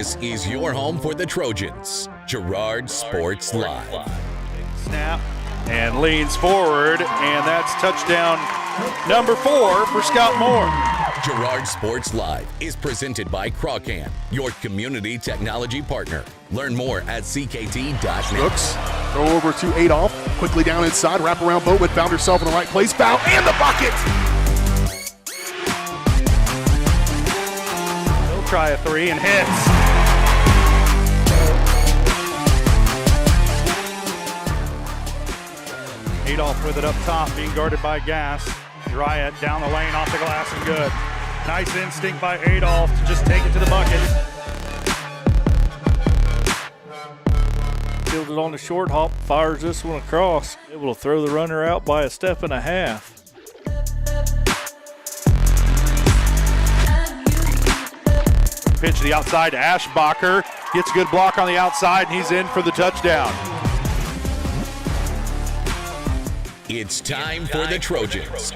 This is your home for the Trojans. Girard Sports Live. Snap and leans forward, and that's touchdown number 4 for Scott Moore. Girard Sports Live is presented by Pregame, your community technology partner. Learn more at ckt.net. Looks, throw over to Adolph, quickly down inside, wrap around Bowman, found herself in the right place, foul, and the bucket! He'll try a 3 and hits. Adolph with it up top, being guarded by Gass. Girard down the lane, off the glass, and good. Nice instinct by Adolph to just take it to the bucket. Fielded on the short hop, fires this one across. Able to throw the runner out by a step and a half. Pitch to the outside to Ashbacher. Gets a good block on the outside, and he's in for the touchdown. It's time for the Trojans.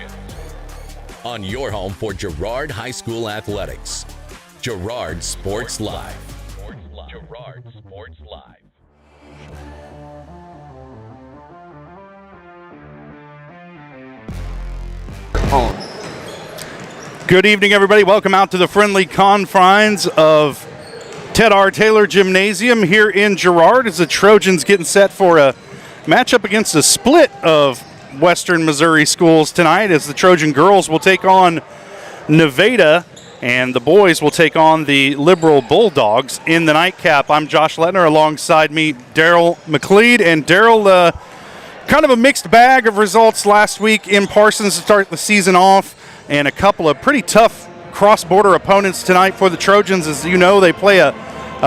On your home for Girard High School Athletics. Girard Sports Live. Girard Sports Live. Good evening, everybody. Welcome out to the friendly confines of Ted R. Taylor Gymnasium here in Girard as the Trojans getting set for a matchup against a split of Western Missouri schools tonight, as the Trojan girls will take on Nevada and the boys will take on the Liberal Bulldogs in the nightcap. I'm Josh Lettner, alongside me Daryl McLeod, and Daryl, kind of a mixed bag of results last week in Parsons to start the season off, and a couple of pretty tough cross-border opponents tonight for the Trojans. As you know, they play a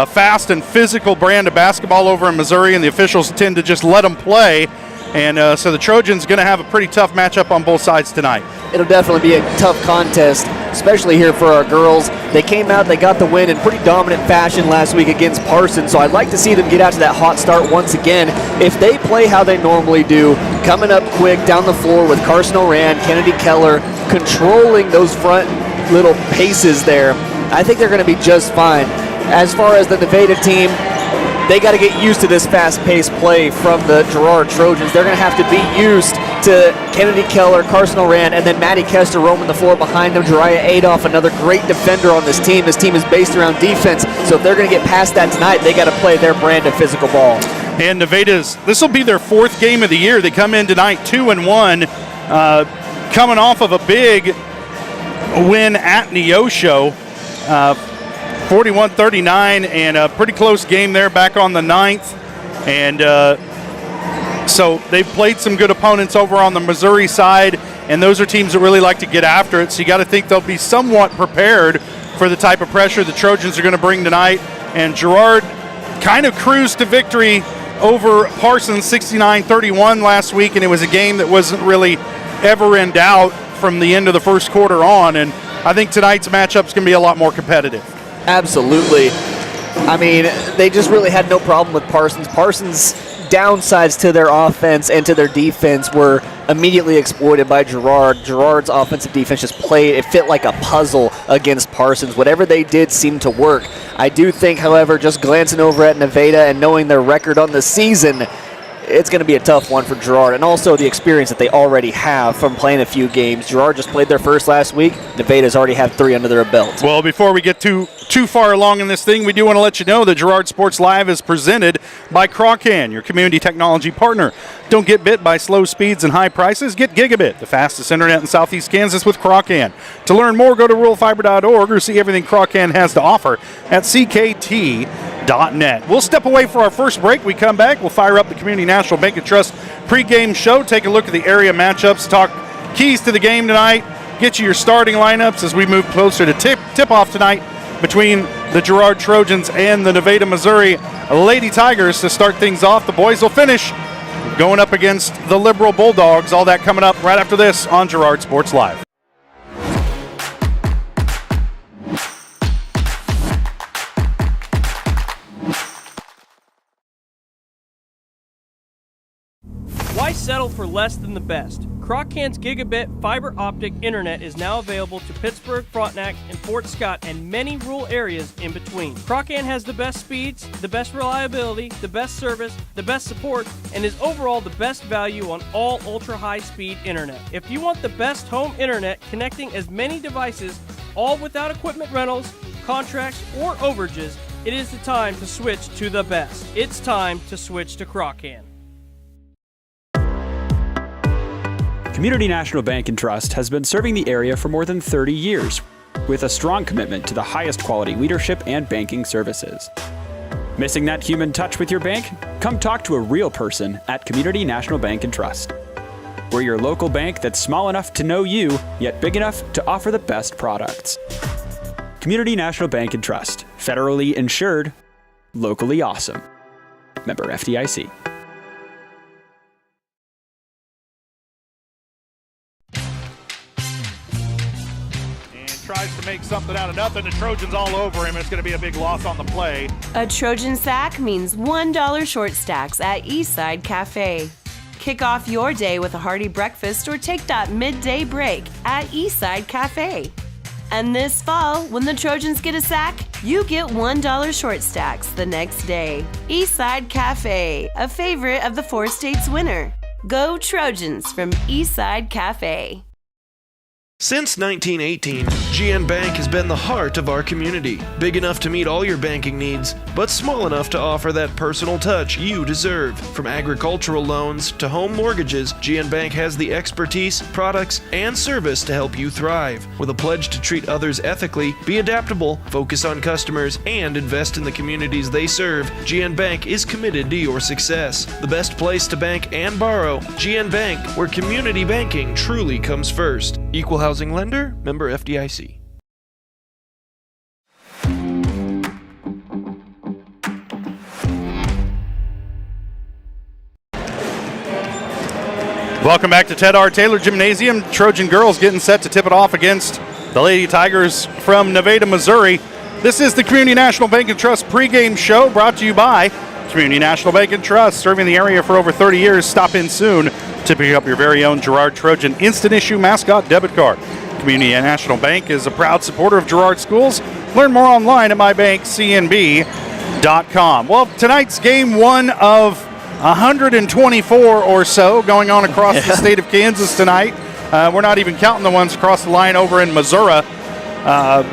fast and physical brand of basketball over in Missouri, and the officials tend to just let them play. And so the Trojans going to have a pretty tough matchup on both sides tonight. It'll definitely be a tough contest, especially here for our girls. They came out, they got the win in pretty dominant fashion last week against Parsons, so I'd like to see them get out to that hot start once again. If they play how they normally do, coming up quick down the floor with Carson Oran, Kennedy Keller, controlling those front little paces there, I think they're going to be just fine. As far as the Nevada team, they got to get used to this fast-paced play from the Girard Trojans. They're going to have to be used to Kennedy Keller, Carson Oran, and then Maddie Kester roaming the floor behind them. Jiraiya Adolph, another great defender on this team. This team is based around defense, so if they're going to get past that tonight, they got to play their brand of physical ball. And Nevada's, this will be their 4th game of the year. They come in tonight 2-1, coming off of a big win at Neosho. 41-39, and a pretty close game there back on the 9th. And so they've played some good opponents over on the Missouri side, and those are teams that really like to get after it. So you got to think they'll be somewhat prepared for the type of pressure the Trojans are going to bring tonight. And Girard kind of cruised to victory over Parsons 69-31 last week, and it was a game that wasn't really ever in doubt from the end of the first quarter on. And I think tonight's matchup's going to be a lot more competitive. Absolutely. I mean, they just really had no problem with Parsons. Parsons' downsides to their offense and to their defense were immediately exploited by Girard. Girard's offensive defense just played, it fit like a puzzle against Parsons. Whatever they did seemed to work. I do think, however, just glancing over at Nevada and knowing their record on the season, it's going to be a tough one for Girard, and also the experience that they already have from playing a few games. Girard just played their first last week. Nevada's already have 3 under their belt. Well, before we get too far along in this thing, we do want to let you know that Girard Sports Live is presented by Pregame, your community technology partner. Don't get bit by slow speeds and high prices. Get Gigabit, the fastest internet in Southeast Kansas with Pregame. To learn more, go to ruralfiber.org or see everything Pregame has to offer at ckt.net. We'll step away for our first break. We come back, we'll fire up the Community National Bank and Trust pregame show, take a look at the area matchups, talk keys to the game tonight, get you your starting lineups as we move closer to tip-off tonight between the Girard Trojans and the Nevada, Missouri Lady Tigers to start things off. The boys will finish going up against the Liberal Bulldogs. All that coming up right after this on Girard Sports Live. Why settle for less than the best. Croc-Can's gigabit fiber optic internet is now available to Pittsburgh, Frontenac, and Fort Scott, and many rural areas in between. Croc-Can has the best speeds, the best reliability, the best service, the best support, and is overall the best value on all ultra-high-speed internet. If you want the best home internet connecting as many devices, all without equipment rentals, contracts, or overages, it is the time to switch to the best. It's time to switch to Croc-Can. Community National Bank and Trust has been serving the area for more than 30 years with a strong commitment to the highest quality leadership and banking services. Missing that human touch with your bank? Come talk to a real person at Community National Bank and Trust. We're your local bank that's small enough to know you, yet big enough to offer the best products. Community National Bank and Trust. Federally insured, locally awesome. Member FDIC. Tries to make something out of nothing. The Trojans all over him. It's going to be a big loss on the play. A Trojan sack means $1 short stacks at Eastside Cafe. Kick off your day with a hearty breakfast or take that midday break at Eastside Cafe. And this fall, when the Trojans get a sack, you get $1 short stacks the next day. Eastside Cafe, a favorite of the 4 states winner. Go Trojans from Eastside Cafe. Since 1918, GN Bank has been the heart of our community. Big enough to meet all your banking needs, but small enough to offer that personal touch you deserve. From agricultural loans to home mortgages, GN Bank has the expertise, products, and service to help you thrive. With a pledge to treat others ethically, be adaptable, focus on customers, and invest in the communities they serve, GN Bank is committed to your success. The best place to bank and borrow, GN Bank, where community banking truly comes first. Equal housing lender, member FDIC. Welcome back to Ted R. Taylor Gymnasium. Trojan girls getting set to tip it off against the Lady Tigers from Nevada, Missouri. This is the Community National Bank and Trust pregame show brought to you by Community National Bank and Trust, serving the area for over 30 years. Stop in soon to pick up your very own Girard Trojan instant issue mascot debit card. Community National Bank is a proud supporter of Girard schools. Learn more online at mybankcnb.com. Well, tonight's game one of 124 or so going on across the state of Kansas tonight. We're not even counting the ones across the line over in Missouri.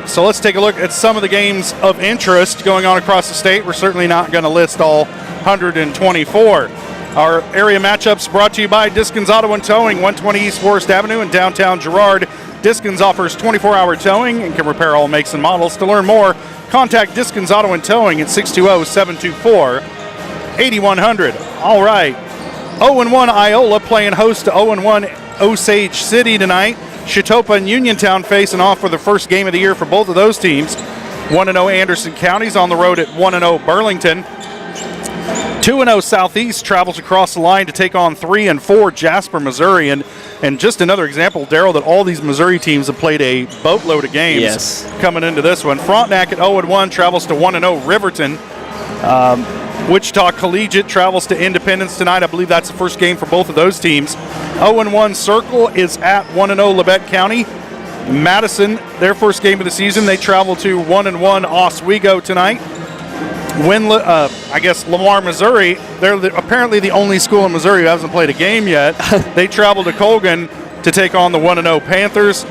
So let's take a look at some of the games of interest going on across the state. We're certainly not going to list all 124. Our area matchups brought to you by Diskins Auto and Towing, 120 East Forest Avenue in downtown Girard. Diskins offers 24-hour towing and can repair all makes and models. To learn more, contact Diskins Auto and Towing at 620-724-8100. All right, 0-1 Iola playing host to 0-1 Osage City tonight. Chitopa and Uniontown facing off for the first game of the year for both of those teams. 1-0 Anderson County's on the road at 1-0 Burlington. 2-0 Southeast travels across the line to take on 3-4 Jasper, Missouri. And just another example, Darryl, that all these Missouri teams have played a boatload of games coming into this one. Frontenac at 0-1 travels to 1-0 Riverton. Wichita Collegiate travels to Independence tonight. I believe that's the first game for both of those teams. 0-1 Circle is at 1-0 Labette County. Madison, their first game of the season, they travel to 1-1 Oswego tonight. Lamar, Missouri, they're apparently the only school in Missouri who hasn't played a game yet. They travel to Colgan to take on the 1-0 Panthers.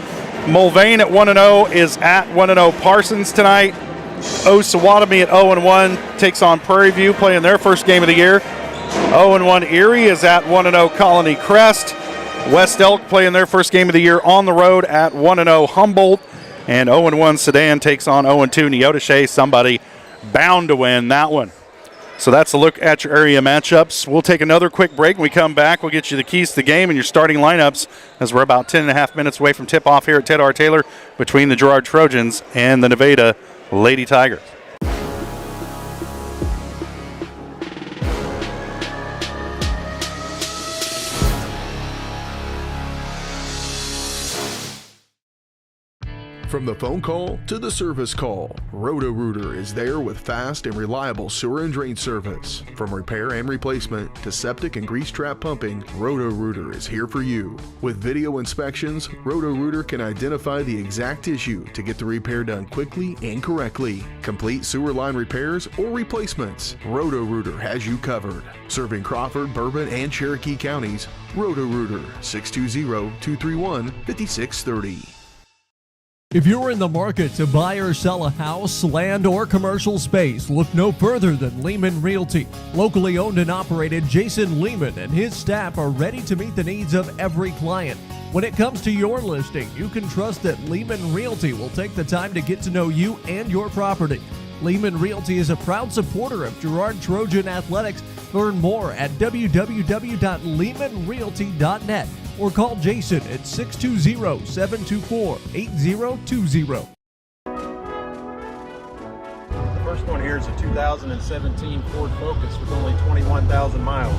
Mulvane at 1-0 is at 1-0 Parsons tonight. Osawatomie at 0-1 takes on Prairie View, playing their first game of the year. 0-1 Erie is at 1-0 Colony Crest. West Elk playing their first game of the year on the road at 1-0 Humboldt. And 0-1 Sedan takes on 0-2 Neodesha. Somebody bound to win that one. So that's a look at your area matchups. We'll take another quick break. When we come back, we'll get you the keys to the game and your starting lineups, as we're about 10.5 minutes away from tip-off here at Ted R. Taylor between the Girard Trojans and the Nevada Lady Tigers. For From the phone call to the service call, Roto-Rooter is there with fast and reliable sewer and drain service. From repair and replacement to septic and grease trap pumping, Roto-Rooter is here for you. With video inspections, Roto-Rooter can identify the exact issue to get the repair done quickly and correctly. Complete sewer line repairs or replacements, Roto-Rooter has you covered. Serving Crawford, Bourbon, and Cherokee counties, Roto-Rooter, 620-231-5630. If you're in the market to buy or sell a house, land, or commercial space, look no further than Lehman Realty. Locally owned and operated, Jason Lehman and his staff are ready to meet the needs of every client. When it comes to your listing, you can trust that Lehman Realty will take the time to get to know you and your property. Lehman Realty is a proud supporter of Girard Trojan Athletics. Learn more at www.lehmanrealty.net or call Jason at 620-724-8020. The first one here is a 2017 Ford Focus with only 21,000 miles.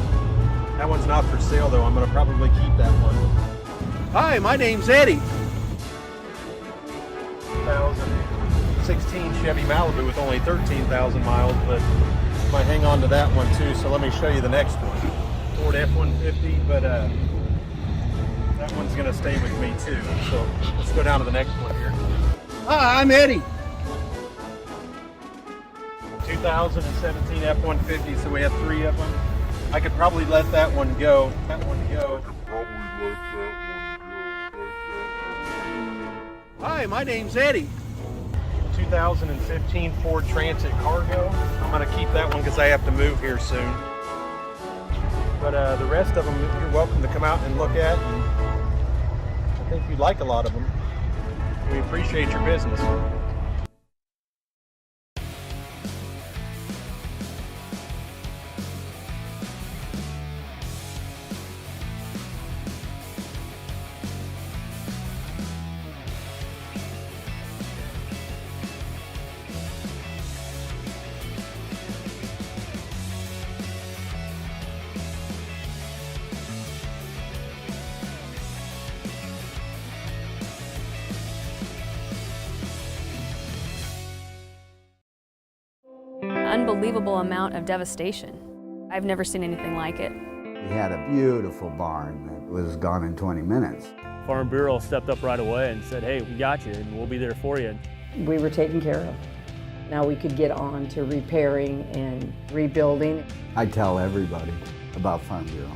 That one's not for sale though. I'm going to probably keep that one. Hi, my name's Eddie. 2016 Chevy Malibu with only 13,000 miles, but I might hang on to that one too. So let me show you the next one. Ford F-150, but that one's going to stay with me too. So let's go down to the next one here. Hi, I'm Eddie. 2017 F-150, so we have 3 of them. I could probably let that one go. Hi, my name's Eddie. 2015 Ford Transit Cargo. I'm going to keep that one because I have to move here soon. But the rest of them, you're welcome to come out and look at. And I think you'd like a lot of them. We appreciate your business. Unbelievable amount of devastation. I've never seen anything like it. We had a beautiful barn that was gone in 20 minutes. Farm Bureau stepped up right away and said, hey, we got you and we'll be there for you. We were taken care of. Now we could get on to repairing and rebuilding. I tell everybody about Farm Bureau.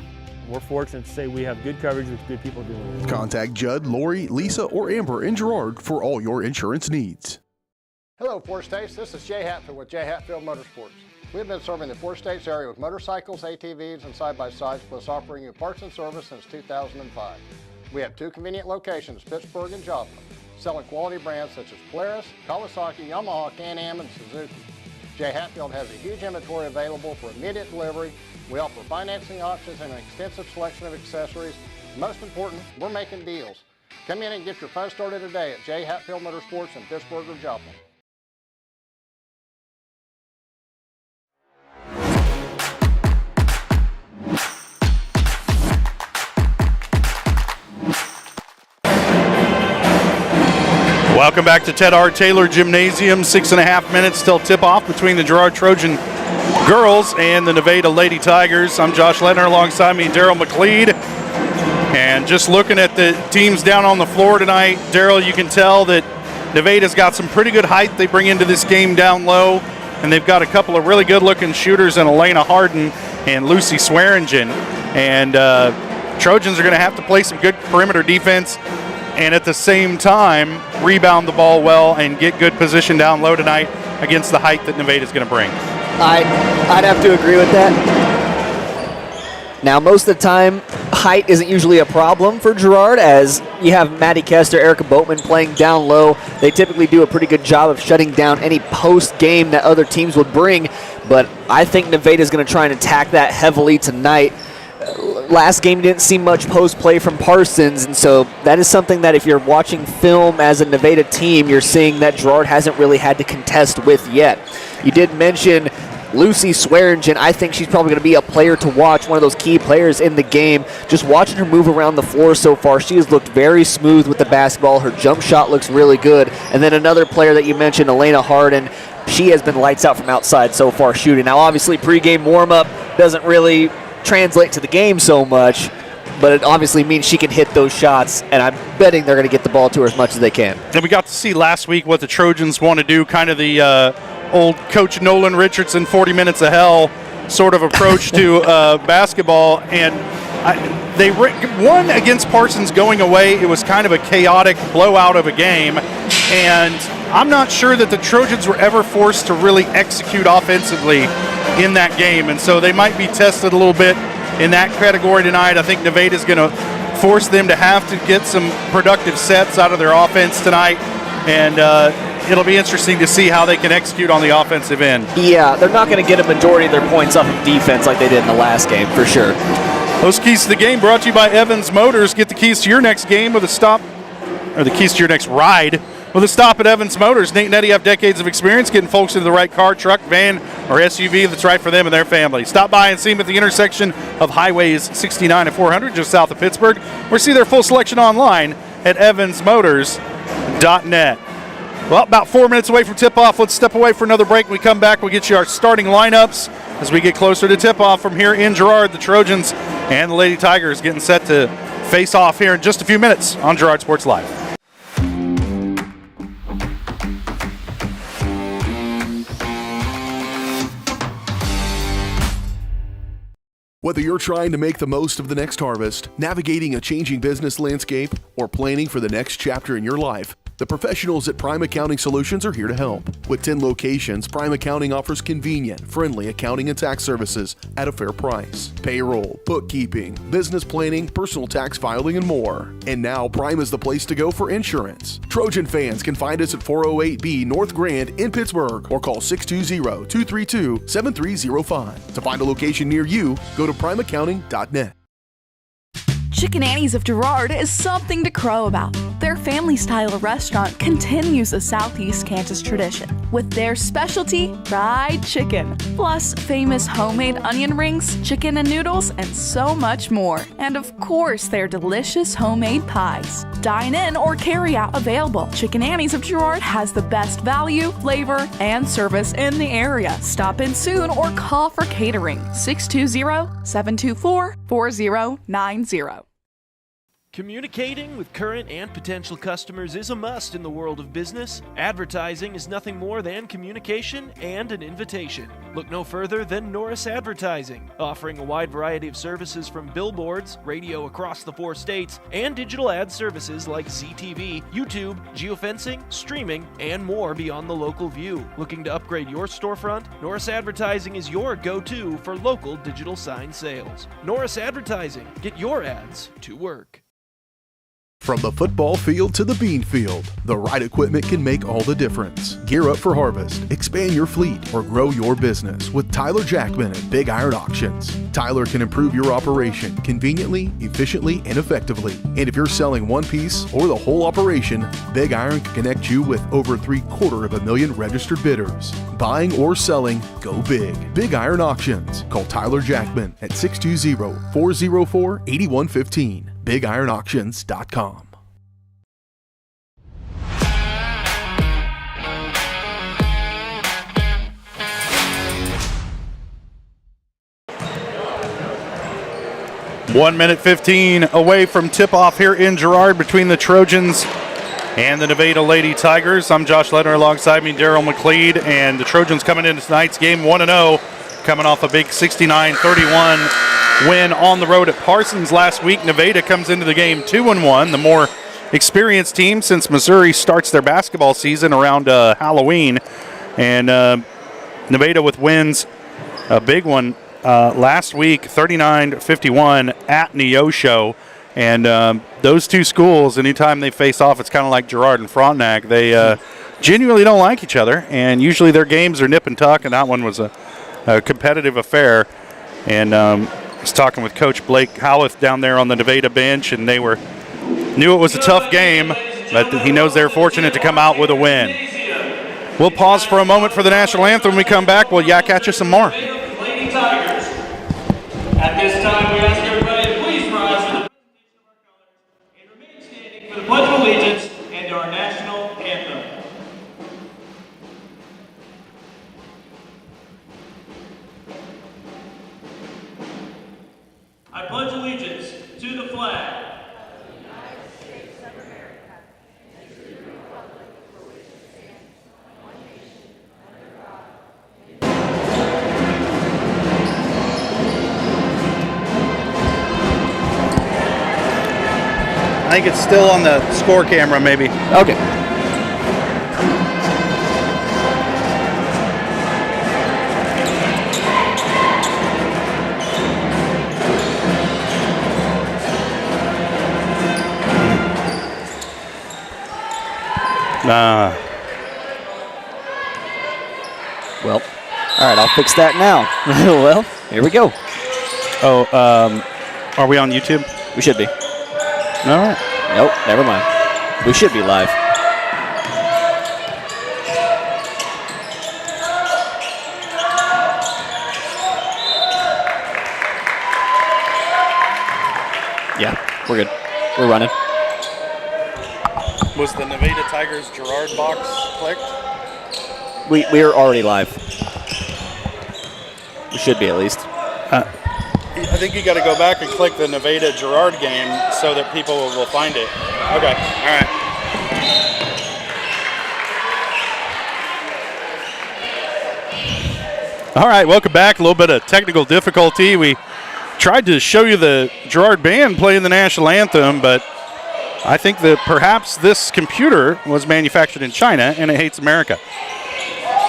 We're fortunate to say we have good coverage with good people doing it. Contact Judd, Lori, Lisa, or Amber in Girard for all your insurance needs. Hello, Four States. This is Jay Hatfield with Jay Hatfield Motorsports. We've been serving the Four States area with motorcycles, ATVs, and side-by-sides, plus offering you parts and service since 2005. We have 2 convenient locations, Pittsburgh and Joplin, selling quality brands such as Polaris, Kawasaki, Yamaha, Can-Am, and Suzuki. Jay Hatfield has a huge inventory available for immediate delivery. We offer financing options and an extensive selection of accessories. Most important, we're making deals. Come in and get your fun started today at Jay Hatfield Motorsports in Pittsburgh or Joplin. Welcome back to Ted R. Taylor Gymnasium. 6.5 minutes till tip-off between the Girard Trojan girls and the Nevada Lady Tigers. I'm Josh Ledner, alongside me, Daryl McLeod. And just looking at the teams down on the floor tonight, Daryl, you can tell that Nevada's got some pretty good height they bring into this game down low. And they've got a couple of really good-looking shooters in Elena Harden and Lucy Swearingen. And Trojans are going to have to play some good perimeter defense and at the same time rebound the ball well and get good position down low tonight against the height that Nevada's going to bring. I'd have to agree with that. Now, most of the time, height isn't usually a problem for Girard, as you have Maddie Kester, Erica Boatman playing down low. They typically do a pretty good job of shutting down any post game that other teams would bring, but I think Nevada's going to try and attack that heavily tonight. Last game didn't see much post play from Parsons, and so that is something that if you're watching film as a Nevada team, you're seeing that Girard hasn't really had to contest with yet. You did mention Lucy Swearingen, I think she's probably going to be a player to watch, one of those key players in the game. Just watching her move around the floor so far, she has looked very smooth with the basketball. Her jump shot looks really good. And then another player that you mentioned, Elena Harden, she has been lights out from outside so far shooting. Now, obviously, pregame warm-up doesn't really translate to the game so much, but it obviously means she can hit those shots, and I'm betting they're going to get the ball to her as much as they can. And we got to see last week what the Trojans want to do, kind of the old Coach Nolan Richardson 40 minutes of hell sort of approach to basketball. And they won against Parsons going away. It was kind of a chaotic blowout of a game, and I'm not sure that the Trojans were ever forced to really execute offensively in that game, and so they might be tested a little bit in that category tonight. I think Nevada's going to force them to have to get some productive sets out of their offense tonight, and it'll be interesting to see how they can execute on the offensive end. Yeah, they're not going to get a majority of their points off of defense like they did in the last game, for sure. Those keys to the game brought to you by Evans Motors. Get the keys to your next game with a stop, or the keys to your next ride with a stop at Evans Motors. Nate and Eddie have decades of experience getting folks into the right car, truck, van, or SUV that's right for them and their family. Stop by and see them at the intersection of Highways 69 and 400 just south of Pittsburgh, or see their full selection online at evansmotors.net. Well, about 4 minutes away from tip-off. Let's step away for another break. When we come back, we'll get you our starting lineups as we get closer to tip-off from here in Girard. The Trojans and the Lady Tigers getting set to face off here in just a few minutes on Girard Sports Live. Whether you're trying to make the most of the next harvest, navigating a changing business landscape, or planning for the next chapter in your life, the professionals at Prime Accounting Solutions are here to help. With 10 locations, Prime Accounting offers convenient, friendly accounting and tax services at a fair price. Payroll, bookkeeping, business planning, personal tax filing, and more. And now Prime is the place to go for insurance. Trojan fans can find us at 408B North Grand in Pittsburgh or call 620-232-7305. To find a location near you, go to primeaccounting.net. Chicken Annie's of Girard is something to crow about. Their family-style restaurant continues a Southeast Kansas tradition with their specialty, fried chicken, plus famous homemade onion rings, chicken and noodles, and so much more. And of course, their delicious homemade pies. Dine in or carry out available. Chicken Annie's of Girard has the best value, flavor, and service in the area. Stop in soon or call for catering. 620-724-4090. Communicating with current and potential customers is a must in the world of business. Advertising is nothing more than communication and an invitation. Look no further than Norris Advertising, offering a wide variety of services from billboards, radio across the 4 states, and digital ad services like ZTV, YouTube, geofencing, streaming, and more beyond the local view. Looking to upgrade your storefront? Norris Advertising is your go-to for local digital sign sales. Norris Advertising. Get your ads to work. From the football field to the bean field, the right equipment can make all the difference. Gear up for harvest, expand your fleet, or grow your business with Tyler Jackman at Big Iron Auctions. Tyler can improve your operation conveniently, efficiently, and effectively. And if you're selling one piece or the whole operation, Big Iron can connect you with over 750,000 registered bidders. Buying or selling, go big. Big Iron Auctions. Call Tyler Jackman at 620-404-8115. BigIronAuctions.com. One minute 15 away from tip-off here in Girard between the Trojans and the Nevada Lady Tigers. I'm Josh Ledner, alongside me Daryl McLeod, and the Trojans coming into tonight's game 1-0, coming off a big 69-31 win on the road at Parsons last week. Nevada comes into the game 2-1, the more experienced team since Missouri starts their basketball season around Halloween. And Nevada with wins, a big one last week, 39-51 at Neosho. And those two schools, anytime they face off, it's kind of like Girard and Frontenac. They genuinely don't like each other, and usually their games are nip and tuck, and that one was a competitive affair. And I was talking with Coach Blake Howarth down there on the Nevada bench, and they knew it was a tough game, but he knows they're fortunate to come out with a win. We'll pause for a moment for the national anthem. When we come back, we'll yak at you some more. Lady Tigers. At this time, we ask everybody to please rise for the presentation of our colors and remain standing for the Pledge of Allegiance and our national anthem. I pledge allegiance to the flag I think it's still on the score camera, maybe. Okay. Well, all right, I'll fix that now. Well, here we go. Oh, are we on YouTube? We should be. All right. Nope, never mind. We should be live. Yeah, we're good. We're running. Was the Nevada Tigers Girard box clicked? We are already live. We should be at least. I think you got to go back and click the Nevada Girard game so that people will find it. Okay, all right. All right, welcome back. A little bit of technical difficulty. We tried to show you the Girard band playing the national anthem, but I think that perhaps this computer was manufactured in China and it hates America.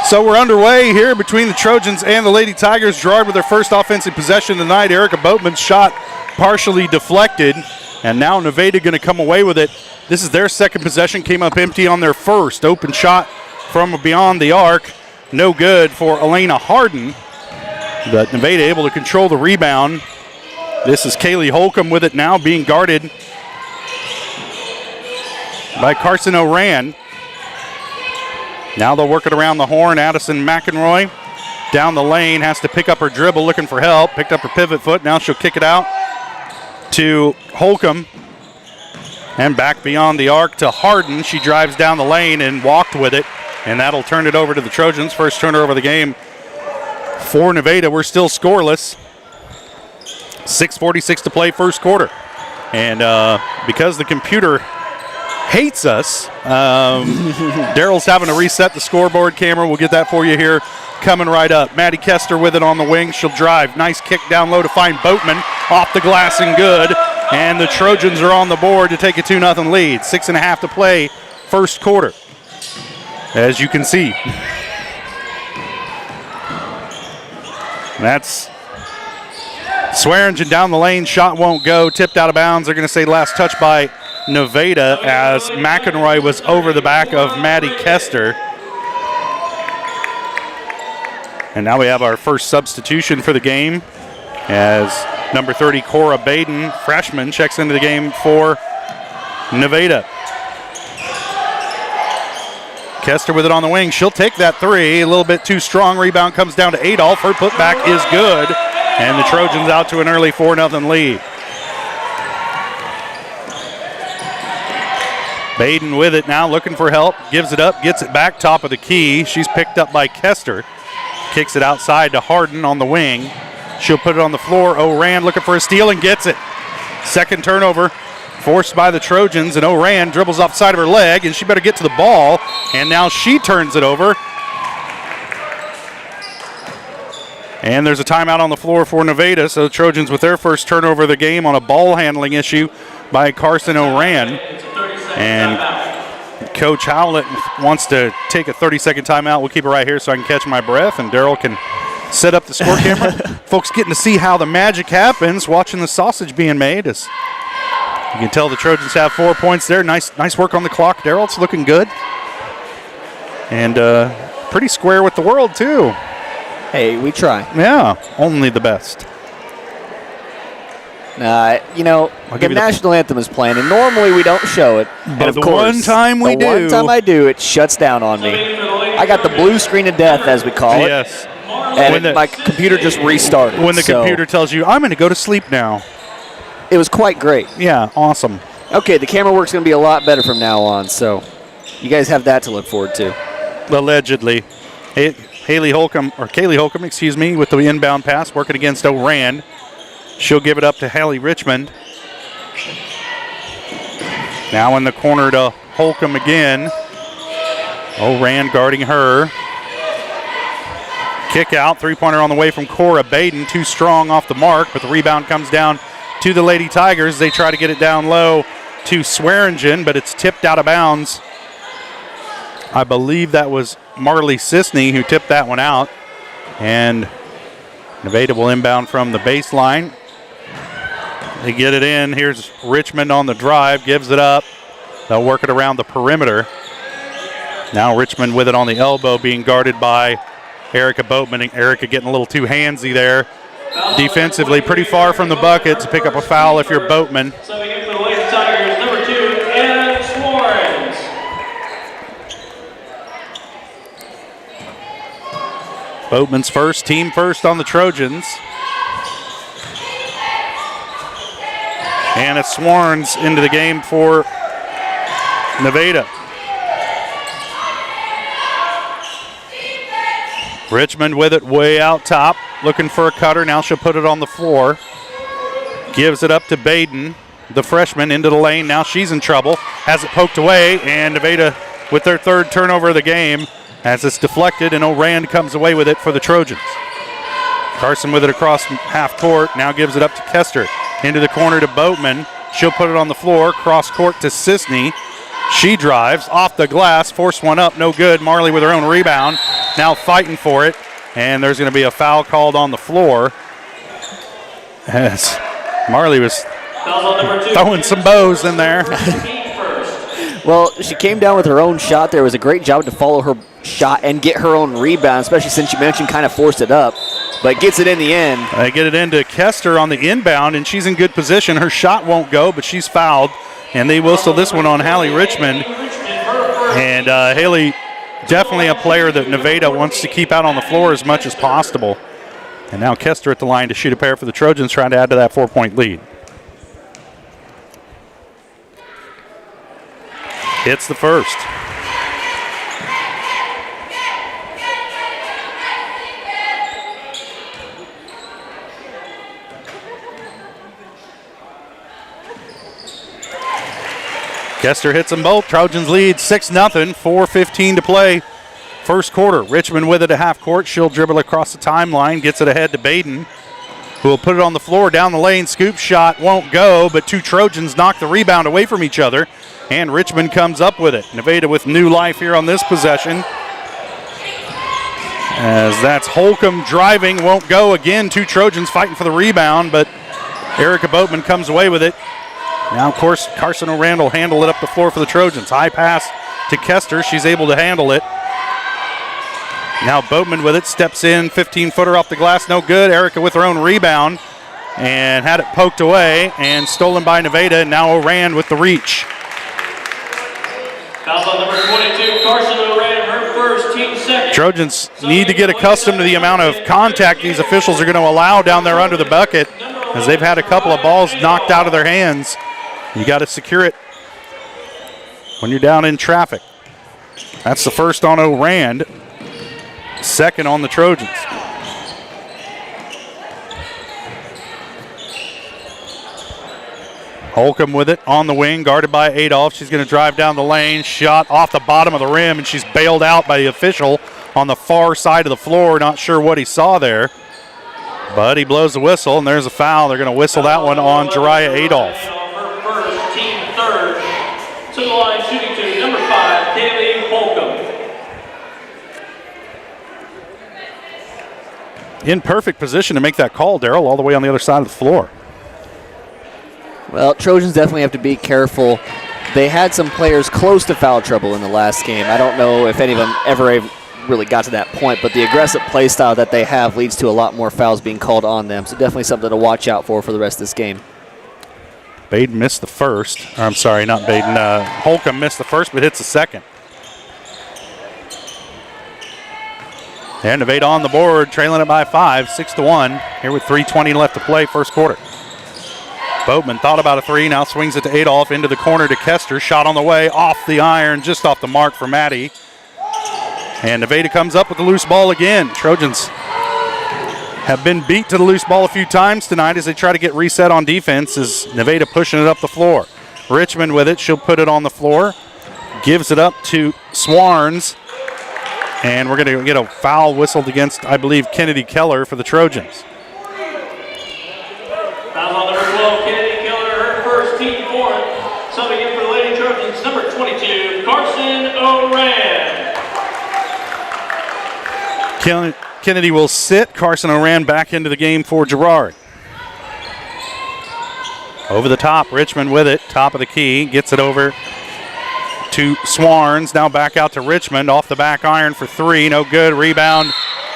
So we're underway here between the Trojans and the Lady Tigers. Girard with their first offensive possession tonight. Erica Boatman's shot partially deflected, and now Nevada going to come away with it. This is their second possession, came up empty on their first. Open shot from beyond the arc. No good for Elena Harden, but Nevada able to control the rebound. This is Kaylee Holcomb with it now, being guarded by Carson Oran. Now they'll work it around the horn. Addison McEnroy down the lane, has to pick up her dribble, looking for help. Picked up her pivot foot. Now she'll kick it out to Holcomb. And back beyond the arc to Harden. She drives down the lane and walked with it. And that'll turn it over to the Trojans. First turnover of the game for Nevada. We're still scoreless. 6:46 to play, first quarter. And because the computer hates us, Daryl's having to reset the scoreboard camera. We'll get that for you here coming right up. Maddie Kester with it on the wing. She'll drive. Nice kick down low to find Boatman. Off the glass and good. And the Trojans are on the board to take a 2-0 lead. 6.5 to play, first quarter. As you can see. That's Swearingen down the lane. Shot won't go. Tipped out of bounds. They're going to say last touch by Nevada as McEnroy was over the back of Maddie Kester. And now we have our first substitution for the game as number 30, Cora Baden, freshman, checks into the game for Nevada. Kester with it on the wing. She'll take that three. A little bit too strong. Rebound comes down to Adolph. Her putback is good. And the Trojans out to an early 4-0 lead. Baden with it now, looking for help. Gives it up, gets it back, top of the key. She's picked up by Kester. Kicks it outside to Harden on the wing. She'll put it on the floor. Oran looking for a steal and gets it. Second turnover forced by the Trojans, and Oran dribbles off the side of her leg, and she better get to the ball. And now she turns it over. And there's a timeout on the floor for Nevada, so the Trojans with their first turnover of the game on a ball handling issue by Carson Oran. And Coach Howlett wants to take a 30-second timeout. We'll keep it right here so I can catch my breath, and Daryl can set up the score camera. Folks getting to see how the magic happens, watching the sausage being made. As you can tell the Trojans have 4 points there. Nice work on the clock, Daryl. It's looking good. And pretty square with the world, too. Hey, we try. Yeah, only the best. The national anthem is playing, and normally we don't show it. But the one time we do. The one time I do, it shuts down on me. For the Lady I got the blue screen of death, as we call it. Yes. And my computer just restarted. When the computer tells you, I'm going to go to sleep now. It was quite great. Yeah, awesome. Okay, the camera work's going to be a lot better from now on, so you guys have that to look forward to. Allegedly. Kaylee Holcomb, with the inbound pass, working against O'Rand. She'll give it up to Hallie Richmond. Now in the corner to Holcomb again. O'Rand guarding her. Kick out, three-pointer on the way from Cora Baden. Too strong off the mark, but the rebound comes down to the Lady Tigers. They try to get it down low to Swearingen, but it's tipped out of bounds. I believe that was Marley Sisney who tipped that one out. And Nevada will inbound from the baseline. They get it in. Here's Richmond on the drive, gives it up. They'll work it around the perimeter. Now Richmond with it on the elbow, being guarded by Erica Boatman. Erica getting a little too handsy there. Defensively, pretty far from the bucket to pick up a foul if you're Boatman. Subbing in for the Lady Tigers, number 2, Anna Swarns. Boatman's first, team first on the Trojans. Anna Swarns into the game for Nevada. Richmond with it way out top, looking for a cutter. Now she'll put it on the floor. Gives it up to Baden, the freshman, into the lane. Now she's in trouble. Has it poked away, and Nevada with their third turnover of the game as it's deflected, and O'Rand comes away with it for the Trojans. Carson with it across half court. Now gives it up to Kester. Into the corner to Boatman. She'll put it on the floor. Cross court to Sisney. She drives off the glass, forced one up, no good. Marley with her own rebound, now fighting for it, and there's going to be a foul called on the floor as Marley was throwing some bows in there. Well, she came down with her own shot there. It was a great job to follow her shot and get her own rebound, especially since you mentioned kind of forced it up, but gets it in the end. They get it into Kester on the inbound, and she's in good position. Her shot won't go, but she's fouled. And they whistle this one on Hallie Richmond. And Haley, definitely a player that Nevada wants to keep out on the floor as much as possible. And now Kester at the line to shoot a pair for the Trojans, trying to add to that 4-point lead. Hits the first. Kester hits them both. Trojans lead 6-0, 4:15 to play. First quarter. Richmond with it at half court. She'll dribble across the timeline, gets it ahead to Baden, who will put it on the floor down the lane. Scoop shot won't go, but two Trojans knock the rebound away from each other, and Richmond comes up with it. Nevada with new life here on this possession. As that's Holcomb driving, won't go again. Two Trojans fighting for the rebound, but Erica Boatman comes away with it. Now, of course, Carson O'Rand will handle it up the floor for the Trojans. High pass to Kester. She's able to handle it. Now Boatman with it, steps in, 15-footer off the glass, no good. Erica with her own rebound and had it poked away and stolen by Nevada. And now O'Rand with the reach. Foul on number 22, Carson O'Rand, her first, team second. Trojans need to get accustomed to the amount of contact these officials are going to allow down there under the bucket, as they've had a couple of balls knocked out of their hands. You got to secure it when you're down in traffic. That's the first on O'Rand, second on the Trojans. Holcomb with it on the wing, guarded by Adolph. She's going to drive down the lane, shot off the bottom of the rim, and she's bailed out by the official on the far side of the floor. Not sure what he saw there, but he blows the whistle, and there's a foul. They're going to whistle that one on Jariah Adolph. First, team third. To the line, shooting to number 5, Kaylee Holcomb. In perfect position to make that call, Darrell, all the way on the other side of the floor. Well, Trojans definitely have to be careful. They had some players close to foul trouble in the last game. I don't know if any of them ever really got to that point, but the aggressive play style that they have leads to a lot more fouls being called on them. So definitely something to watch out for the rest of this game. Baden missed the first. Or, I'm sorry, not Baden. Holcomb missed the first, but hits the second. And Nevada on the board, trailing it by 5, 6-1. Here with 3:20 left to play, first quarter. Boatman thought about a three, now swings it to Adolph, into the corner to Kester. Shot on the way, off the iron, just off the mark for Maddie. And Nevada comes up with the loose ball again. Trojans have been beat to the loose ball a few times tonight as they try to get reset on defense, as Nevada pushing it up the floor. Richmond with it, she'll put it on the floor. Gives it up to Swarns. And we're going to get a foul whistled against, I believe, Kennedy Keller for the Trojans. Foul on number 12, Kennedy Keller, her first, team fourth. Subbing in for the Lady Trojans, number 22, Carson Oran. Kennedy will sit. Carson Oran back into the game for Girard. Over the top, Richmond with it, top of the key, gets it over to Swarns. Now back out to Richmond, off the back iron for three, no good. Rebound,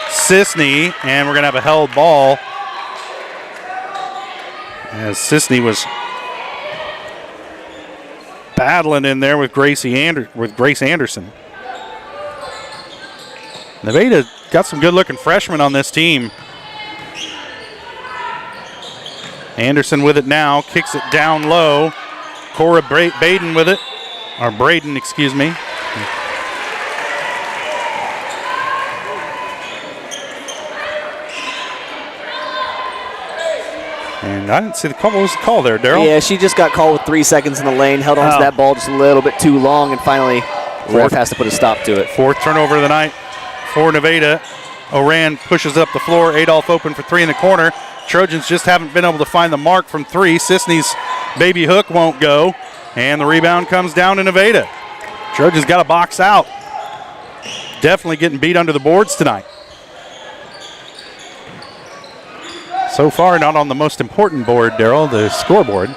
Sisney, and we're going to have a held ball as Sisney was battling in there with Grace Anderson. Nevada got some good-looking freshmen on this team. Anderson with it now, kicks it down low. Cora Braden with it. Or Braden, excuse me. And I didn't see the call. What was the call there, Daryl? Yeah, she just got called with 3 seconds in the lane, held on to that ball just a little bit too long, and finally the ref has to put a stop to it. Fourth turnover of the night for Nevada. Oran pushes up the floor. Adolph open for three in the corner. Trojans just haven't been able to find the mark from three. Sisney's baby hook won't go. And the rebound comes down to Nevada. Trojans got a box out. Definitely getting beat under the boards tonight. So far, not on the most important board, Daryl, the scoreboard.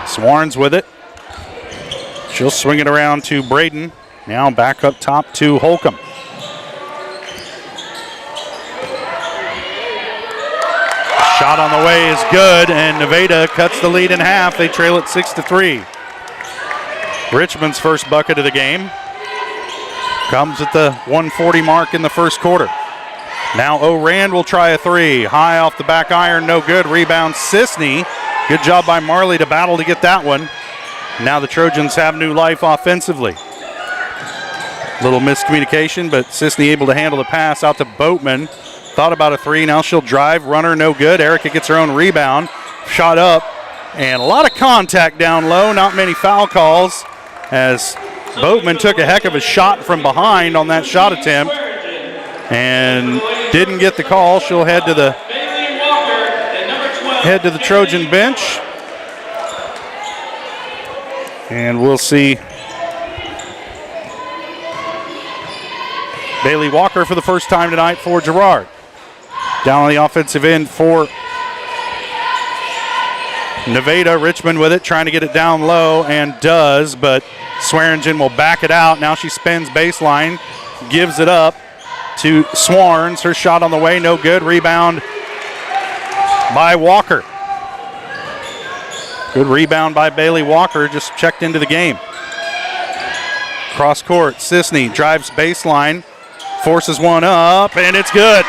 Swarns with it. She'll swing it around to Braden. Now back up top to Holcomb. Shot on the way is good, and Nevada cuts the lead in half. They trail it 6-3. Richmond's first bucket of the game comes at the 1:40 mark in the first quarter. Now Oran will try a three. High off the back iron, no good. Rebound Sisney. Good job by Marley to battle to get that one. Now the Trojans have new life offensively. Little miscommunication, but Sisney able to handle the pass out to Boatman. Thought about a three, now she'll drive, runner no good. Erica gets her own rebound, shot up, and a lot of contact down low, not many foul calls, as Boatman took a heck of a shot from behind on that shot attempt and didn't get the call. She'll head to the Trojan bench, and we'll see Bailey Walker for the first time tonight for Girard. Down on the offensive end for Nevada. Richmond with it, trying to get it down low, and does, but Swearingen will back it out. Now she spins baseline, gives it up to Swarns. Her shot on the way, no good. Rebound by Walker. Good rebound by Bailey Walker, just checked into the game. Cross court, Sisney drives baseline, forces one up, and it's good.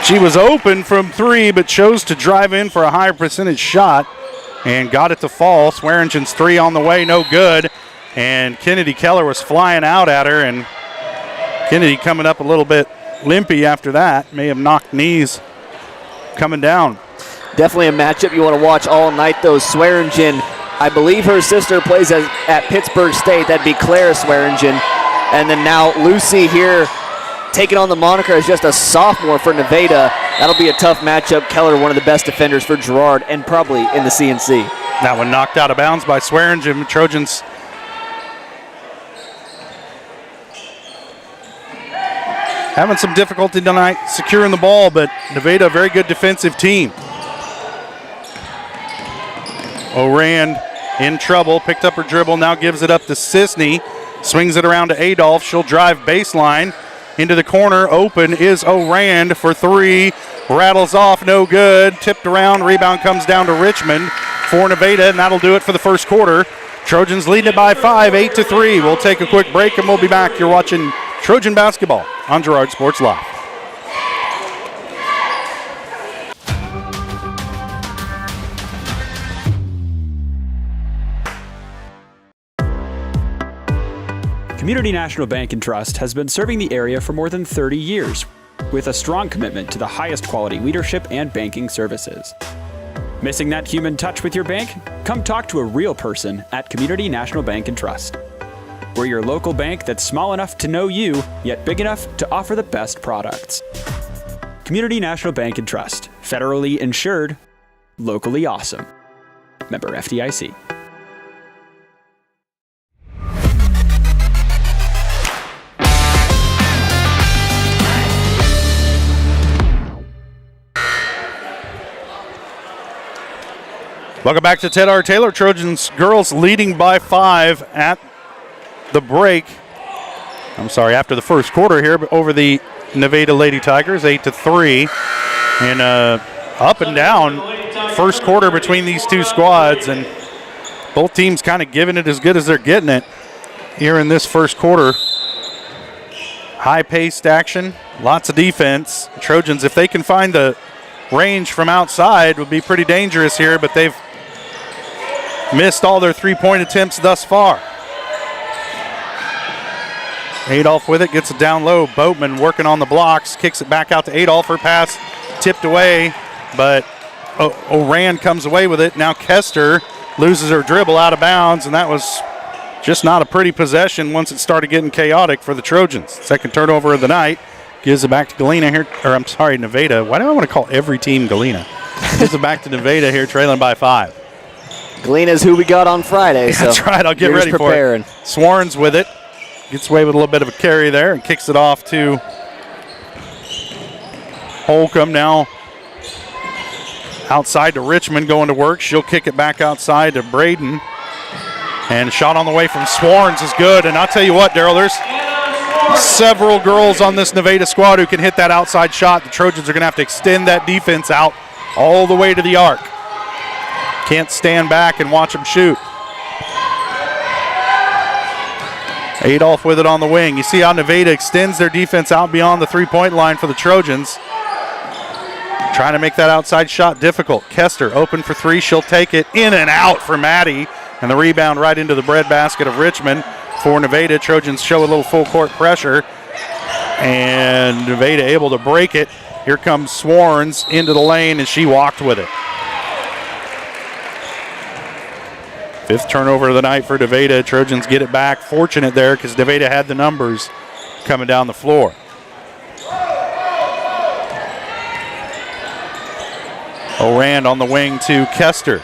She was open from three, but chose to drive in for a higher percentage shot and got it to fall. Swearingen's three on the way, no good. And Kennedy Keller was flying out at her, and Kennedy coming up a little bit limpy after that. May have knocked knees coming down. Definitely a matchup you want to watch all night, though. Swearingen, I believe her sister plays at Pittsburgh State. That'd be Clara Swearingen. And then now Lucy here taking on the moniker as just a sophomore for Nevada. That'll be a tough matchup. Keller, one of the best defenders for Girard and probably in the CNC. That one knocked out of bounds by Swearingen. Trojans having some difficulty tonight securing the ball, but Nevada, a very good defensive team. Oran in trouble, picked up her dribble, now gives it up to Sisney. Swings it around to Adolph. She'll drive baseline. Into the corner, open is Oran for three. Rattles off, no good. Tipped around, rebound comes down to Richmond. for Nevada, and that'll do it for the first quarter. Trojans leading it by 5, 8-3. We'll take a quick break, and we'll be back. You're watching Trojan basketball on Girard Sports Live. Community National Bank and Trust has been serving the area for more than 30 years with a strong commitment to the highest quality leadership and banking services. Missing that human touch with your bank? Come talk to a real person at Community National Bank and Trust. We're your local bank that's small enough to know you, yet big enough to offer the best products. Community National Bank and Trust, federally insured, locally awesome. Member FDIC. Welcome back to Ted R. Taylor. Trojans girls leading by 5 at the break. After the first quarter here, but over the Nevada Lady Tigers, 8-3. And up and down first quarter between these two squads, and both teams kind of giving it as good as they're getting it here in this first quarter. High-paced action, lots of defense. Trojans, if they can find the range from outside, would be pretty dangerous here, but they've missed all their three-point attempts thus far. Adolph with it, gets it down low. Boatman working on the blocks, kicks it back out to Adolph. Her pass tipped away, but Oran comes away with it. Now Kester loses her dribble out of bounds, and that was just not a pretty possession once it started getting chaotic for the Trojans. Second turnover of the night. Gives it back to Galena here, Nevada. Why do I want to call every team Galena? Gives it back to Nevada here, trailing by 5. Galena's who we got on Friday. So that's right. I'll get ready for it. Swarns with it. Gets away with a little bit of a carry there and kicks it off to Holcomb. Now outside to Richmond going to work. She'll kick it back outside to Braden. And a shot on the way from Swarns is good. And I'll tell you what, Daryl, there's several girls on this Nevada squad who can hit that outside shot. The Trojans are going to have to extend that defense out all the way to the arc. Can't stand back and watch them shoot. Adolph with it on the wing. You see how Nevada extends their defense out beyond the three-point line for the Trojans. Trying to make that outside shot difficult. Kester open for 3. She'll take it in and out for Maddie. And the rebound right into the breadbasket of Richmond for Nevada. Trojans show a little full court pressure. And Nevada able to break it. Here comes Swarns into the lane, and she walked with it. 5th turnover of the night for Nevada. Trojans get it back. Fortunate there because Nevada had the numbers coming down the floor. Orand on the wing to Kester.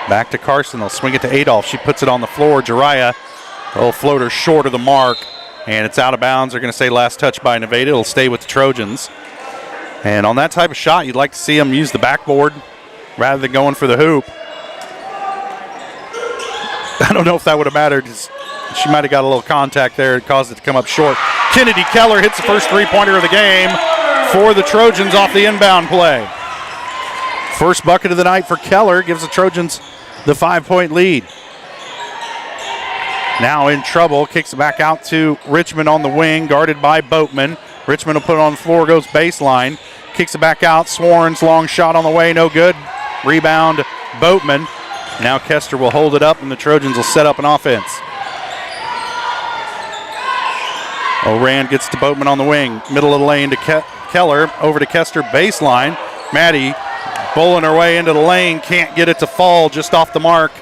Back to Carson. They'll swing it to Adolph. She puts it on the floor. Jiraiya, a little floater short of the mark, and it's out of bounds. They're going to say last touch by Nevada. It'll stay with the Trojans. And on that type of shot, you'd like to see them use the backboard rather than going for the hoop. I don't know if that would have mattered. She might have got a little contact there. It caused it to come up short. Kennedy Keller hits the first three-pointer of the game for the Trojans off the inbound play. First bucket of the night for Keller gives the Trojans the 5-point lead. Now in trouble, kicks it back out to Richmond on the wing, guarded by Boatman. Richmond will put it on the floor, goes baseline, kicks it back out. Swarns, long shot on the way, no good. Rebound, Boatman. Now Kester will hold it up, and the Trojans will set up an offense. Orand gets to Boatman on the wing. Middle of the lane to Keller. Over to Kester, baseline. Maddie bowling her way into the lane. Can't get it to fall, just off the mark.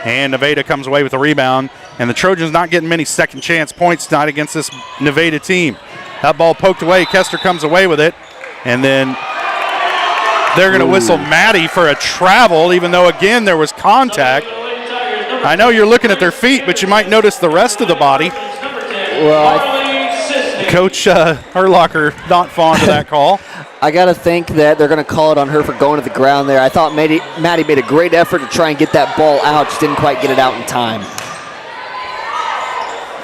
And Nevada comes away with a rebound. And the Trojans not getting many second chance points tonight against this Nevada team. That ball poked away. Kester comes away with it. And then they're going to whistle Maddie for a travel, even though, again, there was contact. I know you're looking at their feet, but you might notice the rest of the body. Well, Coach Herlocker not fond of that call. I got to think that they're going to call it on her for going to the ground there. I thought Maddie made a great effort to try and get that ball out. Just didn't quite get it out in time.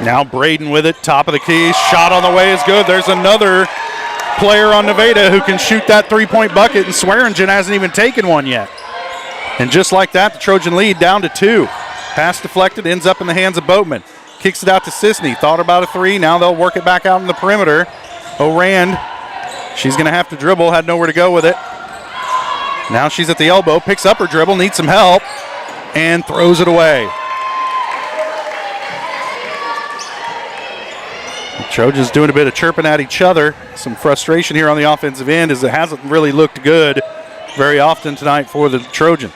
Now Braden with it, top of the key. Shot on the way is good. There's another player on Nevada who can shoot that three-point bucket, and Swearingen hasn't even taken one yet. And just like that, the Trojan lead down to 2. Pass deflected, ends up in the hands of Boatman. Kicks it out to Sisney. Thought about a 3. Now they'll work it back out in the perimeter. O'Rand, she's going to have to dribble. Had nowhere to go with it. Now she's at the elbow. Picks up her dribble. Needs some help. And throws it away. The Trojans doing a bit of chirping at each other. Some frustration here on the offensive end as it hasn't really looked good very often tonight for the Trojans.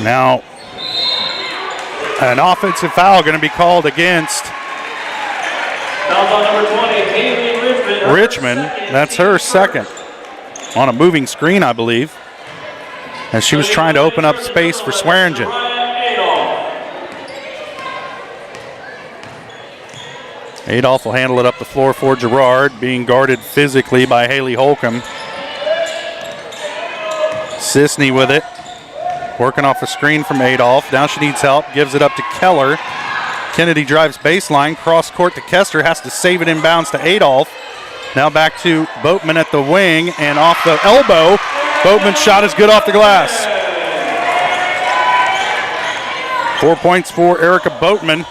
Now, an offensive foul going to be called against Number 20, Haley Richmond. That's her second. On a moving screen, I believe, as she was trying to open up space for Swearingen. Adolph will handle it up the floor for Girard, being guarded physically by Haley Holcomb. Sisney with it. Working off a screen from Adolph. Now she needs help. Gives it up to Keller. Kennedy drives baseline. Cross court to Kester. Has to save it inbounds to Adolph. Now back to Boatman at the wing. And off the elbow. Boatman's shot is good off the glass. 4 points for Erica Boatman.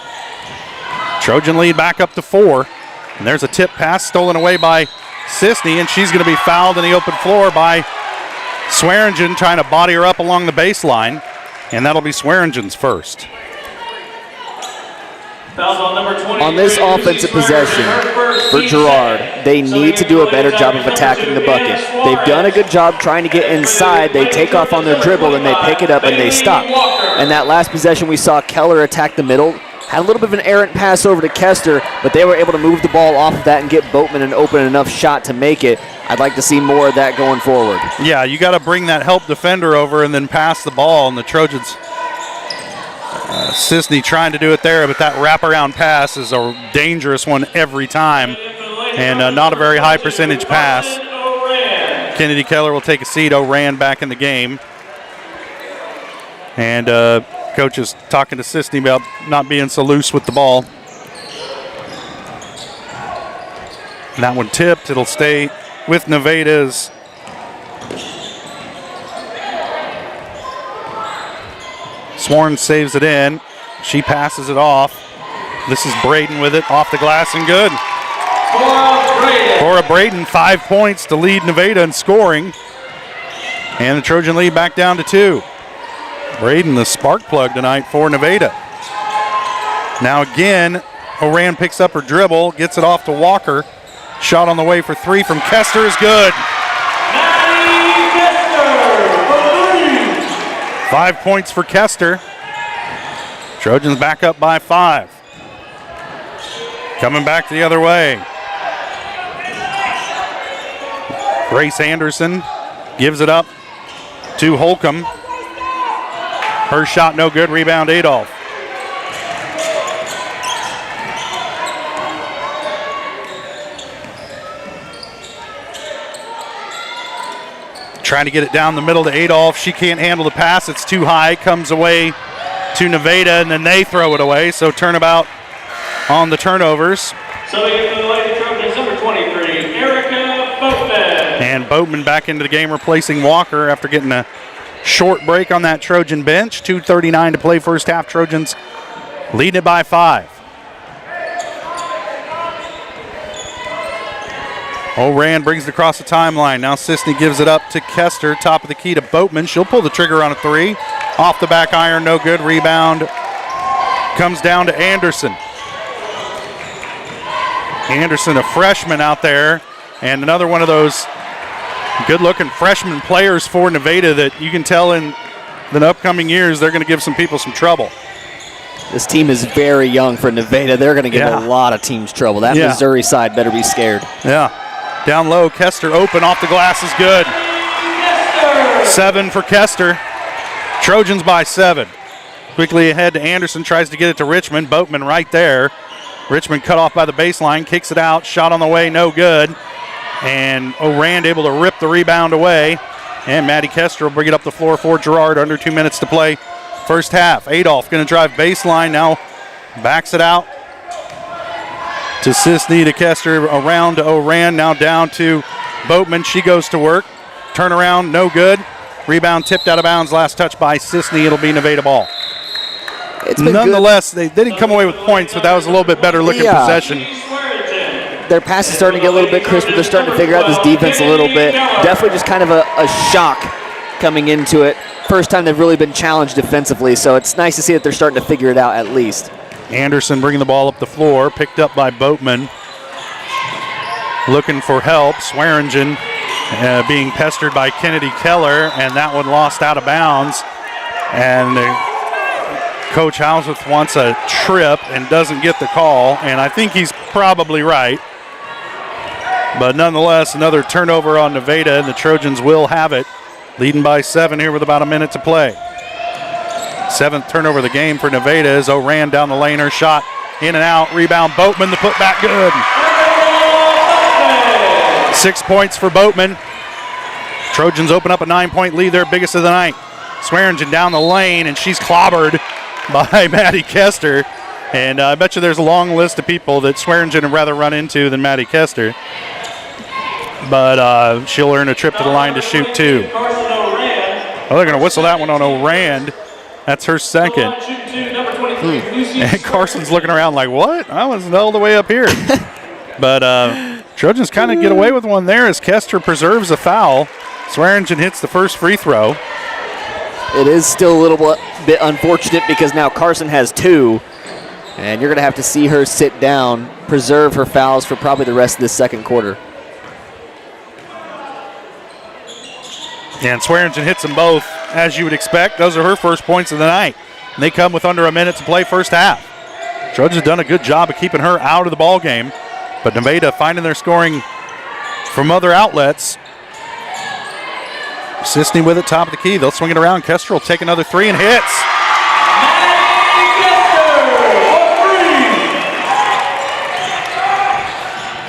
Trojan lead back up to 4. And there's a tip pass stolen away by Sisney. And she's going to be fouled in the open floor by Swearingen, trying to body her up along the baseline, and that'll be Swearingen's first. On this offensive possession for Girard, they need to do a better job of attacking the bucket. They've done a good job trying to get inside. They take off on their dribble, and they pick it up, and they stop. And that last possession, we saw Keller attack the middle. Had a little bit of an errant pass over to Kester, but they were able to move the ball off of that and get Boatman an open enough shot to make it. I'd like to see more of that going forward. Yeah, you got to bring that help defender over and then pass the ball, and the Trojans, Sisney trying to do it there, but that wraparound pass is a dangerous one every time, and not a very high percentage pass. Kennedy Keller will take a seat. O'Rand back in the game. And coach is talking to Sisney about not being so loose with the ball. And that one tipped. It'll stay with Nevada's. Sworn saves it in. She passes it off. This is Braden with it. Off the glass and good. Cora Braden, 5 points to lead Nevada in scoring. And the Trojan lead back down to 2. Braden, the spark plug tonight for Nevada. Now again, O'Rand picks up her dribble, gets it off to Walker. Shot on the way for 3 from Kester is good. 5 points for Kester. Trojans back up by 5. Coming back the other way. Grace Anderson gives it up to Holcomb. Her shot no good, rebound Adolph. Trying to get it down the middle to Adolph. She can't handle the pass. It's too high. Comes away to Nevada, and then they throw it away. So turnabout on the turnovers. So here for the Lady Trojans, number 23, Erica Boatman. And Boatman back into the game, replacing Walker after getting a short break on that Trojan bench. 2:39 to play first half. Trojans leading it by 5. O'Rand brings it across the timeline. Now Sisney gives it up to Kester. Top of the key to Boatman. She'll pull the trigger on a 3. Off the back iron, no good. Rebound comes down to Anderson. Anderson, a freshman out there, and another one of those good-looking freshman players for Nevada that you can tell in the upcoming years they're going to give some people some trouble. This team is very young for Nevada. They're going to give a lot of teams trouble. That Missouri side better be scared. Yeah. Down low, Kester open, off the glass is good. 7 for Kester. Trojans by 7. Quickly ahead to Anderson, tries to get it to Richmond. Boatman right there. Richmond cut off by the baseline, kicks it out, shot on the way, no good. And O'Rand able to rip the rebound away. And Maddie Kester will bring it up the floor for Girard. Under 2 minutes to play first half. Adolph going to drive baseline, now backs it out to Sisney, to Kester, around to O'Rand, now down to Boatman, she goes to work. Turnaround, no good. Rebound tipped out of bounds. Last touch by Sisney. It'll be Nevada ball. Nonetheless, they didn't come away with points, but that was a little bit better looking possession. Their pass is starting to get a little bit crisper. They're starting to figure out this defense a little bit. Definitely just kind of a shock coming into it. First time they've really been challenged defensively, so it's nice to see that they're starting to figure it out at least. Anderson bringing the ball up the floor, picked up by Boatman. Looking for help. Swearingen being pestered by Kennedy Keller, and that one lost out of bounds. And Coach Housworth wants a trip and doesn't get the call, and I think he's probably right. But nonetheless, another turnover on Nevada, and the Trojans will have it, leading by 7 here with about a minute to play. 7th turnover of the game for Nevada as Oran down the lane. Her shot in and out. Rebound, Boatman, the putback good. 6 points for Boatman. Trojans open up a 9-point lead, their biggest of the night. Swearingen down the lane, and she's clobbered by Maddie Kester. And I bet you there's a long list of people that Swearingen would rather run into than Maddie Kester. But she'll earn a trip to the line to shoot 2. Oh, they're going to whistle that one on Orand. That's her second. And Carson's looking around like, what? I was all the way up here. But Trojans kind of get away with one there as Kester preserves a foul. Swearingen hits the first free throw. It is still a little bit unfortunate because now Carson has 2. And you're going to have to see her sit down, preserve her fouls for probably the rest of this second quarter. And Swearingen hits them both, as you would expect. Those are her first points of the night. And they come with under a minute to play first half. Trojans have done a good job of keeping her out of the ball game. But Nevada finding their scoring from other outlets. Sisney with it, top of the key. They'll swing it around. Kester will take another 3 and hits.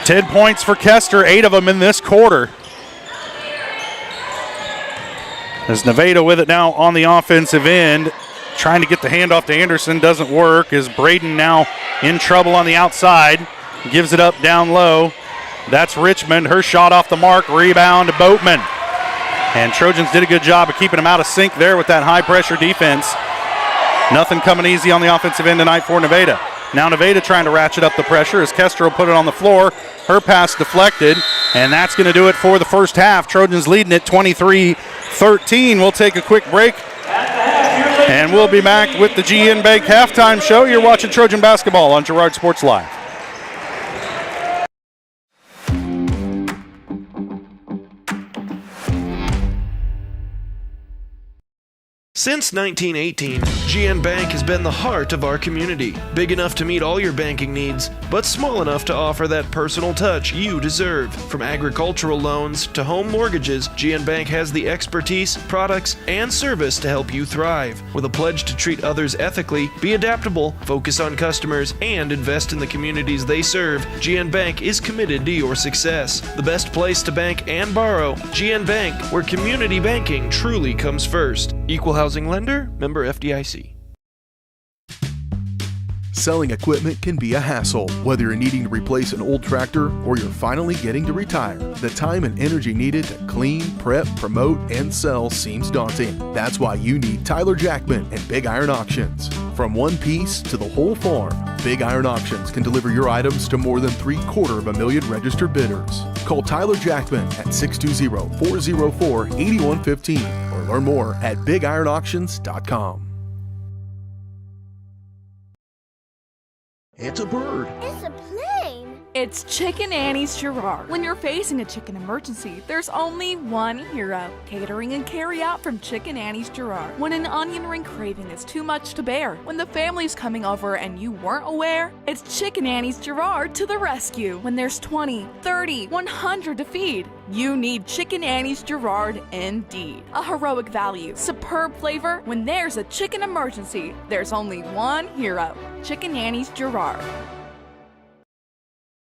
Kester, 10 points for Kester, 8 of them in this quarter. As Nevada with it now on the offensive end, trying to get the handoff to Anderson, doesn't work. As Braden now in trouble on the outside, gives it up down low. That's Richmond, her shot off the mark, rebound to Boatman. And Trojans did a good job of keeping them out of sync there with that high pressure defense. Nothing coming easy on the offensive end tonight for Nevada. Now Nevada trying to ratchet up the pressure as Kester will put it on the floor. Her pass deflected, and that's going to do it for the first half. Trojans leading it 23-13. We'll take a quick break, and we'll be back with the GN Bank halftime show. You're watching Trojan basketball on Girard Sports Live. Since 1918, GN Bank has been the heart of our community. Big enough to meet all your banking needs, but small enough to offer that personal touch you deserve. From agricultural loans to home mortgages, GN Bank has the expertise, products, and service to help you thrive. With a pledge to treat others ethically, be adaptable, focus on customers, and invest in the communities they serve, GN Bank is committed to your success. The best place to bank and borrow, GN Bank, where community banking truly comes first. Equal housing lender, member FDIC. Selling equipment can be a hassle. Whether you're needing to replace an old tractor or you're finally getting to retire, the time and energy needed to clean, prep, promote, and sell seems daunting. That's why you need Tyler Jackman and Big Iron Auctions. From one piece to the whole farm, Big Iron Auctions can deliver your items to more than 750,000 registered bidders. Call Tyler Jackman at 620-404-8115 or learn more at BigIronAuctions.com. It's a bird. It's a plane. It's Chicken Annie's Girard. When you're facing a chicken emergency, there's only one hero. Catering and carry out from Chicken Annie's Girard. When an onion ring craving is too much to bear, when the family's coming over and you weren't aware, it's Chicken Annie's Girard to the rescue. When there's 20, 30, 100 to feed, you need Chicken Annie's Girard indeed. A heroic value, superb flavor. When there's a chicken emergency, there's only one hero. Chicken Annie's Girard.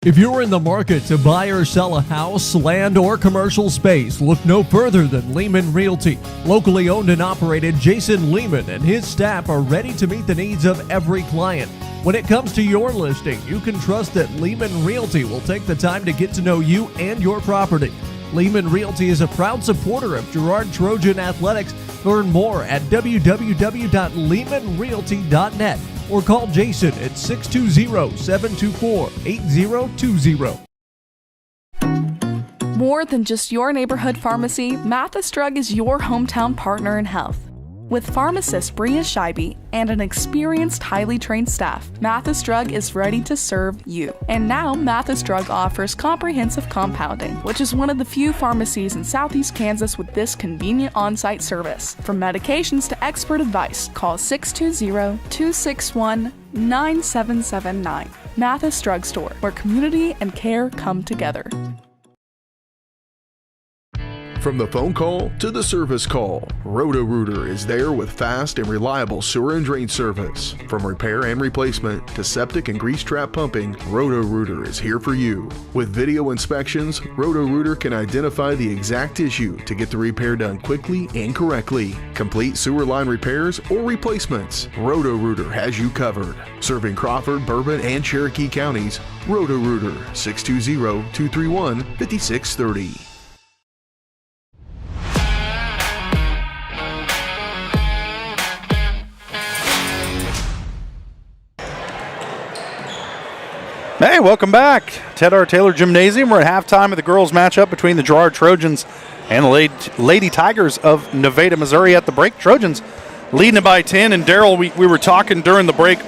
If you're in the market to buy or sell a house, land, or commercial space, look no further than Lehman Realty. Locally owned and operated, Jason Lehman and his staff are ready to meet the needs of every client. When it comes to your listing, you can trust that Lehman Realty will take the time to get to know you and your property. Lehman Realty is a proud supporter of Girard Trojan Athletics. Learn more at www.lehmanrealty.net or call Jason at 620-724-8020. More than just your neighborhood pharmacy, Mathis Drug is your hometown partner in health. With pharmacist Bria Scheibe and an experienced, highly trained staff, Mathis Drug is ready to serve you. And now, Mathis Drug offers comprehensive compounding, which is one of the few pharmacies in Southeast Kansas with this convenient on-site service. From medications to expert advice, call 620-261-9779. Mathis Drug Store, where community and care come together. From the phone call to the service call, Roto-Rooter is there with fast and reliable sewer and drain service. From repair and replacement to septic and grease trap pumping, Roto-Rooter is here for you. With video inspections, Roto-Rooter can identify the exact issue to get the repair done quickly and correctly. Complete sewer line repairs or replacements, Roto-Rooter has you covered. Serving Crawford, Bourbon, and Cherokee counties, Roto-Rooter, 620-231-5630. Hey, welcome back. Ted R. Taylor Gymnasium. We're at halftime of the girls' matchup between the Girard Trojans and the Lady Tigers of Nevada, Missouri. At the break, Trojans leading it by 10. And Daryl, we were talking during the break.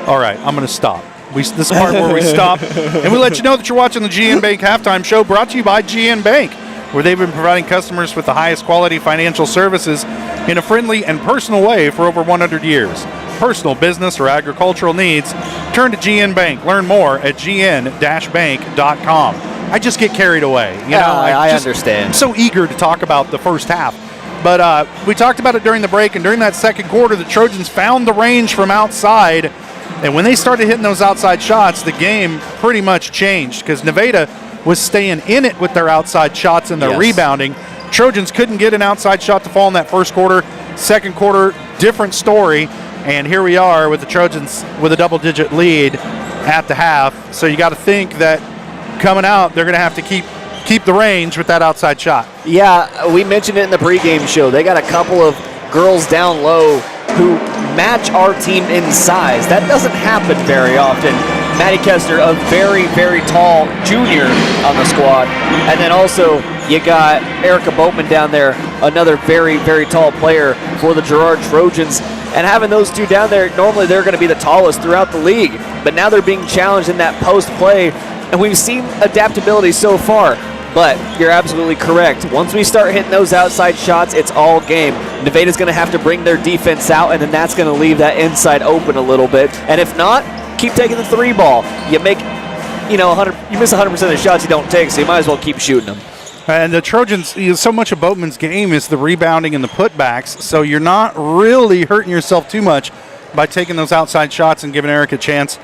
All right, I'm going to stop. This is the part where we stop. And we let you know that you're watching the GN Bank Halftime Show, brought to you by GN Bank, where they've been providing customers with the highest quality financial services in a friendly and personal way for over 100 years. Personal, business, or agricultural needs, turn to GN Bank. Learn more at gn-bank.com. I just get carried away. I understand. I'm so eager to talk about the first half. But we talked about it during the break, and during that second quarter, the Trojans found the range from outside. And when they started hitting those outside shots, the game pretty much changed because Nevada was staying in it with their outside shots and their rebounding. Trojans couldn't get an outside shot to fall in that first quarter. Second quarter, different story. And here we are with the Trojans with a double-digit lead at the half. So you got to think that coming out, they're going to have to keep the range with that outside shot. Yeah, we mentioned it in the pregame show. They got a couple of girls down low who match our team in size. That doesn't happen very often. Maddie Kester, a very, very tall junior on the squad. And then also you got Erica Boatman down there, another very, very tall player for the Girard Trojans. And having those two down there, normally they're going to be the tallest throughout the league. But now they're being challenged in that post play. And we've seen adaptability so far. But you're absolutely correct. Once we start hitting those outside shots, it's all game. Nevada's going to have to bring their defense out, and then that's going to leave that inside open a little bit. And if not, keep taking the three ball. You make, you miss 100% of the shots you don't take, so you might as well keep shooting them. And the Trojans, so much of Boatman's game is the rebounding and the putbacks, so you're not really hurting yourself too much by taking those outside shots and giving Eric a chance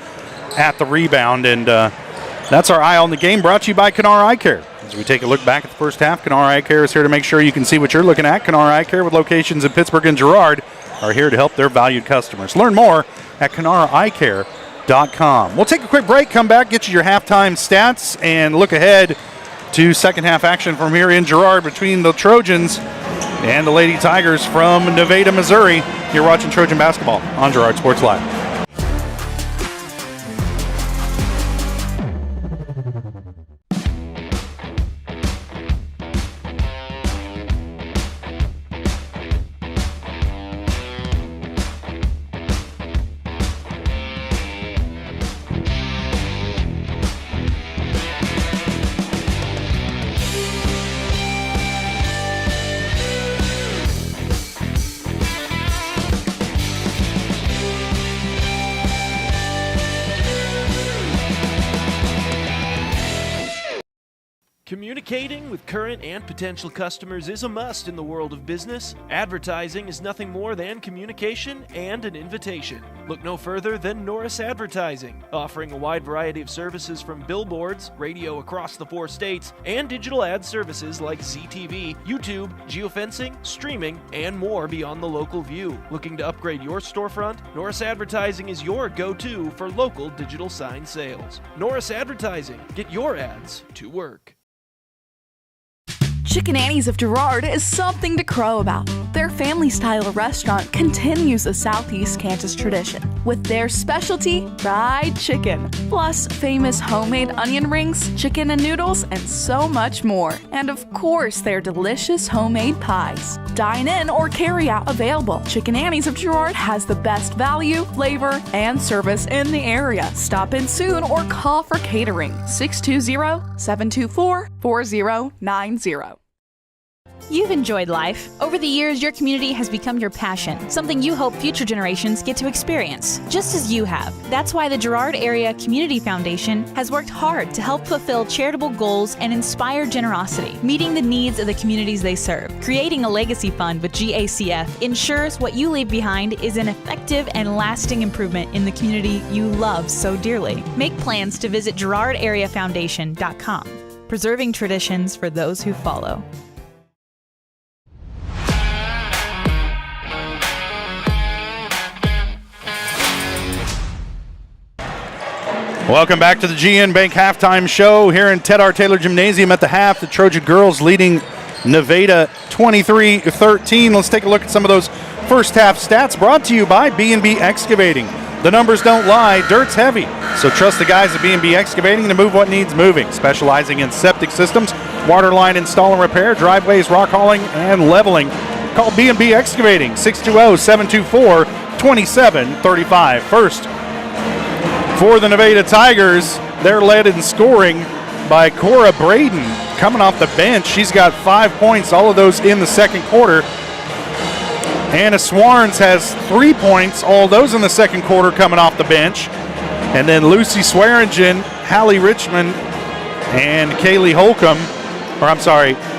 at the rebound. And that's our Eye on the Game, brought to you by Kenara Eye Care. As we take a look back at the first half, Kenara Eye Care is here to make sure you can see what you're looking at. Kenara Eye Care, with locations in Pittsburgh and Girard, are here to help their valued customers. Learn more at KenaraEyeCare.com. We'll take a quick break, come back, get you your halftime stats, and look ahead to second half action from here in Girard between the Trojans and the Lady Tigers from Nevada, Missouri. You're watching Trojan basketball on Girard Sports Live. Communicating with current and potential customers is a must in the world of business. Advertising is nothing more than communication and an invitation. Look no further than Norris Advertising, offering a wide variety of services from billboards, radio across the 4 states, and digital ad services like ZTV, YouTube, geofencing, streaming, and more beyond the local view. Looking to upgrade your storefront? Norris Advertising is your go-to for local digital sign sales. Norris Advertising. Get your ads to work. Chicken Annie's of Girard is something to crow about. Their family-style restaurant continues the Southeast Kansas tradition with their specialty fried chicken, plus famous homemade onion rings, chicken and noodles, and so much more. And of course, their delicious homemade pies. Dine in or carry out available. Chicken Annie's of Girard has the best value, flavor, and service in the area. Stop in soon or call for catering. 620-724-4090. You've enjoyed life. Over the years, your community has become your passion, something you hope future generations get to experience, just as you have. That's why the Girard Area Community Foundation has worked hard to help fulfill charitable goals and inspire generosity, meeting the needs of the communities they serve. Creating a legacy fund with GACF ensures what you leave behind is an effective and lasting improvement in the community you love so dearly. Make plans to visit GirardAreaFoundation.com, preserving traditions for those who follow. Welcome back to the GN Bank halftime show here in Ted R. Taylor Gymnasium. At the half, the Trojan girls leading Nevada 23-13. Let's take a look at some of those first half stats brought to you by B&B Excavating. The numbers don't lie, dirt's heavy, so trust the guys at B&B Excavating to move what needs moving. Specializing in septic systems, water line install and repair, driveways, rock hauling, and leveling. Call B&B Excavating, 620-724-2735. First, for the Nevada Tigers, they're led in scoring by Cora Braden coming off the bench. She's got 5 points, all of those in the second quarter. Anna Swarns has 3 points, all those in the second quarter coming off the bench. And then Lucy Swearingen, Hallie Richmond, and Kaylee Holcomb,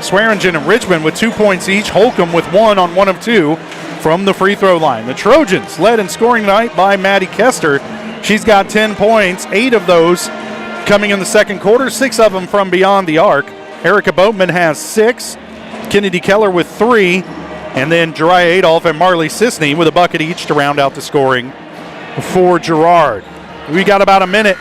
Swearingen and Richmond with 2 points each, Holcomb with 1 on 1 of 2 from the free throw line. The Trojans led in scoring tonight by Maddie Kester. She's got 10 points, 8 of those coming in the second quarter, 6 of them from beyond the arc. Erica Boatman has 6, Kennedy Keller with 3, and then Jariah Adolph and Marley Sisney with a bucket each to round out the scoring for Girard. We got about a minute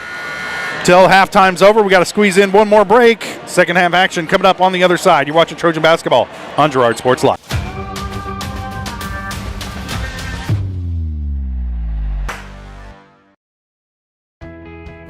till halftime's over. We got to squeeze in one more break. Second half action coming up on the other side. You're watching Trojan basketball on Girard Sports Live.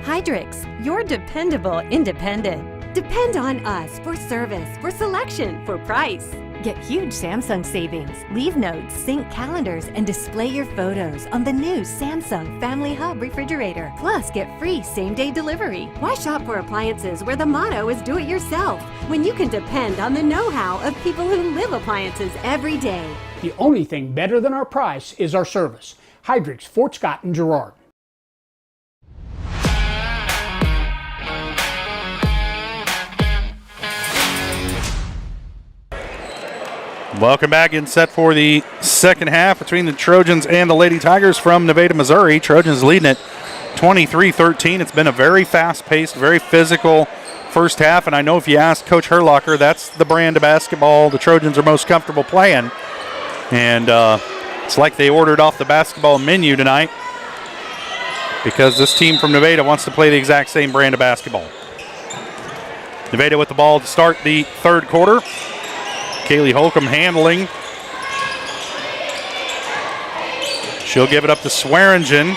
Hydrix, your dependable independent. Depend on us for service, for selection, for price. Get huge Samsung savings. Leave notes, sync calendars, and display your photos on the new Samsung Family Hub refrigerator. Plus, get free same-day delivery. Why shop for appliances where the motto is do it yourself when you can depend on the know-how of people who live appliances every day? The only thing better than our price is our service. Hydrix, Fort Scott, and Girard. Welcome back in set for the second half between the Trojans and the Lady Tigers from Nevada, Missouri. Trojans leading it 23-13. It's been a very fast-paced, very physical first half, and I know if you ask Coach Herlocker, that's the brand of basketball the Trojans are most comfortable playing. And it's like they ordered off the basketball menu tonight because this team from Nevada wants to play the exact same brand of basketball. Nevada with the ball to start the third quarter. Kaylee Holcomb handling. She'll give it up to Swearingen.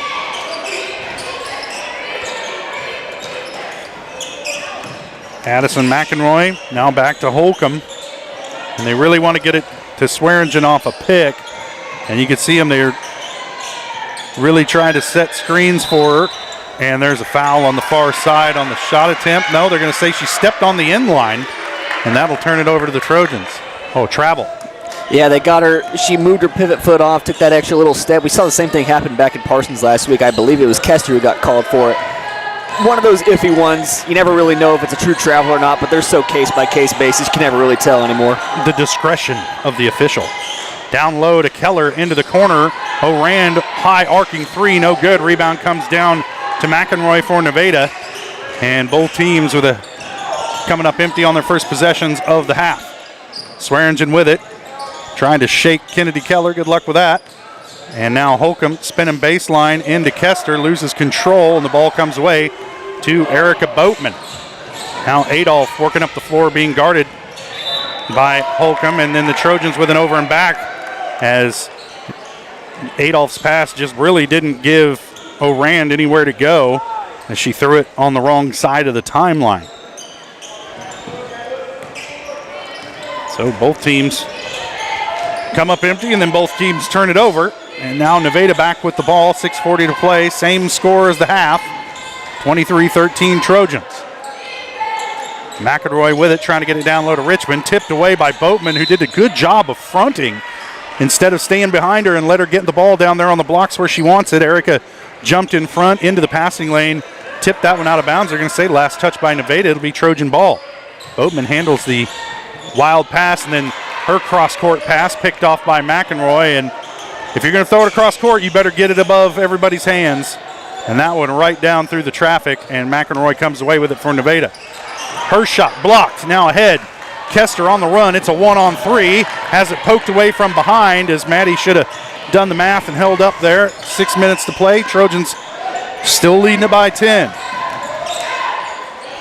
Addison McEnroy now back to Holcomb. And they really want to get it to Swearingen off a pick. And you can see them, they're really trying to set screens for her. And there's a foul on the far side on the shot attempt. No, they're going to say she stepped on the end line. And that'll turn it over to the Trojans. Oh, travel. Yeah, they got her. She moved her pivot foot off, took that extra little step. We saw the same thing happen back in Parsons last week. I believe it was Kester who got called for it. One of those iffy ones. You never really know if it's a true travel or not, but they're so case-by-case basis, you can never really tell anymore. The discretion of the official. Down low to Keller into the corner. O'Rand, high arcing three, no good. Rebound comes down to McEnroy for Nevada. And both teams with coming up empty on their first possessions of the half. Swearingen with it, trying to shake Kennedy Keller. Good luck with that. And now Holcomb spinning baseline into Kester, loses control, and the ball comes away to Erica Boatman. Now Adolph working up the floor, being guarded by Holcomb, and then the Trojans with an over and back as Adolph's pass just really didn't give O'Rand anywhere to go as she threw it on the wrong side of the timeline. So both teams come up empty, and then both teams turn it over. And now Nevada back with the ball, 6:40 to play. Same score as the half, 23-13 Trojans. McElroy with it, trying to get it down low to Richmond. Tipped away by Boatman, who did a good job of fronting instead of staying behind her and let her get the ball down there on the blocks where she wants it. Erica jumped in front into the passing lane, tipped that one out of bounds. They're going to say last touch by Nevada. It'll be Trojan ball. Boatman handles the wild pass, and then her cross-court pass picked off by McElroy. And if you're going to throw it across court, you better get it above everybody's hands. And that one right down through the traffic, and McElroy comes away with it for Nevada. Her shot blocked, now ahead. Kester on the run, it's a 1-on-3. Has it poked away from behind as Maddie should have done the math and held up there. 6 minutes to play. Trojans still leading it by 10.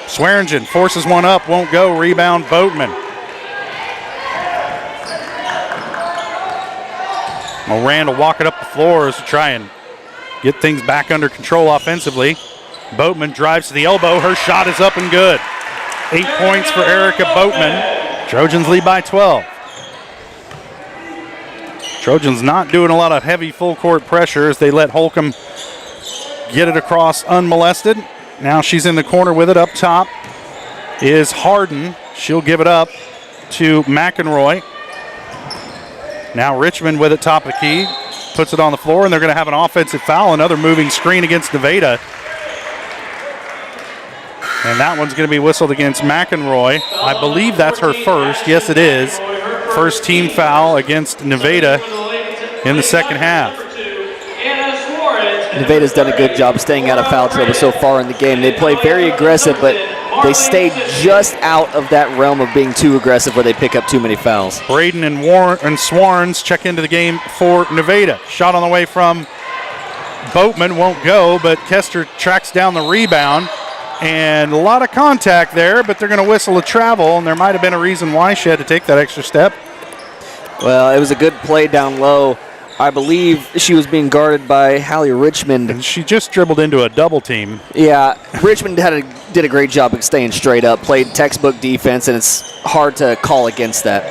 Swearingen forces one up, won't go. Rebound, Boatman. O'Rand will walk it up the floor to try and get things back under control offensively. Boatman drives to the elbow. Her shot is up and good. 8 points for Erica Boatman. Trojans lead by 12. Trojans not doing a lot of heavy full court pressure as they let Holcomb get it across unmolested. Now she's in the corner with it. Up top is Harden. She'll give it up to McElroy. Now Richmond with it top of the key. Puts it on the floor, and they're going to have an offensive foul. Another moving screen against Nevada. And that one's going to be whistled against McElroy. I believe that's her first. Yes, it is. First team foul against Nevada in the second half. Nevada's done a good job staying out of foul trouble so far in the game. They play very aggressive, but they stayed just out of that realm of being too aggressive where they pick up too many fouls. Braden and Swarns check into the game for Nevada. Shot on the way from Boatman, won't go, but Kester tracks down the rebound. And a lot of contact there, but they're going to whistle a travel, and there might have been a reason why she had to take that extra step. Well, it was a good play down low. I believe she was being guarded by Hallie Richmond. And she just dribbled into a double team. Yeah, Richmond did a great job of staying straight up, played textbook defense, and it's hard to call against that.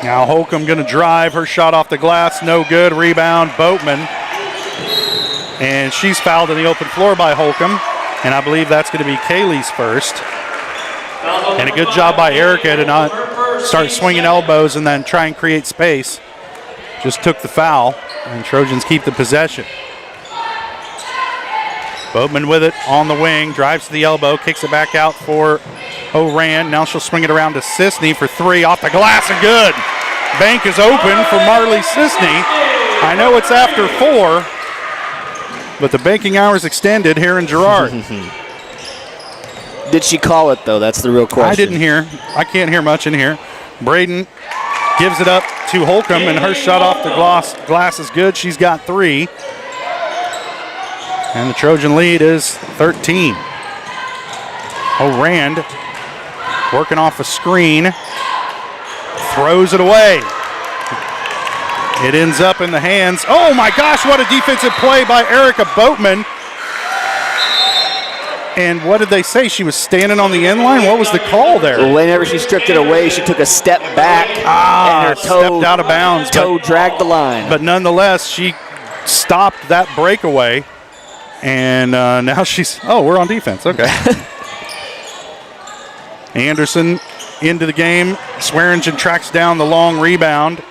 Now Holcomb going to drive. Her shot off the glass, no good. Rebound, Boatman. And she's fouled in the open floor by Holcomb. And I believe that's going to be Kaylee's first. And a good job by Erica to not start swinging elbows and then try and create space. Just took the foul, and Trojans keep the possession. Boatman with it on the wing, drives to the elbow, kicks it back out for O'Rand. Now she'll swing it around to Sisney for three, off the glass and good. Bank is open for Marley Sisney. I know it's after 4, but the banking hours extended here in Girard. Did she call it, though? That's the real question. I didn't hear. I can't hear much in here. Braden gives it up to Holcomb, and her shot off the glass is good. She's got 3. And the Trojan lead is 13. O'Rand working off a screen. Throws it away. It ends up in the hands. Oh my gosh, what a defensive play by Erica Boatman. And what did they say? She was standing on the end line? What was the call there? Whenever she stripped it away, she took a step back and her toe stepped out of bounds. Toe dragged the line. But nonetheless, she stopped that breakaway. And now she's, we're on defense. Okay. Anderson into the Game. Swearingen tracks down the long rebound.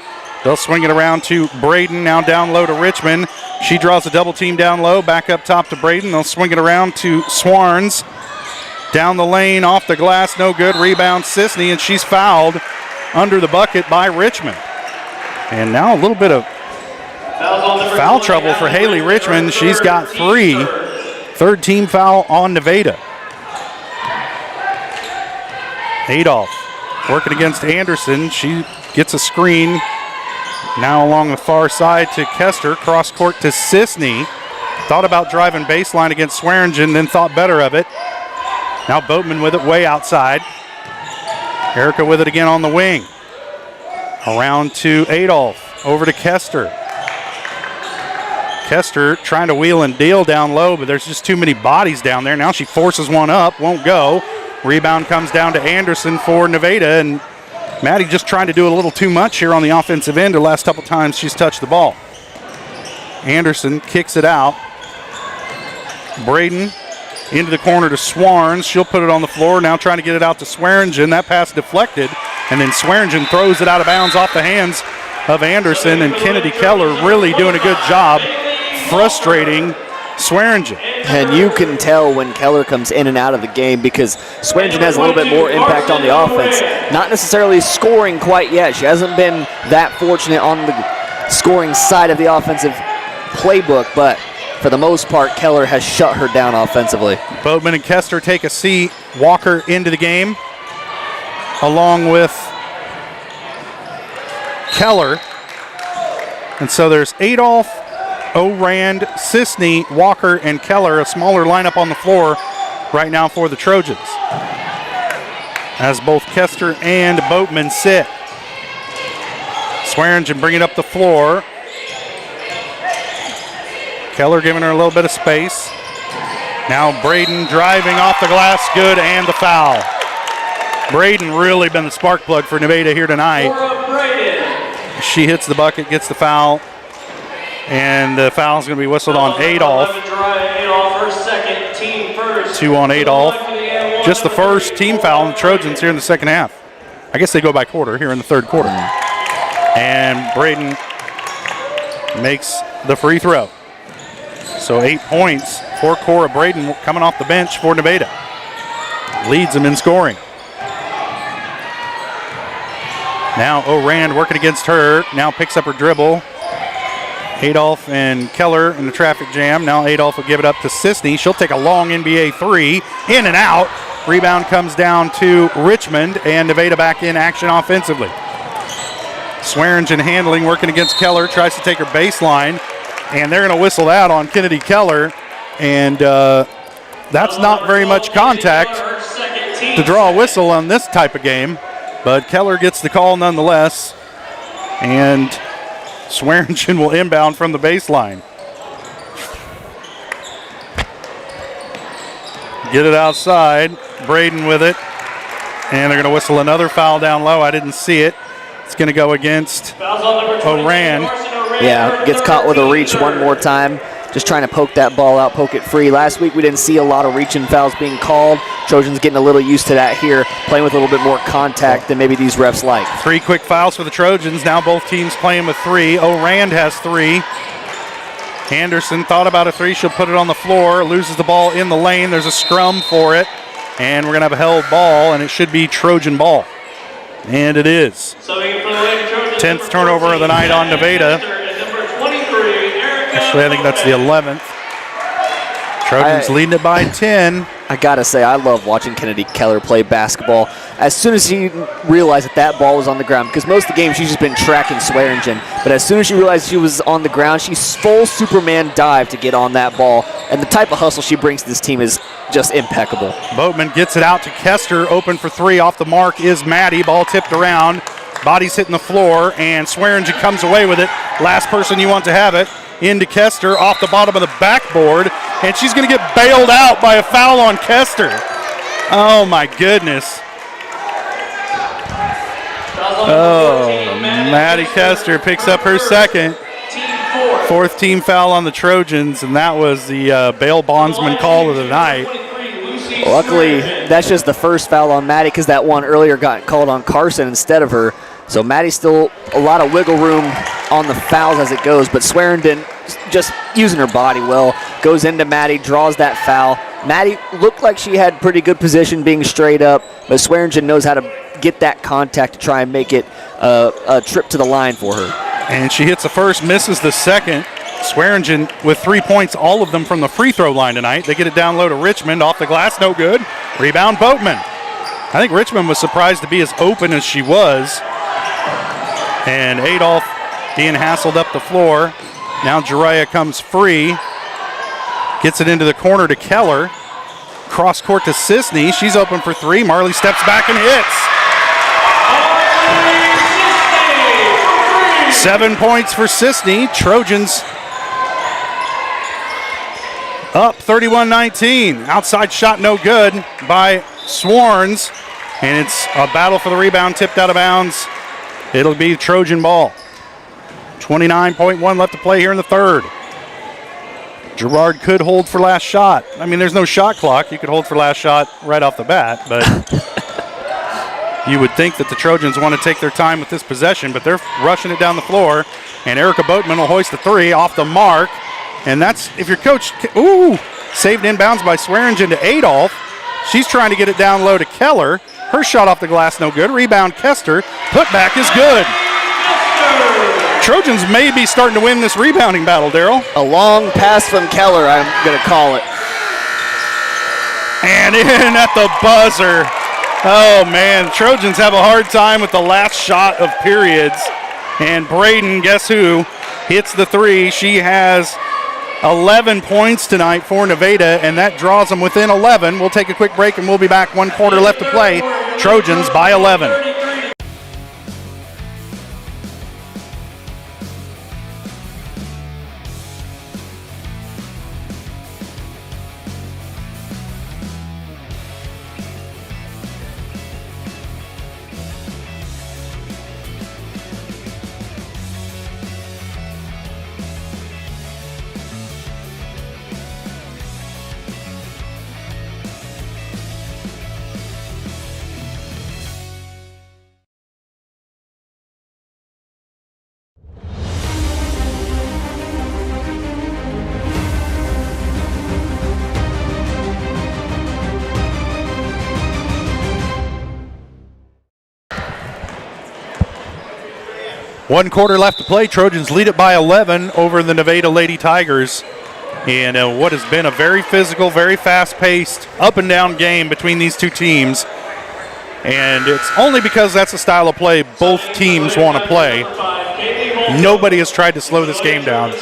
They'll swing it around to Braden, now down low to Richmond. She draws a double team down low, back up top to Braden. They'll swing it around to Swarns. Down the lane, off the glass, no good. Rebound Sisney, and she's fouled under the bucket by Richmond. And now a little bit of foul trouble for Haley Richmond. She's got 3. Third team foul on Nevada. Adolph working against Anderson. She gets a screen. Now along the far side to Kester. Cross court to Sisney. Thought about driving baseline against Swearingen, then thought better of it. Now Boatman with it way outside. Erica with it again on the wing. Around to Adolph. Over to Kester. Kester trying to wheel and deal down low, but there's just too many bodies down there. Now she forces one up, won't go. Rebound comes down to Anderson for Nevada, and Maddie just trying to do a little too much here on the offensive end the last couple times she's touched the ball. Anderson kicks it out. Braden into the corner to Swarns. She'll put it on the floor, now trying to get it out to Swearingen. That pass deflected, and then Swearingen throws it out of bounds off the hands of Anderson, and Kennedy Keller really doing a good job frustrating Swearingen. And you can tell when Keller comes in and out of the game because Swearingen has a little bit more impact on the offense. Not necessarily scoring quite yet. She hasn't been that fortunate on the scoring side of the offensive playbook, but for the most part, Keller has shut her down offensively. Boatman and Kester take a seat. Walker into the game along with Keller. And so there's Adolph, O'Rand, Sisney, Walker, and Keller, a smaller lineup on the floor right now for the Trojans, as both Kester and Boatman sit. Swearingen bringing up the floor. Keller giving her a little bit of space. Now Braden driving off the glass, good, and the foul. Braden really been the spark plug for Nevada here tonight. She hits the bucket, gets the foul, and the foul is going to be whistled on Adolph. 2 on Adolph. Just the first team foul on the Trojans here in the second half. I guess they go by quarter here in the third quarter. And Braden makes the free throw. So 8 points for Cora Braden coming off the bench for Nevada. Leads them in scoring. Now O'Rand working against her. Now picks up her dribble. Adolph and Keller in the traffic jam. Now Adolph will give it up to Sisney. She'll take a long NBA three. In and out. Rebound comes down to Richmond, and Nevada back in action offensively. Swearingen handling, working against Keller. Tries to take her baseline, and they're going to whistle that on Kennedy Keller. And that's not very much contact to draw a whistle on this type of game. But Keller gets the call nonetheless. And Swearingen will inbound from the baseline. Get it outside. Braden with it. And they're going to whistle another foul down low. I didn't see it. It's going to go against O'Rand. Yeah, gets caught with a reach one more time. Just trying to poke that ball out, poke it free. Last week we didn't see a lot of reaching fouls being called. Trojans getting a little used to that here, playing with a little bit more contact than maybe these refs like. 3 quick fouls for the Trojans. Now both teams playing with 3. O'Rand has 3. Anderson thought about a 3. She'll put it on the floor, loses the ball in the lane. There's a scrum for it, and we're going to have a held ball, and it should be Trojan ball. And it is. 10th turnover of the night on Nevada. Actually, I think that's the 11th. Trojans leading it by 10. I gotta say, I love watching Kennedy Keller play basketball. As soon as she realized that ball was on the ground, because most of the game she's just been tracking Swearingen, but as soon as she realized she was on the ground, she full Superman dive to get on that ball. And the type of hustle she brings to this team is just impeccable. Boatman gets it out to Kester, open for 3. Off the mark is Maddie. Ball tipped around. Body's hitting the floor, and Swearingen comes away with it. Last person you want to have it. Into Kester, off the bottom of the backboard, and she's going to get bailed out by a foul on Kester. Oh, my goodness. Oh, Maddie Kester picks up her second. 4th team foul on the Trojans, and that was the bail bondsman call of the night. Luckily, that's just the first foul on Maddie because that one earlier got called on Carson instead of her. So Maddie's still a lot of wiggle room on the fouls as it goes, but Swearingen just using her body well, goes into Maddie, draws that foul. Maddie looked like she had pretty good position being straight up, but Swearingen knows how to get that contact to try and make it a trip to the line for her. And she hits the first, misses the second. Swearingen with 3 points, all of them from the free throw line tonight. They get it down low to Richmond, off the glass, no good. Rebound, Boatman. I think Richmond was surprised to be as open as she was. And Adolph being hassled up the floor. Now Jiraiya comes free. Gets it into the corner to Keller. Cross court to Sisney. She's open for three. Marley steps back and hits. 7 points for Sisney. Trojans up 31-19. Outside shot no good by Swarns. And it's a battle for the rebound, tipped out of bounds. It'll be Trojan ball. 29.1 left to play here in the third. Girard could hold for last shot. I mean, there's no shot clock. You could hold for last shot right off the bat, but you would think that the Trojans want to take their time with this possession, but they're rushing it down the floor, and Erica Boatman will hoist the three off the mark, and that's, if your coach, saved inbounds by Swearingen to Adolph. She's trying to get it down low to Keller. Her shot off the glass, no good. Rebound, Kester. Putback is good. Trojans may be starting to win this rebounding battle, Daryl. A long pass from Keller, I'm going to call it. And in at the buzzer. Oh, man. Trojans have a hard time with the last shot of periods. And Braden, guess who, hits the three. She has 11 points tonight for Nevada, and that draws them within 11. We'll take a quick break, and we'll be back. 1 quarter left to play. Trojans by 11. One quarter left to play. Trojans lead it by 11 over the Nevada Lady Tigers. And what has been a very physical, very fast-paced, up-and-down game between these two teams. And it's only because that's the style of play both teams want to play. Nobody has tried to slow this game down.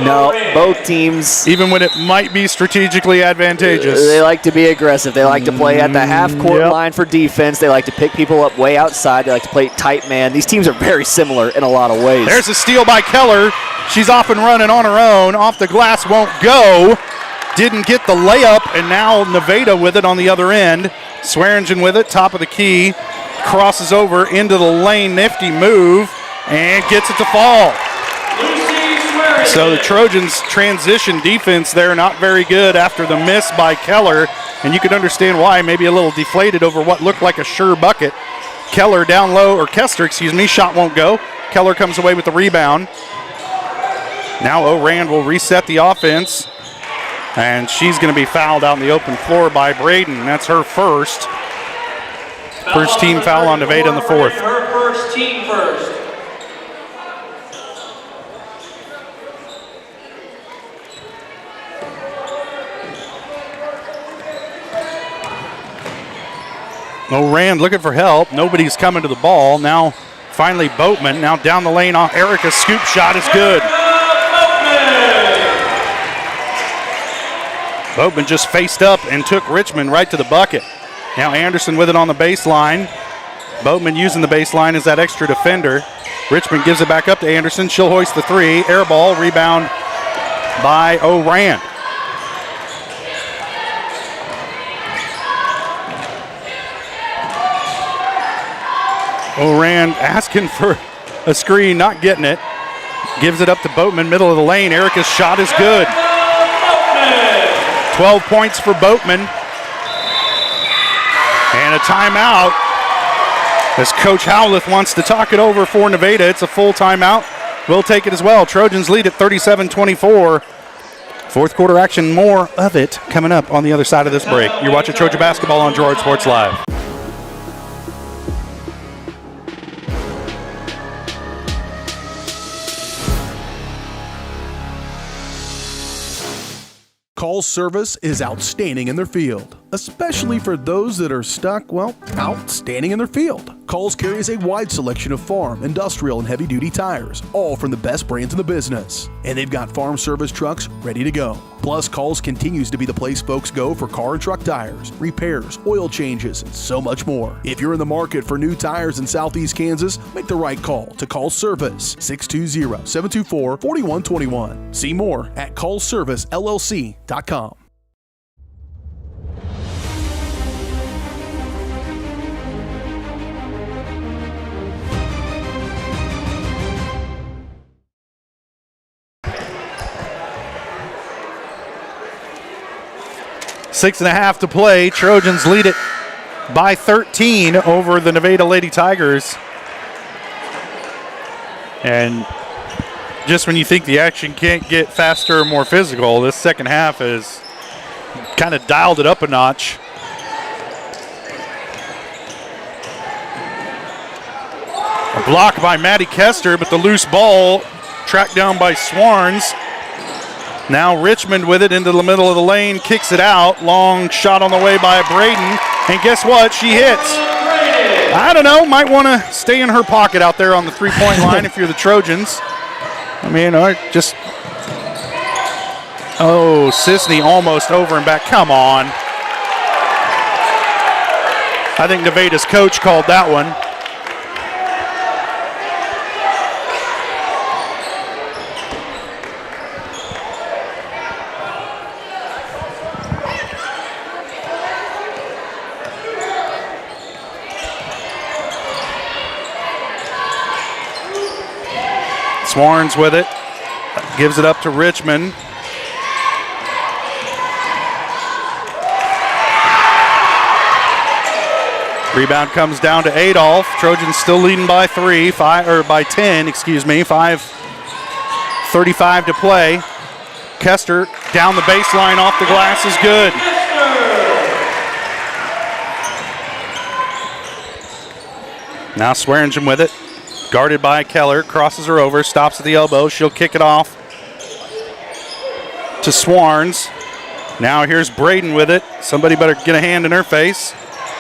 No, both teams. Even when it might be strategically advantageous. They like to be aggressive. They like to play at the half-court line for defense. They like to pick people up way outside. They like to play tight man. These teams are very similar in a lot of ways. There's a steal by Keller. She's off and running on her own. Off the glass, won't go. Didn't get the layup, and now Nevada with it on the other end. Swearingen with it, top of the key. Crosses over into the lane. Nifty move, and gets it to fall. So the Trojans' transition defense there, not very good after the miss by Keller, and you can understand why, maybe a little deflated over what looked like a sure bucket. Keller down low, or Kester, shot won't go. Keller comes away with the rebound. Now O'Rand will reset the offense, and she's going to be fouled out in the open floor by Braden. That's her first. First team foul on Nevada in the fourth. Her first, team first. O'Rand looking for help. Nobody's coming to the ball. Now, finally, Boatman. Now down the lane. Erica's scoop shot is good. Boatman just faced up and took Richmond right to the bucket. Now Anderson with it on the baseline. Boatman using the baseline as that extra defender. Richmond gives it back up to Anderson. She'll hoist the three. Air ball. Rebound by O'Rand. O'Rand asking for a screen, not getting it. Gives it up to Boatman, middle of the lane. Erica's shot is good. 12 points for Boatman. And a timeout as Coach Howlett wants to talk it over for Nevada. It's a full timeout. We'll take it as well. Trojans lead at 37-24. Fourth quarter action, more of it coming up on the other side of this break. You're watching Trojan Basketball on Girard Sports Live. Call service is outstanding in their field. especially for those that are stuck, well, out standing in their field. Coles carries a wide selection of farm, industrial, and heavy-duty tires, all from the best brands in the business. And they've got farm service trucks ready to go. Plus, Coles continues to be the place folks go for car and truck tires, repairs, oil changes, and so much more. If you're in the market for new tires in Southeast Kansas, make the right call to Coles Service, 620-724-4121. See more at ColesServiceLLC.com. Six and a half to play. Trojans lead it by 13 over the Nevada Lady Tigers. And just when you think the action can't get faster or more physical, this second half has kind of dialed it up a notch. A block by Maddie Kester, but the loose ball tracked down by Swarns. Now Richmond with it into the middle of the lane, kicks it out. Long shot on the way by Braden. And guess what? She hits. I don't know, might want to stay in her pocket out there on the three-point line if you're the Trojans. I mean, just... Oh, Sisney almost over and back. Come on. I think Nevada's coach called that one. Swarns with it, gives it up to Richmond. Rebound comes down to Adolph. Trojans still leading by 10, 5:35 to play. Kester down the baseline off the glass is good. Now Swearingen with it. Guarded by Keller, crosses her over, stops at the elbow. She'll kick it off to Swarns. Now here's Braden with it. Somebody better get a hand in her face.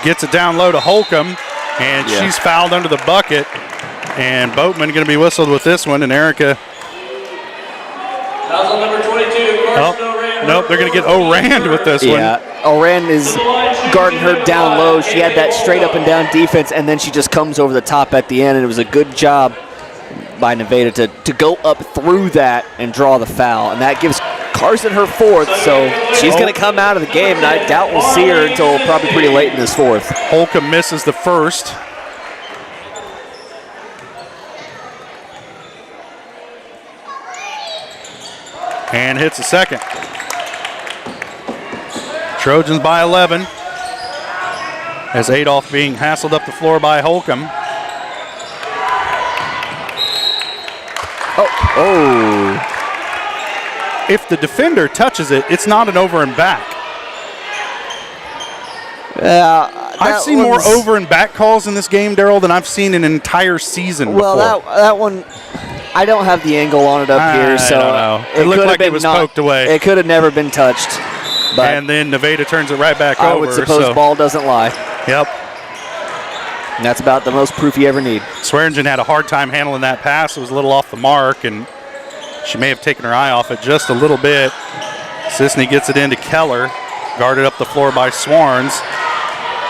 Gets it down low to Holcomb, and she's fouled under the bucket. And Boatman going to be whistled with this one, and Erica. Foul number 22. Nope, they're going to get O'Rand with this one. Yeah, O'Rand is guarding her down low. She had that straight up and down defense, and then she just comes over the top at the end, and it was a good job by Nevada to go up through that and draw the foul. And that gives Carson her fourth, so she's going to come out of the game, and I doubt we'll see her until probably pretty late in this fourth. Holcomb misses the first. And hits the second. Trojans by 11. As Adolph being hassled up the floor by Holcomb. Oh. If the defender touches it, it's not an over and back. I've seen more over and back calls in this game, Daryl, than I've seen in an entire season before. That one, I don't have the angle on it up here, so I don't know. It looked like it was poked away. It could have never been touched. But and then Nevada turns it right back over. I would suppose ball doesn't lie. Yep. And that's about the most proof you ever need. Swearingen had a hard time handling that pass. It was a little off the mark, and she may have taken her eye off it just a little bit. Sisney gets it into Keller, guarded up the floor by Swarns.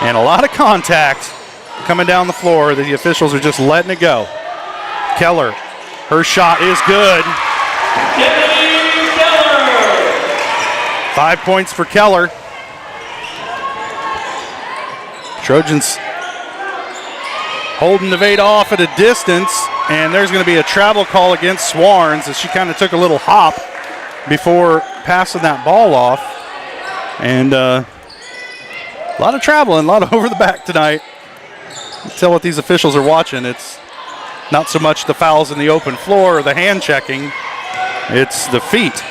And a lot of contact coming down the floor. The officials are just letting it go. Keller, her shot is good. 5 points for Keller. Trojans holding Nevada off at a distance, and there's going to be a travel call against Swarns as she kind of took a little hop before passing that ball off. And a lot of traveling, a lot of over the back tonight. You can tell what these officials are watching. It's not so much the fouls in the open floor or the hand checking, it's the feet.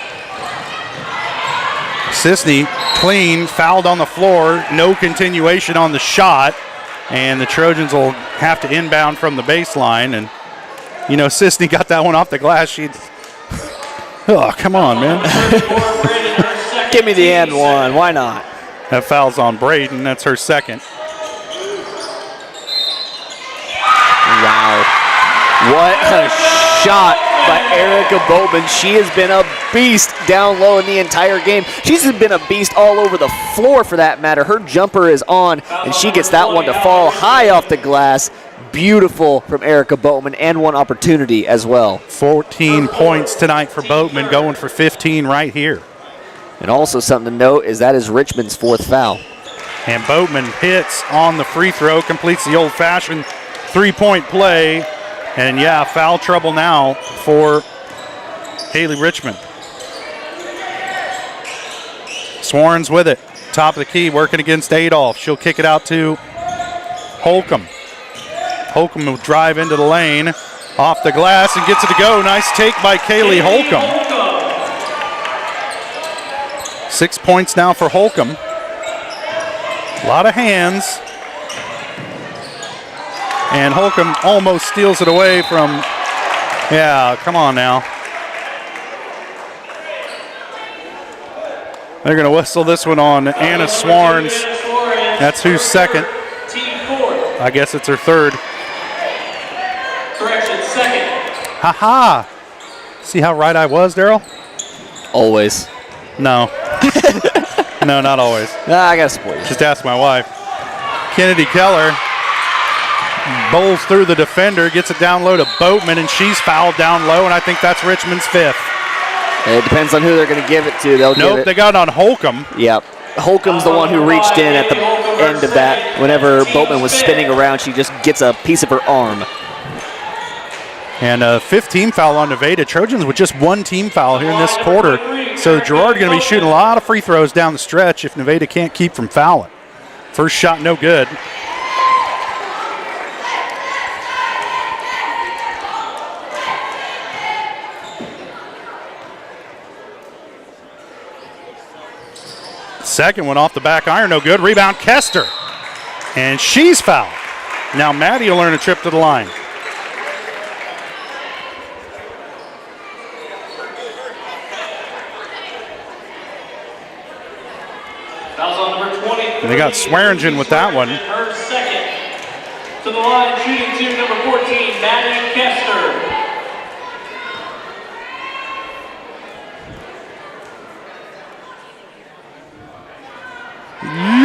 Sisney clean, fouled on the floor, no continuation on the shot, and the Trojans will have to inbound from the baseline. And, you know, Sisney got that one off the glass. She'd, oh, come on, man. Give me the and one. Why not? That foul's on Braden. That's her second. Wow. What a shot by Erica Boatman. She has been a beast down low in the entire game. She's been a beast all over the floor for that matter. Her jumper is on, and she gets that one to fall high off the glass. Beautiful from Erica Boatman, and one opportunity as well. 14 points tonight for Boatman, going for 15 right here. And also something to note is that is Richmond's 4th foul. And Boatman hits on the free throw, completes the old-fashioned three-point play. And yeah, foul trouble now for Haley Richmond. Swarns with it. Top of the key, working against Adolph. She'll kick it out to Holcomb. Holcomb will drive into the lane, off the glass, and gets it to go. Nice take by Kaylee Holcomb. 6 points now for Holcomb. A lot of hands. And Holcomb almost steals it away from, yeah, come on now. They're going to whistle this one on Anna Swarns. That's who's second. I guess it's her third. Correction, second. Ha-ha. See how right I was, Daryl? Always. No. No, not always. Nah, I got to support you. Just ask my wife. Kennedy Keller bowls through the defender, gets it down low to Boatman, and she's fouled down low, and I think that's Richmond's 5th. It depends on who they're going to give it to. They'll give it. They got it on Holcomb. Yep. Holcomb's the one who reached in at the end of that. Whenever Boatman was spinning around, she just gets a piece of her arm. And a 15 foul on Nevada. Trojans with just one team foul here in this quarter. So Girard going to be shooting a lot of free throws down the stretch if Nevada can't keep from fouling. First shot, no good. Second one off the back iron, no good. Rebound, Kester. And she's fouled. Now Maddie will earn a trip to the line. Fouls on number 20. And they got Swearingen with that one. Her second. To the line, shooting team number 14, Maddie Kester.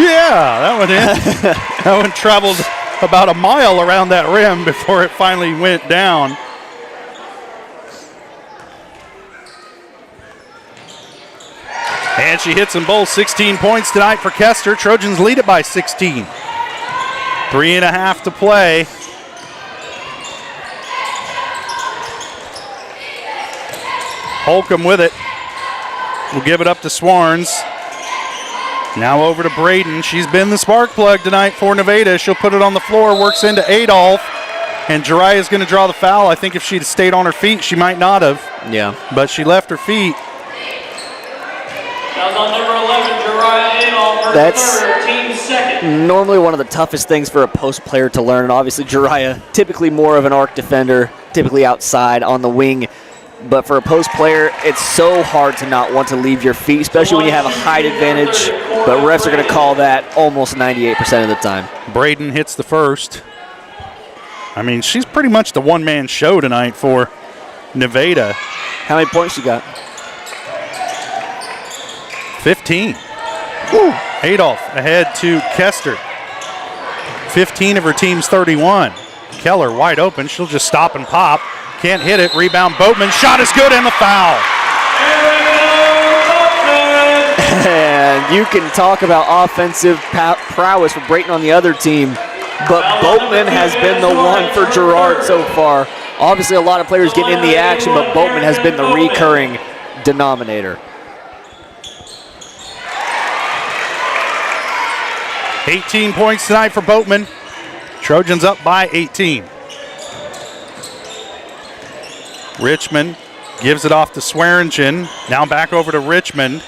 Yeah, that one in. That one traveled about a mile around that rim before it finally went down. And she hits them both. 16 points tonight for Kester. Trojans lead it by 16. 3.5 to play. Holcomb with it. We'll give it up to Swarns. Now over to Braden. She's been the spark plug tonight for Nevada. She'll put it on the floor, works into Adolph. And Jiraiya's going to draw the foul. I think if she'd stayed on her feet, she might not have. Yeah. But she left her feet. Fouls on number 11, Girard Adolph. That's third, team second. normally one of the toughest things for a post player to learn. And obviously, Jiraiya, typically more of an arc defender, typically outside on the wing. But for a post player, it's so hard to not want to leave your feet, especially when you have a height advantage. But refs are going to call that almost 98% of the time. Braden hits the first. I mean, she's pretty much the one-man show tonight for Nevada. How many points she got? 15. Woo. Adolph ahead to Kester. 15 of her team's 31. Keller wide open. She'll just stop and pop. Can't hit it. Rebound Boatman. Shot is good and the foul. And you can talk about offensive prowess for Brayton on the other team, but Boatman has been the one for Girard so far. Obviously, a lot of players getting in the action, but Boatman has been the recurring denominator. 18 points tonight for Boatman. Trojans up by 18. Richmond gives it off to Swearingen. Now back over to Richmond.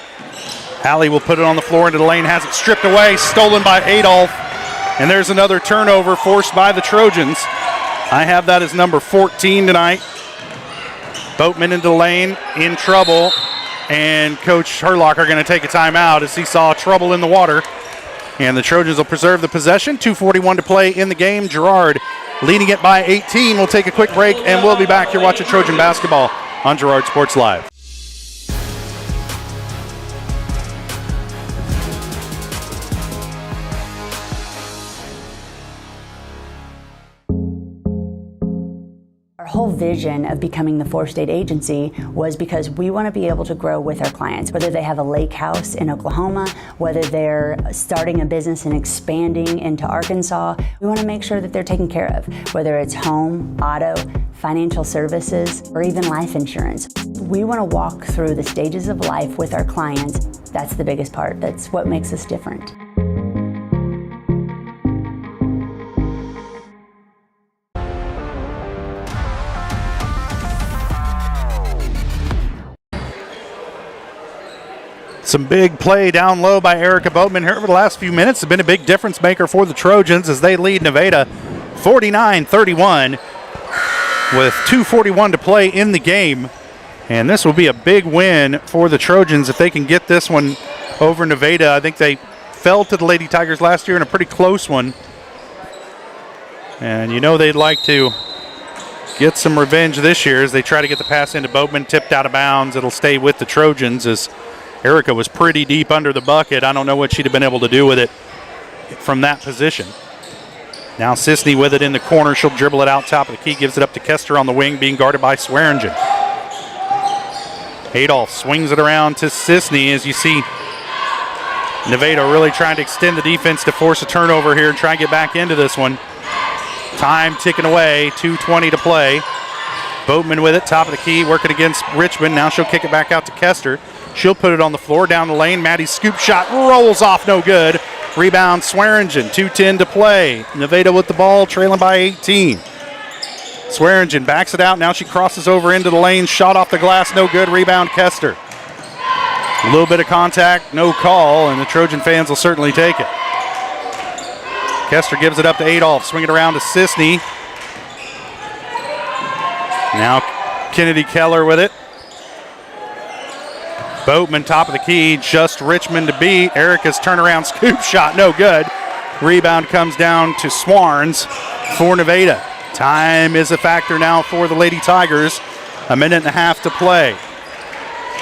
Hallie will put it on the floor into the lane, has it stripped away, stolen by Adolph. And there's another turnover forced by the Trojans. I have that as number 14 tonight. Boatman into the lane, in trouble. And Coach Herlock are going to take a timeout as he saw trouble in the water. And the Trojans will preserve the possession. 2:41 to play in the game. Girard leading it by 18. We'll take a quick break, and we'll be back here watching Trojan basketball on Girard Sports Live. Our whole vision of becoming the four-state agency was because we want to be able to grow with our clients, whether they have a lake house in Oklahoma, whether they're starting a business and expanding into Arkansas. We want to make sure that they're taken care of, whether it's home, auto, financial services, or even life insurance. We want to walk through the stages of life with our clients. That's the biggest part. That's what makes us different. Some big play down low by Erica Boatman here over the last few minutes. Has been a big difference maker for the Trojans as they lead Nevada 49-31 with 2:41 to play in the game. And this will be a big win for the Trojans if they can get this one over Nevada. I think they fell to the Lady Tigers last year in a pretty close one. And you know they'd like to get some revenge this year as they try to get the pass into Boatman, tipped out of bounds. It'll stay with the Trojans as Erica was pretty deep under the bucket. I don't know what she'd have been able to do with it from that position. Now Sisney with it in the corner. She'll dribble it out top of the key, gives it up to Kester on the wing, being guarded by Swearingen. Adolph swings it around to Sisney as you see Nevada really trying to extend the defense to force a turnover here and try and get back into this one. Time ticking away, 2:20 to play. Boatman with it, top of the key, working against Richmond. Now she'll kick it back out to Kester. She'll put it on the floor, down the lane. Maddie's scoop shot rolls off, no good. Rebound Swearingen, 2:10 to play. Nevada with the ball, trailing by 18. Swearingen backs it out. Now she crosses over into the lane. Shot off the glass, no good. Rebound Kester. A little bit of contact, no call, and the Trojan fans will certainly take it. Kester gives it up to Adolph, swing it around to Sisney. Now Kennedy Keller with it. Boatman top of the key, just Richmond to beat. Erica's turnaround scoop shot, no good. Rebound comes down to Swarns for Nevada. Time is a factor now for the Lady Tigers. A minute and a half to play.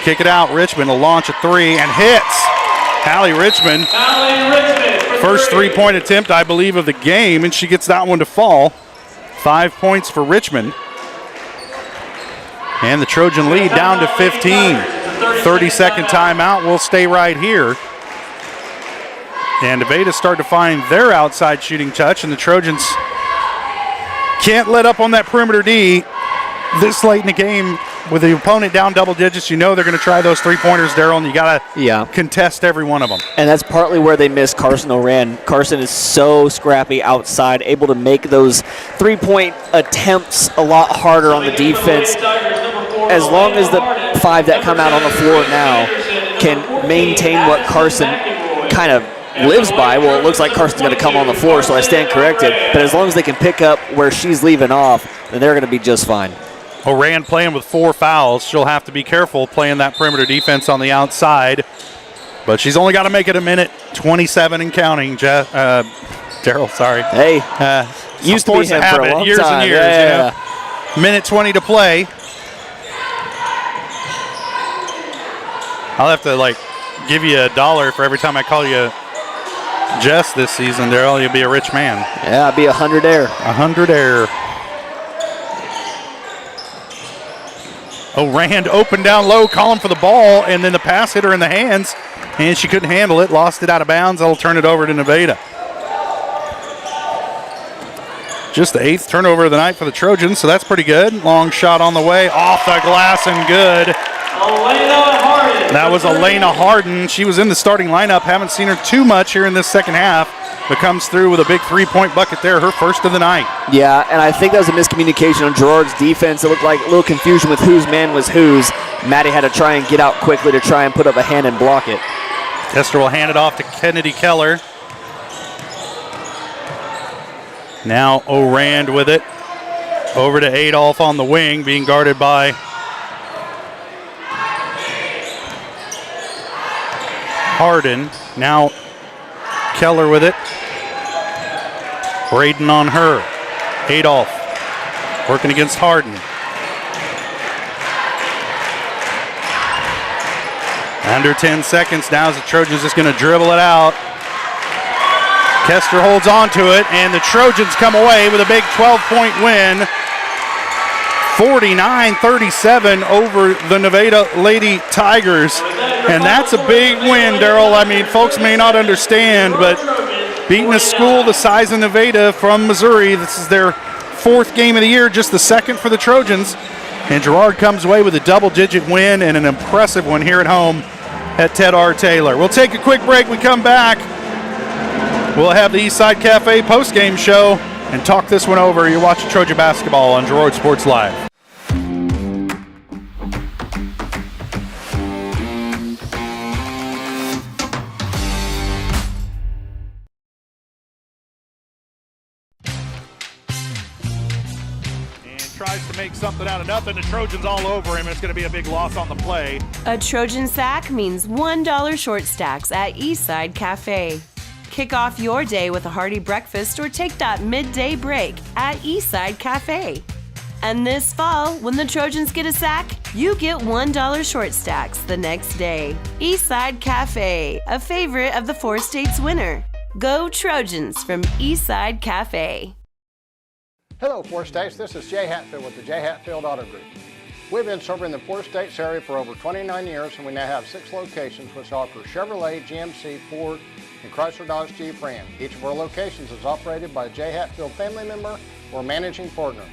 Kick it out, Richmond will launch a three and hits. Hallie Richmond. First three-point attempt, I believe, of the game, and she gets that one to fall. 5 points for Richmond. And the Trojan lead down to 15. 30-second timeout. We'll stay right here. And Nevada start to find their outside shooting touch, and the Trojans can't let up on that perimeter D this late in the game. With the opponent down double digits, you know they're going to try those three-pointers, Daryl, and you got to contest every one of them. And that's partly where they miss Carson Oran. Carson is so scrappy outside, able to make those three-point attempts a lot harder on the defense. As long as the five that come out on the floor now can maintain what Carson kind of lives by, well, it looks like Carson's going to come on the floor, so I stand corrected. But as long as they can pick up where she's leaving off, then they're going to be just fine. Oran playing with 4 fouls. She'll have to be careful playing that perimeter defense on the outside. But she's only got to make it a minute 27 and counting. Daryl, sorry. Hey, used to be him for a long years time. And years. Yeah. Minute 20 to play. I'll have to give you $1 for every time I call you Jess this season, Daryl. You'll be a rich man. Yeah, I'll be 100 air. 100 air. Rand open down low, calling for the ball, and then the pass hit her in the hands, and she couldn't handle it, lost it out of bounds. That'll turn it over to Nevada. Just the 8th turnover of the night for the Trojans, so that's pretty good. Long shot on the way, off the glass and good. That was Elena Harden. She was in the starting lineup. Haven't seen her too much here in this second half, but comes through with a big three-point bucket there, her first of the night. Yeah, and I think that was a miscommunication on Girard's defense. It looked like a little confusion with whose man was whose. Maddie had to try and get out quickly to try and put up a hand and block it. Kester will hand it off to Kennedy Keller. Now Orand with it. Over to Adolph on the wing, being guarded by Harden. Now Keller with it. Braden on her. Adolph working against Harden. Under 10 seconds now as the Trojans just going to dribble it out. Kester holds on to it, and the Trojans come away with a big 12-point win. 49-37 over the Nevada Lady Tigers. And that's a big win, Darryl. I mean, folks may not understand, but beating a school the size of Nevada from Missouri, this is their 4th game of the year, just the 2nd for the Trojans. And Girard comes away with a double-digit win and an impressive one here at home at Ted R. Taylor. We'll take a quick break. We come back. We'll have the Eastside Cafe postgame show and talk this one over. You're watching Trojan Basketball on Girard Sports Live. Tries to make something out of nothing. The Trojans all over him. It's going to be a big loss on the play. A Trojan sack means $1 short stacks at Eastside Cafe. Kick off your day with a hearty breakfast or take that midday break at Eastside Cafe. And this fall, when the Trojans get a sack, you get $1 short stacks the next day. Eastside Cafe, a favorite of the 4 states winner. Go Trojans from Eastside Cafe. Hello, 4 States. This is Jay Hatfield with the Jay Hatfield Auto Group. We've been serving the 4 States area for over 29 years, and we now have 6 locations which offer Chevrolet, GMC, Ford, and Chrysler Dodge Jeep Ram. Each of our locations is operated by a Jay Hatfield family member or managing partner.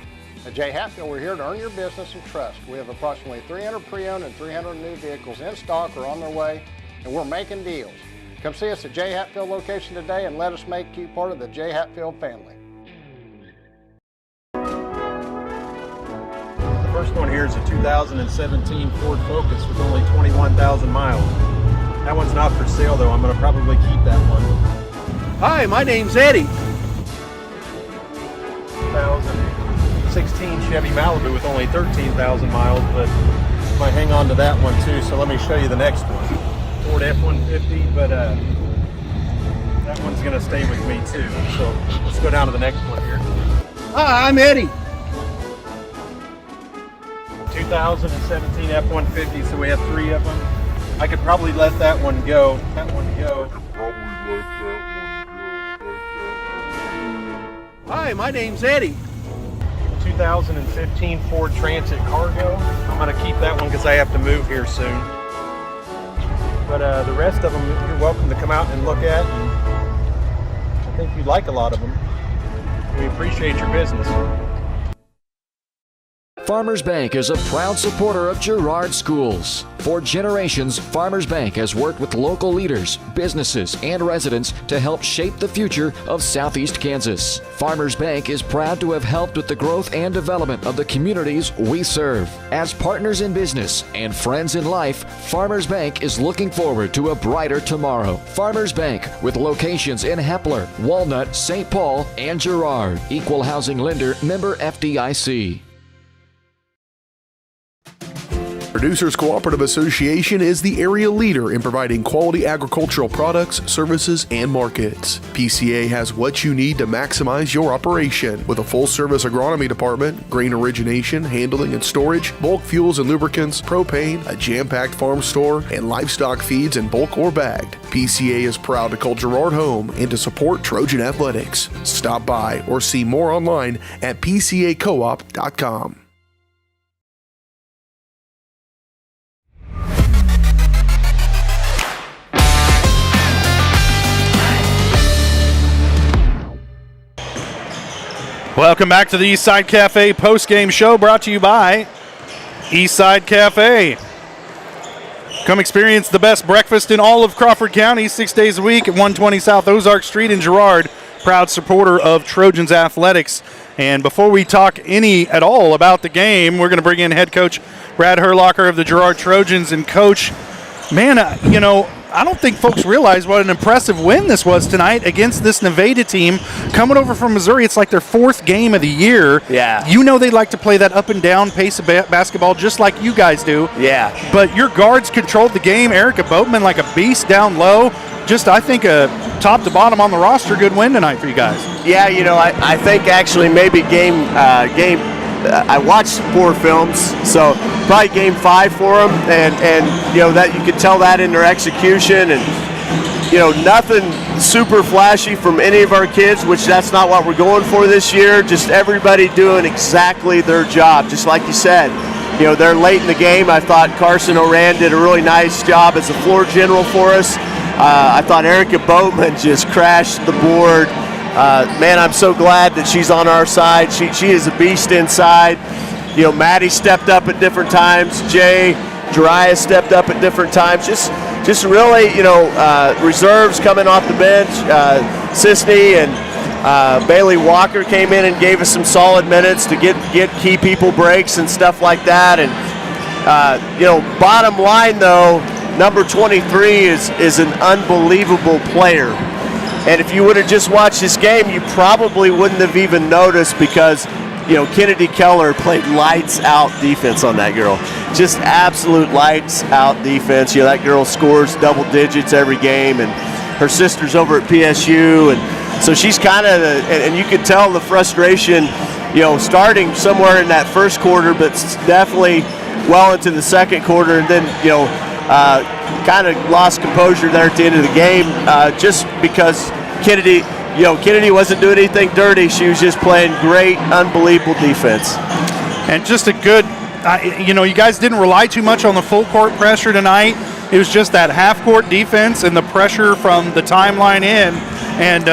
At Jay Hatfield, we're here to earn your business and trust. We have approximately 300 pre-owned and 300 new vehicles in stock or on their way, and we're making deals. Come see us at Jay Hatfield location today and let us make you part of the Jay Hatfield family. The first one here is a 2017 Ford Focus with only 21,000 miles. That one's not for sale though. I'm going to probably keep that one. Hi, my name's Eddie. 2016 Chevy Malibu with only 13,000 miles, but I might hang on to that one too. So let me show you the next one. Ford F-150, but that one's going to stay with me too. So let's go down to the next one here. Hi, I'm Eddie. 2017 F-150, so we have 3 of them. I could probably let that one go. Hi, my name's Eddie. 2015 Ford Transit Cargo. I'm going to keep that one because I have to move here soon. But the rest of them, you're welcome to come out and look at. And I think you'd like a lot of them. We appreciate your business. Farmers Bank is a proud supporter of Girard schools. For generations, Farmers Bank has worked with local leaders, businesses, and residents to help shape the future of Southeast Kansas. Farmers Bank is proud to have helped with the growth and development of the communities we serve. As partners in business and friends in life, Farmers Bank is looking forward to a brighter tomorrow. Farmers Bank, with locations in Hepler, Walnut, St. Paul, and Girard. Equal housing lender, member FDIC. Producers Cooperative Association is the area leader in providing quality agricultural products, services, and markets. PCA has what you need to maximize your operation with a full-service agronomy department, grain origination, handling and storage, bulk fuels and lubricants, propane, a jam-packed farm store, and livestock feeds in bulk or bagged. PCA is proud to call Girard home and to support Trojan athletics. Stop by or see more online at pcacoop.com. Welcome back to the Eastside Cafe postgame show, brought to you by Eastside Cafe. Come experience the best breakfast in all of Crawford County, 6 days a week at 120 South Ozark Street in Girard. Proud supporter of Trojans athletics. And before we talk any at all about the game, we're going to bring in head coach Brad Herlocker of the Girard Trojans. And coach, man, I don't think folks realize what an impressive win this was tonight against this Nevada team coming over from Missouri. It's like their 4th game of the year. Yeah. You know they like to play that up and down pace of basketball just like you guys do. Yeah. But your guards controlled the game. Erica Boatman like a beast down low. just, I think, a top to bottom on the roster good win tonight for you guys. Yeah, I think actually maybe I watched 4 films, so probably game 5 for them, and that you could tell that in their execution, and nothing super flashy from any of our kids, which that's not what we're going for this year. Just everybody doing exactly their job, just like you said. They're late in the game. I thought Carson Oran did a really nice job as a floor general for us. I thought Erica Boatman just crashed the board. Man, I'm so glad that she's on our side. She is a beast inside. Maddie stepped up at different times. Jay, Girard stepped up at different times. Just really, reserves coming off the bench. Sisney and Bailey Walker came in and gave us some solid minutes to get key people breaks and stuff like that. And bottom line though, number 23 is an unbelievable player. And if you would have just watched this game, you probably wouldn't have even noticed, because Kennedy Keller played lights out defense on that girl. Just absolute lights out defense. That girl scores double digits every game, and her sister's over at PSU, and so she's kind of, and you could tell the frustration, starting somewhere in that first quarter, but definitely well into the second quarter, and then, kind of lost composure there at the end of the game, just because Kennedy wasn't doing anything dirty. She was just playing great, unbelievable defense. And just a good, you guys didn't rely too much on the full court pressure tonight. It was just that half court defense and the pressure from the timeline in. And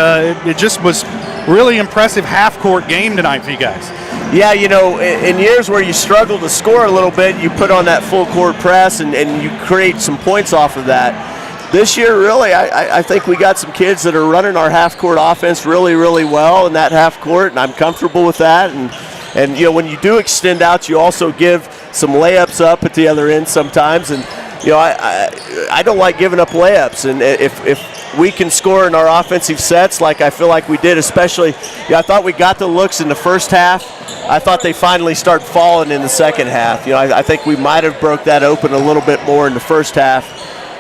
it just was really impressive half court game tonight for you guys. Yeah, in years where you struggle to score a little bit, you put on that full court press and you create some points off of that. This year, really, I think we got some kids that are running our half-court offense really, really well in that half court, and I'm comfortable with that. And when you do extend out, you also give some layups up at the other end sometimes. And I don't like giving up layups. And if we can score in our offensive sets, like I feel like we did, especially, I thought we got the looks in the first half. I thought they finally started falling in the second half. I think we might have broke that open a little bit more in the first half.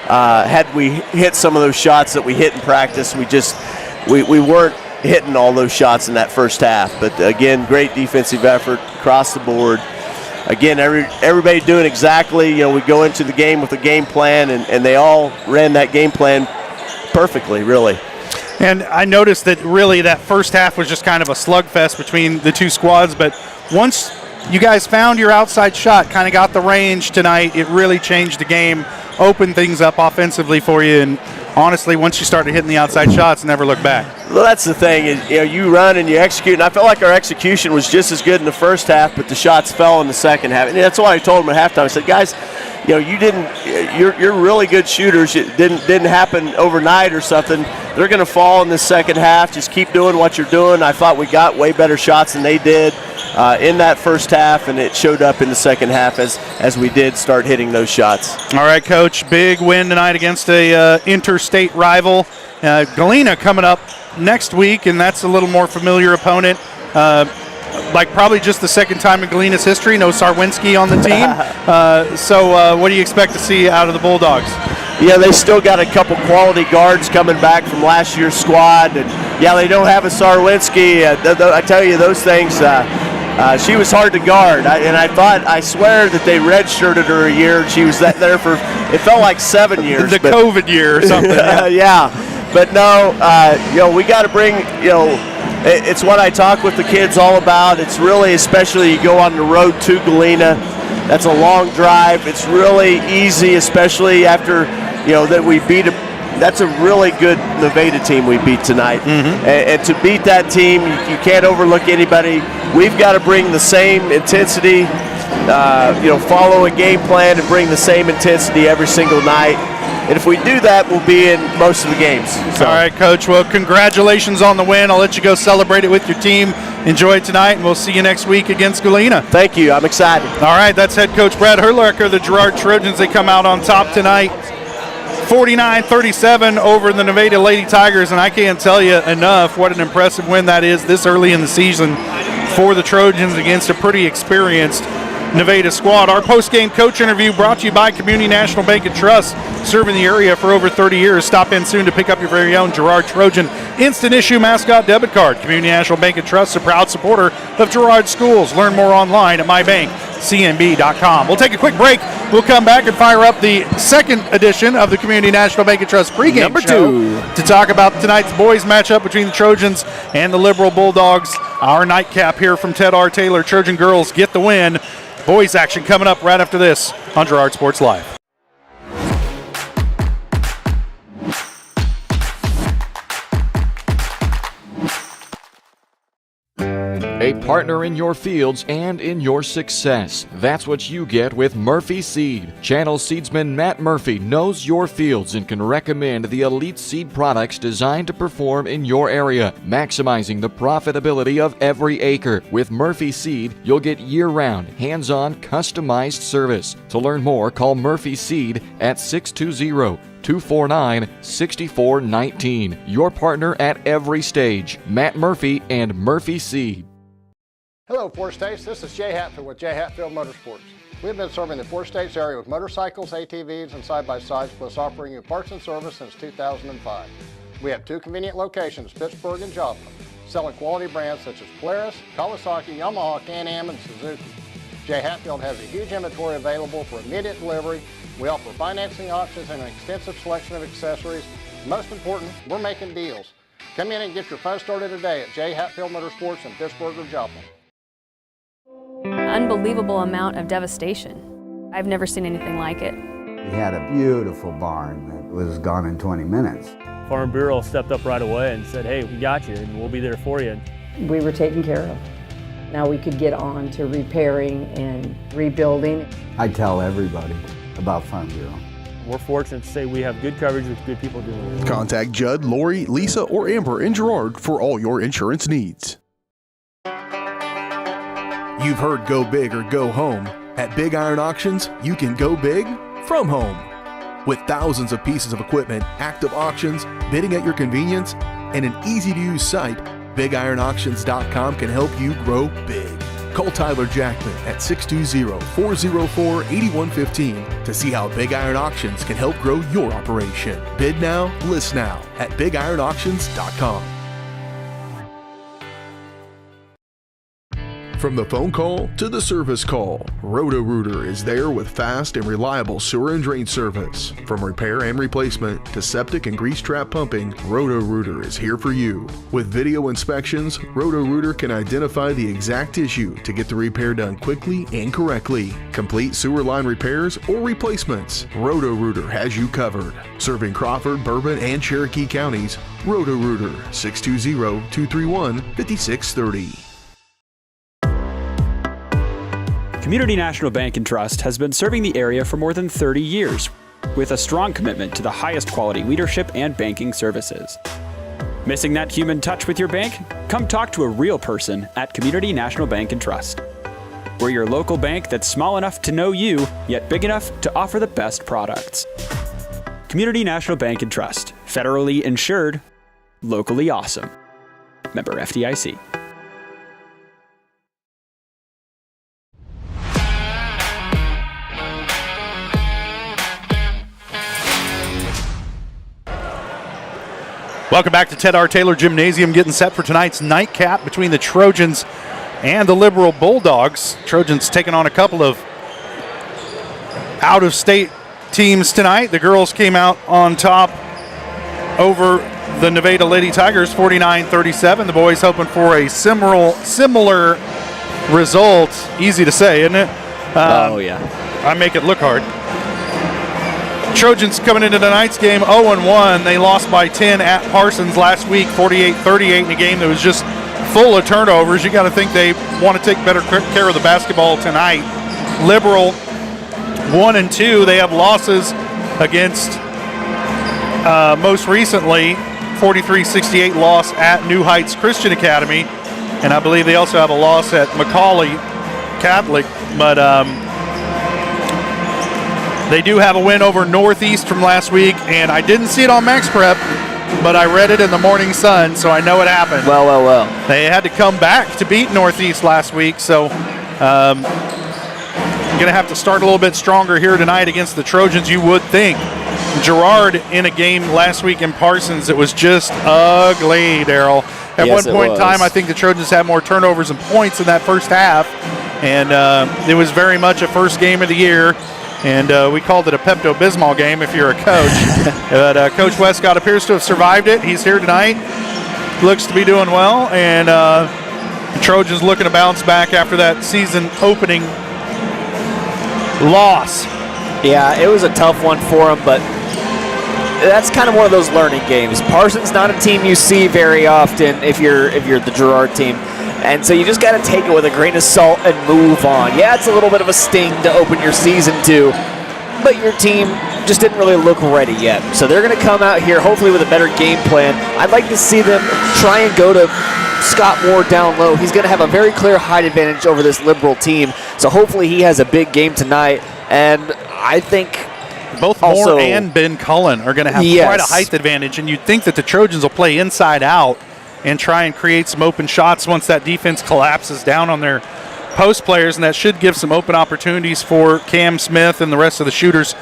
Had we hit some of those shots that we hit in practice, we weren't hitting all those shots in that first half. But again, great defensive effort across the board. Again, everybody doing exactly, we go into the game with a game plan, and they all ran that game plan perfectly, really. And I noticed that really that first half was just kind of a slugfest between the two squads, but once you guys found your outside shot, kind of got the range tonight, it really changed the game, opened things up offensively for you, and honestly, once you started hitting the outside shots, never look back. Well, that's the thing. You run and you execute, and I felt like our execution was just as good in the first half, but the shots fell in the second half. And that's what I told them at halftime. I said, guys, you're really good shooters. It didn't happen overnight or something. They're going to fall in the second half. Just keep doing what you're doing. I thought we got way better shots than they did in that first half, and it showed up in the second half as we did start hitting those shots. All right, Coach, big win tonight against a interstate rival. Galena coming up next week, and that's a little more familiar opponent. Like probably just the second time in Galena's history, no Sarwinski on the team. So what do you expect to see out of the Bulldogs? Yeah, they still got a couple quality guards coming back from last year's squad. And yeah, they don't have a Sarwinski. I tell you, those things, she was hard to guard. I swear that they redshirted her a year. She was there for, it felt like 7 years. The COVID year or something. Yeah. But no, we got to bring, it's what I talk with the kids all about. It's really, especially you go on the road to Galena, that's a long drive. It's really easy, especially after, that we beat that's a really good Nevada team we beat tonight. Mm-hmm. And to beat that team, you can't overlook anybody. We've got to bring the same intensity, follow a game plan and bring the same intensity every single night. And if we do that, we'll be in most of the games. So. All right, Coach. Well, congratulations on the win. I'll let you go celebrate it with your team. Enjoy it tonight, and we'll see you next week against Galena. Thank you. I'm excited. All right, that's head coach Brad Herlacher, the Girard Trojans. They come out on top tonight, 49-37 over the Nevada Lady Tigers, and I can't tell you enough what an impressive win that is this early in the season for the Trojans against a pretty experienced Nevada squad. Our post-game coach interview brought to you by Community National Bank and Trust, serving the area for over 30 years. Stop in soon to pick up your very own Girard Trojan instant issue mascot debit card. Community National Bank and Trust, a proud supporter of Girard schools. Learn more online at mybankcnb.com. We'll take a quick break. We'll come back and fire up the second edition of the Community National Bank and Trust pregame Number show 2 to talk about tonight's boys matchup between the Trojans and the Liberal Bulldogs. Our nightcap here from Ted R. Taylor. Trojan girls get the win. Boys action coming up right after this on Girard Sports Live. A partner in your fields and in your success. That's what you get with Murphy Seed. Channel seedsman Matt Murphy knows your fields and can recommend the elite seed products designed to perform in your area, maximizing the profitability of every acre. With Murphy Seed, you'll get year-round, hands-on, customized service. To learn more, call Murphy Seed at 620-249-6419. Your partner at every stage. Matt Murphy and Murphy Seed. Hello, Four States. This is Jay Hatfield with Jay Hatfield Motorsports. We've been serving the Four States area with motorcycles, ATVs, and side-by-sides, plus offering you parts and service since 2005. We have 2 convenient locations, Pittsburgh and Joplin, selling quality brands such as Polaris, Kawasaki, Yamaha, Can-Am, and Suzuki. Jay Hatfield has a huge inventory available for immediate delivery. We offer financing options and an extensive selection of accessories. Most important, we're making deals. Come in and get your fun started today at Jay Hatfield Motorsports in Pittsburgh or Joplin. Unbelievable amount of devastation. I've never seen anything like it. We had a beautiful barn that was gone in 20 minutes. Farm Bureau stepped up right away and said, hey, we got you and we'll be there for you. We were taken care of. Now we could get on to repairing and rebuilding. I tell everybody about Farm Bureau. We're fortunate to say we have good coverage with good people doing it. Contact Judd, Lori, Lisa, or Amber in Girard for all your insurance needs. You've heard go big or go home. At Big Iron Auctions, you can go big from home. With thousands of pieces of equipment, active auctions, bidding at your convenience, and an easy-to-use site, BigIronAuctions.com can help you grow big. Call Tyler Jackman at 620-404-8115 to see how Big Iron Auctions can help grow your operation. Bid now, list now at BigIronAuctions.com. From the phone call to the service call, Roto-Rooter is there with fast and reliable sewer and drain service. From repair and replacement to septic and grease trap pumping, Roto-Rooter is here for you. With video inspections, Roto-Rooter can identify the exact issue to get the repair done quickly and correctly. Complete sewer line repairs or replacements, Roto-Rooter has you covered. Serving Crawford, Bourbon, and Cherokee counties, Roto-Rooter, 620-231-5630. Community National Bank and Trust has been serving the area for more than 30 years, with a strong commitment to the highest quality leadership and banking services. Missing that human touch with your bank? Come talk to a real person at Community National Bank and Trust. We're your local bank that's small enough to know you, yet big enough to offer the best products. Community National Bank and Trust, federally insured, locally awesome. Member FDIC. Welcome back to Ted R. Taylor Gymnasium, getting set for tonight's nightcap between the Trojans and the Liberal Bulldogs. Trojans taking on a couple of out-of-state teams tonight. The girls came out on top over the Nevada Lady Tigers, 49-37. The boys hoping for a similar result. Easy to say, isn't it? Oh, yeah. I make it look hard. Trojans coming into tonight's game 0-1. They lost by 10 at Parsons last week, 48-38 in a game that was just full of turnovers. You got to think they want to take better care of the basketball tonight. Liberal 1-2. They have losses against most recently 43-68 loss at New Heights Christian Academy, and I believe they also have a loss at Macaulay Catholic, but they do have a win over Northeast from last week, and I didn't see it on Max Prep, but I read it in the Morning Sun, so I know it happened. Well. They had to come back to beat Northeast last week, so going to have to start a little bit stronger here tonight against the Trojans, you would think. Girard in a game last week in Parsons, it was just ugly, Daryl. At one point in time, I think the Trojans had more turnovers and points in that first half, and it was very much a first game of the year, and we called it a Pepto-Bismol game if you're a coach. But Coach Westcott appears to have survived it. He's here tonight, looks to be doing well, and the Trojans looking to bounce back after that season opening loss. Yeah, it was a tough one for him, but that's kind of one of those learning games. Parsons not a team you see very often if you're the Girard team, and so you just got to take it with a grain of salt and move on. Yeah, it's a little bit of a sting to open your season to, but your team just didn't really look ready yet. So they're going to come out here hopefully with a better game plan. I'd like to see them try and go to Scott Moore down low. He's going to have a very clear height advantage over this Liberal team, so hopefully he has a big game tonight. And I think both Moore and Ben Cullen are going to have quite a height advantage, and you'd think that the Trojans will play inside out and try and create some open shots once that defense collapses down on their post players, and that should give some open opportunities for Cam Smith and the rest of the shooters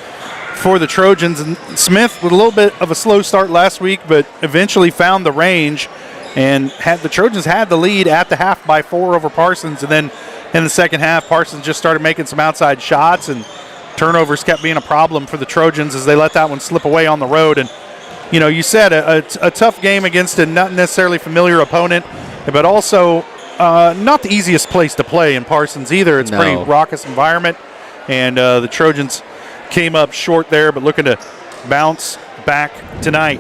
for the Trojans. And Smith with a little bit of a slow start last week, but eventually found the range, and the Trojans had the lead at the half by 4 over Parsons, and then in the second half, Parsons just started making some outside shots, and turnovers kept being a problem for the Trojans as they let that one slip away on the road. And, you know, you said a tough game against a not necessarily familiar opponent, but also not the easiest place to play in Parsons either. It's a pretty raucous environment, and the Trojans came up short there, but looking to bounce back tonight.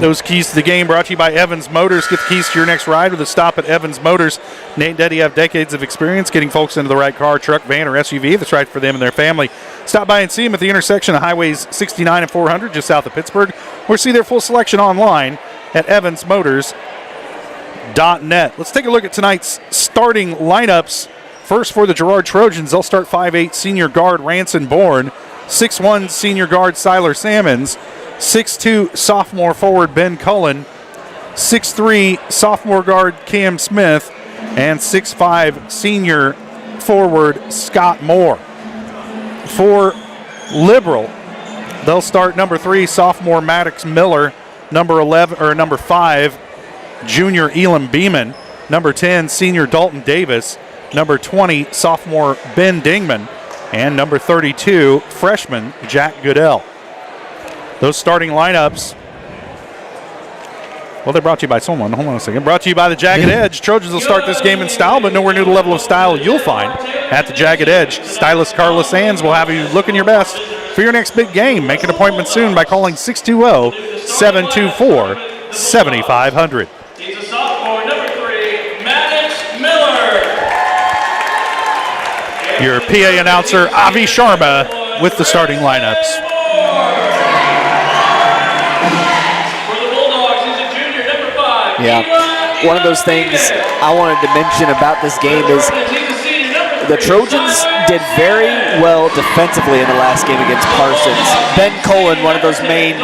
Those keys to the game brought to you by Evans Motors. Get the keys to your next ride with a stop at Evans Motors. Nate and Deddy have decades of experience getting folks into the right car, truck, van, or SUV that's right for them and their family. Stop by and see them at the intersection of Highways 69 and 400 just south of Pittsburgh, or see their full selection online at evansmotors.net. Let's take a look at tonight's starting lineups. First for the Girard Trojans, they'll start 5'8" senior guard Ranson Bourne, 6'1" senior guard Siler Salmons, 6'2" sophomore forward Ben Cullen, 6'3" sophomore guard Cam Smith, and 6'5" senior forward Scott Moore. For Liberal, they'll start number 3 sophomore Maddox Miller, number 5 junior Elam Beeman, number 10 senior Dalton Davis, number 20 sophomore Ben Dingman, and number 32 freshman Jack Goodell. Those starting lineups, well, they're brought to you by someone. Hold on a second. Brought to you by the Jagged Edge. Trojans will start this game in style, but nowhere near the level of style you'll find at the Jagged Edge. Stylist Carla Sands will have you looking your best for your next big game. Make an appointment soon by calling 620-724-7500. He's a sophomore, number 3, Maddox Miller. Your PA announcer, Avi Sharma, with the starting lineups. Yeah, one of those things I wanted to mention about this game is the Trojans did very well defensively in the last game against Parsons. Ben Cullen, one of those main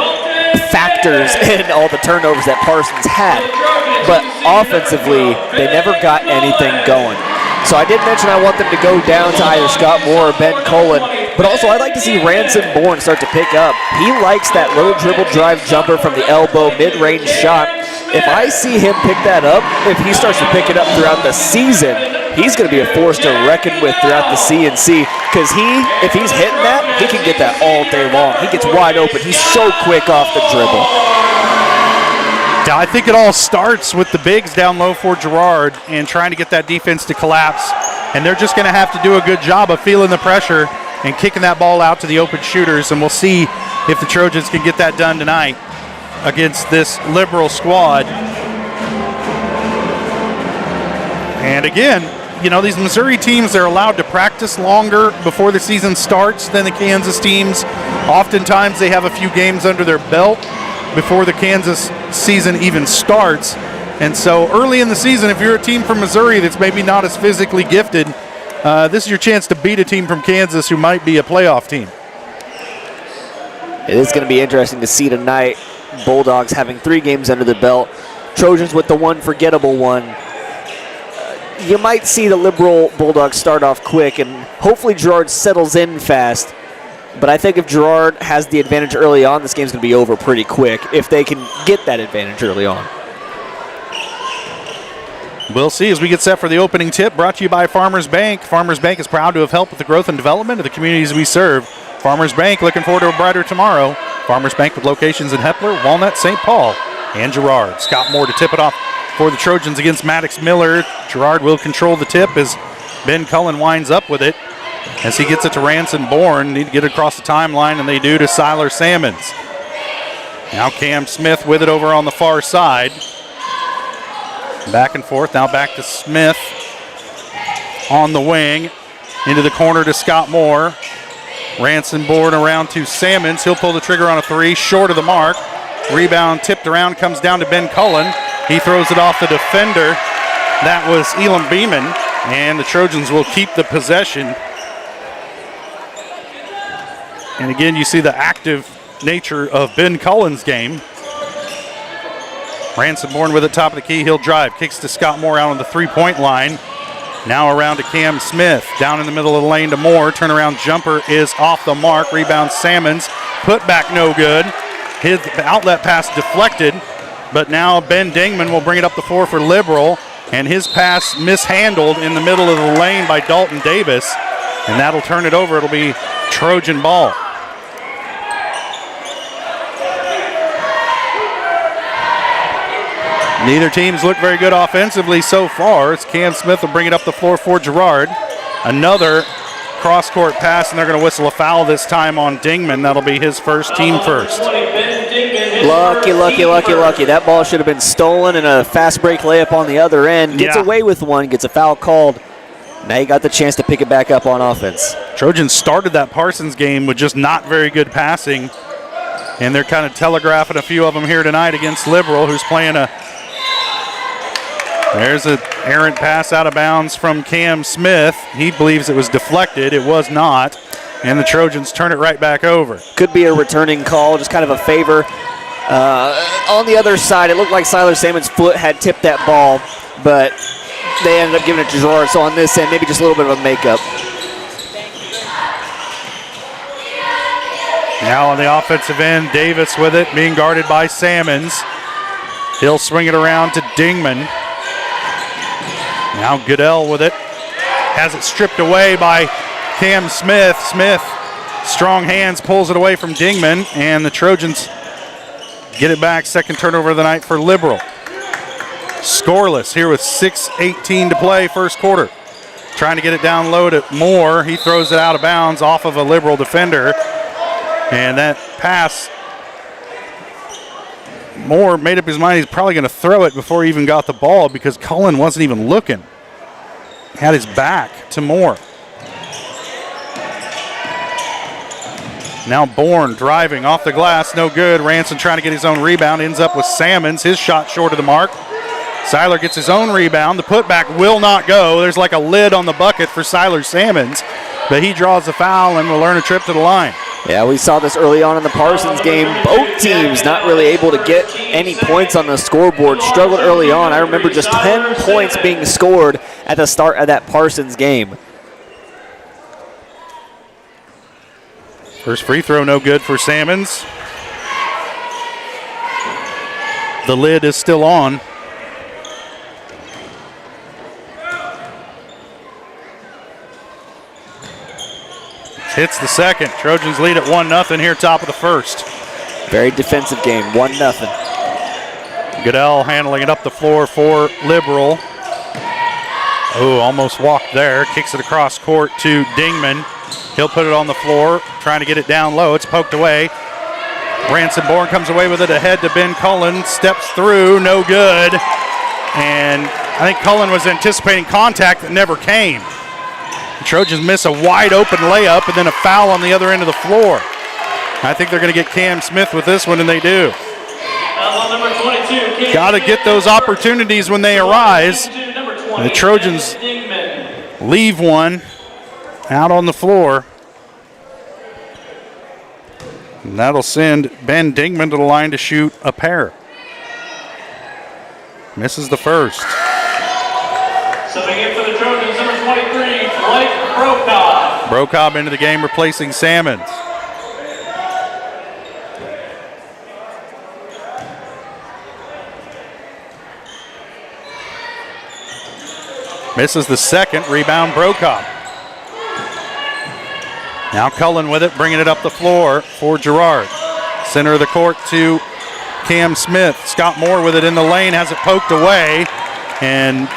factors in all the turnovers that Parsons had, but offensively, they never got anything going. So I did mention I want them to go down to either Scott Moore or Ben Cullen, but also I'd like to see Ranson Bourne start to pick up. He likes that low dribble drive jumper from the elbow, mid-range shot. If I see him pick that up, if he starts to pick it up throughout the season, he's going to be a force to reckon with throughout the CNC, because if he's hitting that, he can get that all day long. He gets wide open. He's so quick off the dribble. Yeah, I think it all starts with the bigs down low for Girard and trying to get that defense to collapse, and they're just going to have to do a good job of feeling the pressure and kicking that ball out to the open shooters, and we'll see if the Trojans can get that done tonight against this Liberal squad. And again, you know, these Missouri teams, they're allowed to practice longer before the season starts than the Kansas teams. Oftentimes they have a few games under their belt before the Kansas season even starts. And so early in the season, if you're a team from Missouri that's maybe not as physically gifted, this is your chance to beat a team from Kansas who might be a playoff team. It is going to be interesting to see tonight. Bulldogs having 3 games under the belt. Trojans with the one forgettable one. You might see the Liberal Bulldogs start off quick and Hopefully Girard settles in fast. But I think if Girard has the advantage early on, this game's going to be over pretty quick if they can get that advantage early on. We'll see as we get set for the opening tip, brought to you by Farmers Bank. Farmers Bank is proud to have helped with the growth and development of the communities we serve. Farmers Bank, looking forward to a brighter tomorrow. Farmers Bank with locations in Hepler, Walnut, St. Paul, and Girard. Scott Moore to tip it off for the Trojans against Maddox Miller. Girard will control the tip as Ben Cullen winds up with it. As he gets it to Ranson Bourne, need to get it across the timeline, and they do to Siler Salmons. Now Cam Smith with it over on the far side. Back and forth, now back to Smith on the wing. Into the corner to Scott Moore. Ranson Bourne around to Salmons. He'll pull the trigger on a three, short of the mark. Rebound tipped around, comes down to Ben Cullen. He throws it off the defender. That was Elam Beeman, and the Trojans will keep the possession. And again, you see the active nature of Ben Cullen's game. Ranson Bourne with it, top of the key. He'll drive, kicks to Scott Moore out on the three-point line. Now around to Cam Smith. Down in the middle of the lane to Moore. Turnaround jumper is off the mark. Rebound Salmons. Put back no good. His outlet pass deflected. But now Ben Dingman will bring it up the floor for Liberal. And his pass mishandled in the middle of the lane by Dalton Davis. And that'll turn it over. It'll be Trojan ball. Neither team's looked very good offensively so far. As Cam Smith will bring it up the floor for Girard. Another cross-court pass, and they're going to whistle a foul this time on Dingman. That'll be his first, team first. Lucky. That ball should have been stolen, and a fast break layup on the other end. Gets away with one, gets a foul called. Now you got the chance to pick it back up on offense. Trojans started that Parsons game with just not very good passing, and they're kind of telegraphing a few of them here tonight against Liberal, who's playing a... There's an errant pass out of bounds from Cam Smith. He believes it was deflected. It was not. And the Trojans turn it right back over. Could be a returning call, just kind of a favor. On the other side, it looked like Siler Salmon's foot had tipped that ball, but they ended up giving it to Girard. So on this end, maybe just a little bit of a makeup. Now on the offensive end, Davis with it, being guarded by Salmons. He'll swing it around to Dingman. Now Goodell with it. Has it stripped away by Cam Smith. Smith, strong hands, pulls it away from Dingman, and the Trojans get it back. Second turnover of the night for Liberal. Scoreless here with 6:18 to play, first quarter. Trying to get it down low to Moore. He throws it out of bounds off of a Liberal defender. And that pass, Moore made up his mind he's probably going to throw it before he even got the ball because Cullen wasn't even looking. Had his back to Moore. Now Bourne driving off the glass, no good. Ranson trying to get his own rebound, ends up with Salmons. His shot short of the mark. Siler gets his own rebound. The putback will not go. There's like a lid on the bucket for Siler Salmons, but he draws the foul and will earn a trip to the line. Yeah, we saw this early on in the Parsons game. Both teams not really able to get any points on the scoreboard. Struggled early on. I remember just 10 points being scored at the start of that Parsons game. First free throw no good for Salmons. The lid is still on. Hits the second. Trojans lead at 1-0 here, top of the first. Very defensive game, 1-0. Goodell handling it up the floor for Liberal. Oh, almost walked there. Kicks it across court to Dingman. He'll put it on the floor, trying to get it down low. It's poked away. Ranson Bourne comes away with it ahead to Ben Cullen. Steps through, no good. And I think Cullen was anticipating contact that never came. The Trojans miss a wide open layup and then a foul on the other end of the floor. I think they're going to get Cam Smith with this one, and they do. Got to get those opportunities when they arise. The Trojans leave one out on the floor. And that'll send Ben Dingman to the line to shoot a pair. Misses the first. Subbing in for the Trojans, number 23, Blake Brokaw. Brocobb into the game, replacing Salmons. Misses the second, rebound Brocobb. Now Cullen with it, bringing it up the floor for Girard. Center of the court to Cam Smith. Scott Moore with it in the lane, has it poked away. And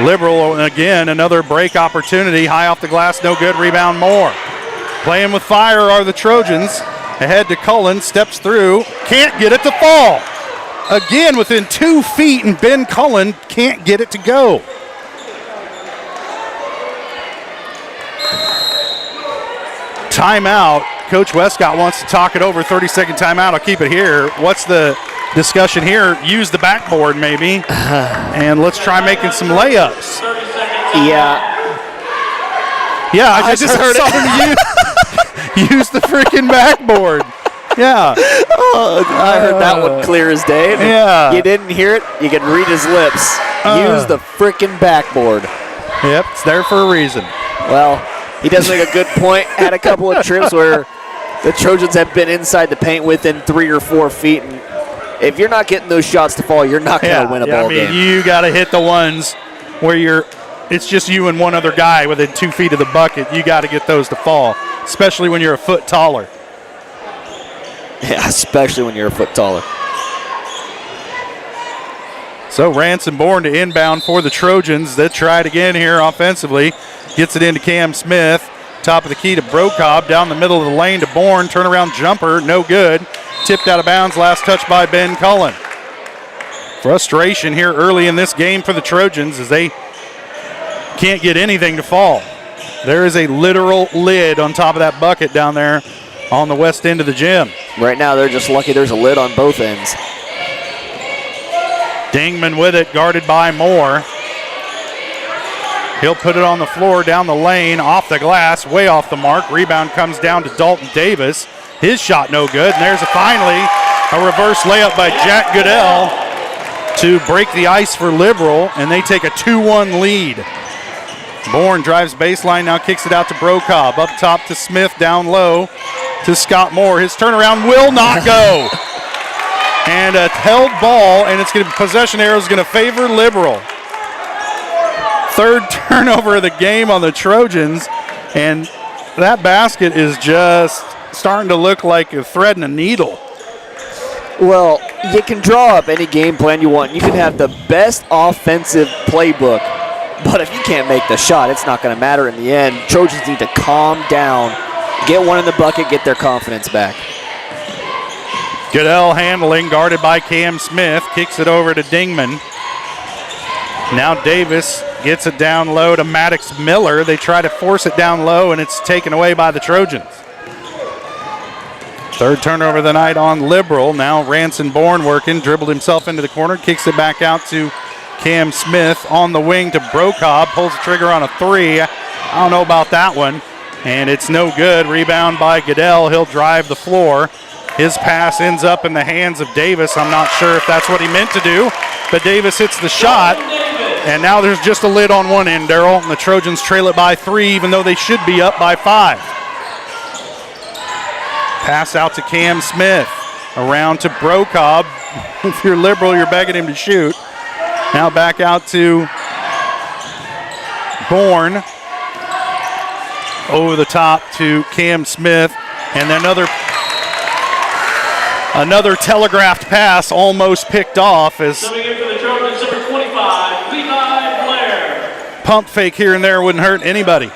Liberal, again, another break opportunity. High off the glass, no good, rebound Moore. Playing with fire are the Trojans. Ahead to Cullen, steps through, can't get it to fall. Again, within 2 feet, and Ben Cullen can't get it to go. Timeout. Coach Westcott wants to talk it over. 30-second timeout. I'll keep it here. What's the discussion here? Use the backboard maybe, and let's try making some layups. Yeah, I just heard it. Use the freaking backboard. Yeah. I heard that one clear as day. Yeah. You didn't hear it? You can read his lips. Use the freaking backboard. Yep, it's there for a reason. Well, he does make a good point. Had a couple of trips where the Trojans have been inside the paint within 3 or 4 feet. And if you're not getting those shots to fall, you're not going to win a ball game. You got to hit the ones where it's just you and one other guy within 2 feet of the bucket. You got to get those to fall, especially when you're a foot taller. Yeah, especially when you're a foot taller. So Ransom Bourne to inbound for the Trojans. They try it again here offensively. Gets it into Cam Smith. Top of the key to Brocobb. Down the middle of the lane to Bourne. Turnaround jumper. No good. Tipped out of bounds. Last touch by Ben Cullen. Frustration here early in this game for the Trojans as they can't get anything to fall. There is a literal lid on top of that bucket down there on the west end of the gym. Right now they're just lucky there's a lid on both ends. Dingman with it, guarded by Moore. He'll put it on the floor, down the lane, off the glass, way off the mark. Rebound comes down to Dalton Davis. His shot no good, and there's finally a reverse layup by Jack Goodell to break the ice for Liberal, and they take a 2-1 lead. Bourne drives baseline, now kicks it out to Brocobb. Up top to Smith, down low to Scott Moore. His turnaround will not go. And a held ball, and it's going to possession arrow is going to favor Liberal. Third turnover of the game on the Trojans, and that basket is just starting to look like a thread and a needle. Well, you can draw up any game plan you want. You can have the best offensive playbook, but if you can't make the shot, it's not going to matter in the end. Trojans need to calm down, get one in the bucket, get their confidence back. Goodell handling, guarded by Cam Smith, kicks it over to Dingman. Now Davis gets it down low to Maddox Miller. They try to force it down low, and it's taken away by the Trojans. Third turnover of the night on Liberal. Now Ransom Bourne working, dribbled himself into the corner, kicks it back out to Cam Smith on the wing to Brocobb, pulls the trigger on a three. I don't know about that one, and it's no good. Rebound by Goodell. He'll drive the floor. His pass ends up in the hands of Davis. I'm not sure if that's what he meant to do, but Davis hits the shot, and now there's just a lid on one end, Darryl, and the Trojans trail it by 3, even though they should be up by 5. Pass out to Cam Smith. Around to Brocobb. If you're Liberal, you're begging him to shoot. Now back out to Bourne. Over the top to Cam Smith, and then another telegraphed pass almost picked off as Coming in for the Trojans, number 25, Levi Blair. Pump fake here and there wouldn't hurt anybody.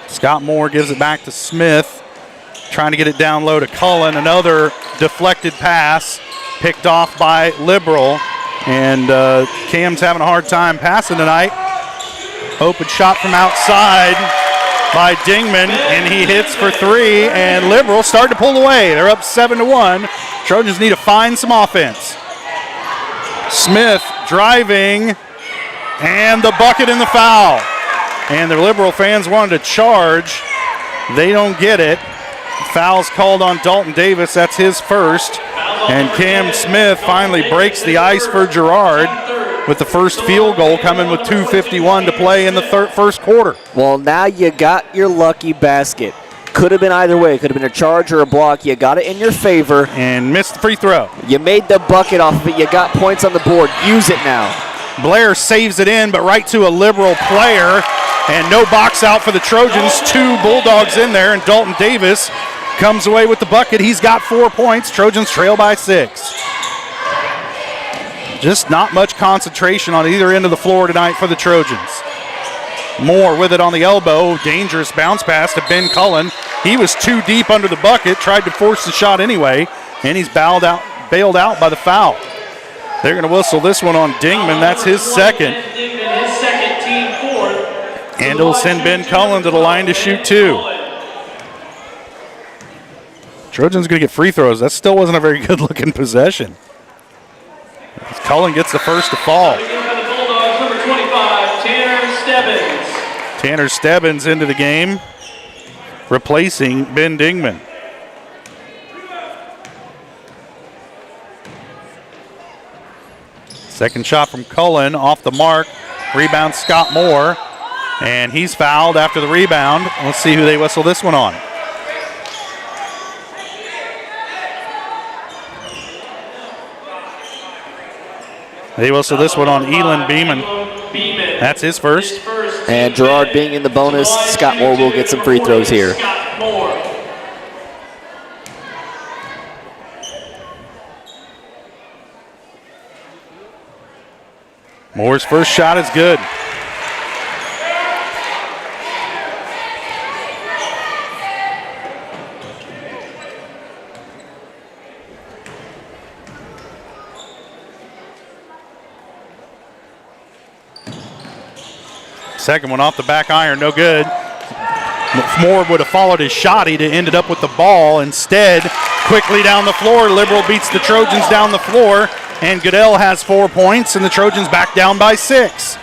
Scott Moore gives it back to Smith, trying to get it down low to Cullen. Another deflected pass picked off by Liberal, and Cam's having a hard time passing tonight. Open shot from outside by Dingman, and he hits for 3, and Liberal started to pull away. They're up 7-1. Trojans need to find some offense. Smith driving, and the bucket in the foul. And the Liberal fans wanted to charge. They don't get it. Foul's called on Dalton Davis. That's his first. And Cam Smith finally breaks the ice for Girard. with the first field goal coming with 2:51 to play in the first quarter. Well, now you got your lucky basket. Could have been either way. Could have been a charge or a block. You got it in your favor. And missed the free throw. You made the bucket off of it. You got points on the board. Use it now. Blair saves it in, but right to a Liberal player. And no box out for the Trojans. 2 Bulldogs in there, and Dalton Davis comes away with the bucket. He's got 4 points. Trojans trail by 6. Just not much concentration on either end of the floor tonight for the Trojans. Moore with it on the elbow. Dangerous bounce pass to Ben Cullen. He was too deep under the bucket, tried to force the shot anyway, and he's bailed out by the foul. They're going to whistle this one on Dingman. That's his second. And it'll send Ben Cullen to the line to shoot 2. Trojans going to get free throws. That still wasn't a very good-looking possession. As Cullen gets the first to fall. Tanner Stebbins into the game, replacing Ben Dingman. Second shot from Cullen, off the mark. Rebound Scott Moore, and he's fouled after the rebound. Let's see who they whistle this one on. They whistle this one on Elon Beeman. That's his first. And Girard being in the bonus, Scott Moore will get some free throws here. Moore's first shot is good. Second one off the back iron, no good. Moore would have followed his shot. He'd have ended up with the ball. Instead, quickly down the floor, Liberal beats the Trojans down the floor, and Goodell has 4 points, and the Trojans back down by 6.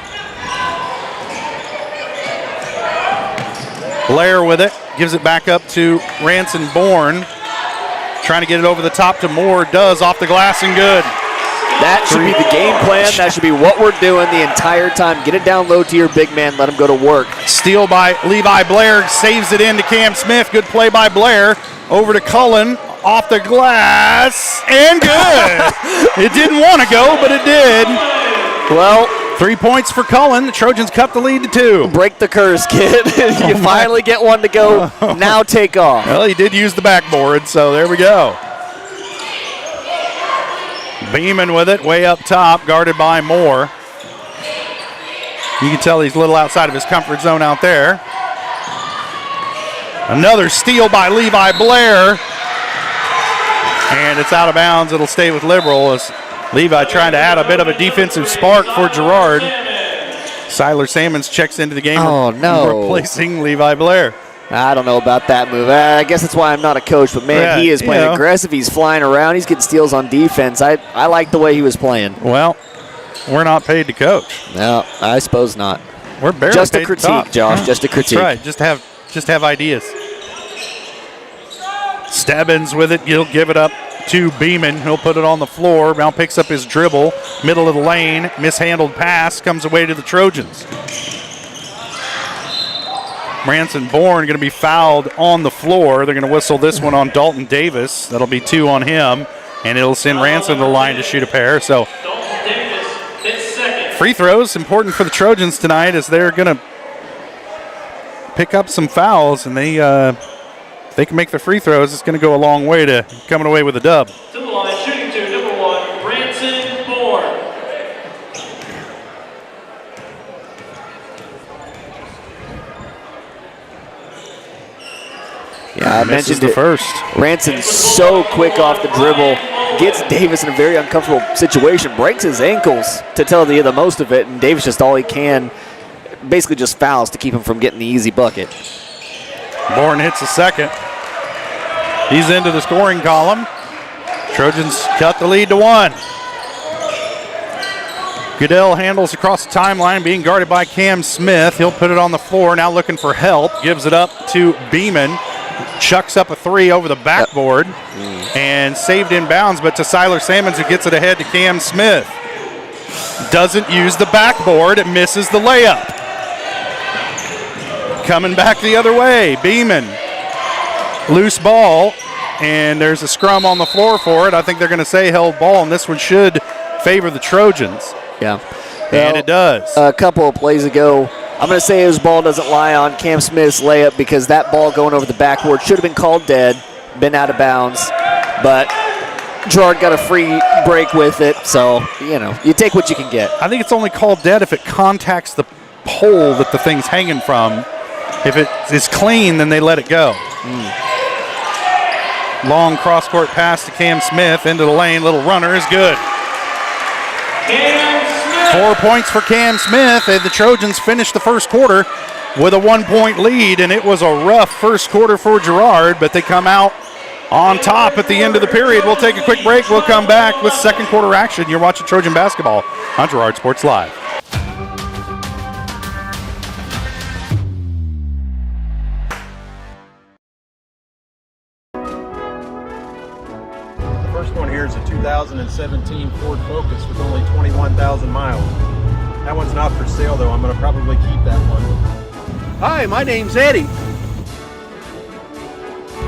Blair with it, gives it back up to Ranson Bourne. Trying to get it over the top to Moore, does off the glass and good. That should be the game plan. That should be what we're doing the entire time. Get it down low to your big man. Let him go to work. Steal by Levi Blair. Saves it in to Cam Smith. Good play by Blair. Over to Cullen. Off the glass. And good. It didn't want to go, but it did. Well, 3 points for Cullen. The Trojans cut the lead to 2. Break the curse, kid. You finally get one to go. Now take off. Well, he did use the backboard, so there we go. Beeman with it, way up top, guarded by Moore. You can tell he's a little outside of his comfort zone out there. Another steal by Levi Blair. And it's out of bounds. It'll stay with Liberal as Levi trying to add a bit of a defensive spark for Girard. Siler Sammons checks into the game, replacing Levi Blair. I don't know about that move. I guess that's why I'm not a coach, but man, he is playing aggressive. He's flying around. He's getting steals on defense. I like the way he was playing. Well, we're not paid to coach. No, I suppose not. We're barely just paid a critique, to talk. Josh. Just a critique. That's right. Just have ideas. Stebbins with it. He'll give it up to Beeman. He'll put it on the floor. Now picks up his dribble. Middle of the lane. Mishandled pass comes away to the Trojans. Ranson Bourne going to be fouled on the floor. They're going to whistle this one on Dalton Davis. That'll be 2 on him, and it'll send Ranson to the line to shoot a pair. So free throws important for the Trojans tonight as they're going to pick up some fouls, and if they can make their free throws, it's going to go a long way to coming away with a dub. To the line, shooting 2, number 1, Ranson Bourne. Yeah, I mentioned the first. Ranson's so quick off the dribble, gets Davis in a very uncomfortable situation, breaks his ankles to tell the most of it, and Davis just all he can, basically just fouls to keep him from getting the easy bucket. Bourne hits the second. He's into the scoring column. Trojans cut the lead to 1. Goodell handles across the timeline, being guarded by Cam Smith. He'll put it on the floor, now looking for help. Gives it up to Beeman. Chucks up a 3 over the backboard and saved in bounds, but to Siler Sammons, who gets it ahead to Cam Smith. Doesn't use the backboard. It misses the layup. Coming back the other way, Beeman. Loose ball, and there's a scrum on the floor for it. I think they're going to say held ball, and this one should favor the Trojans. Yeah. And it does. A couple of plays ago, I'm going to say his ball doesn't lie on Cam Smith's layup because that ball going over the backboard should have been called dead, been out of bounds, but Girard got a free break with it, so, you take what you can get. I think it's only called dead if it contacts the pole that the thing's hanging from. If it is clean, then they let it go. Long cross-court pass to Cam Smith into the lane. Little runner is good. 4 points for Cam Smith, and the Trojans finished the first quarter with a 1-point lead, and it was a rough first quarter for Girard, but they come out on top at the end of the period. We'll take a quick break. We'll come back with second quarter action. You're watching Trojan basketball on Girard Sports Live. The first one here is a 2017 Ford Focus with only 21,000 miles. That one's not for sale though. I'm going to probably keep that one. Hi, my name's Eddie.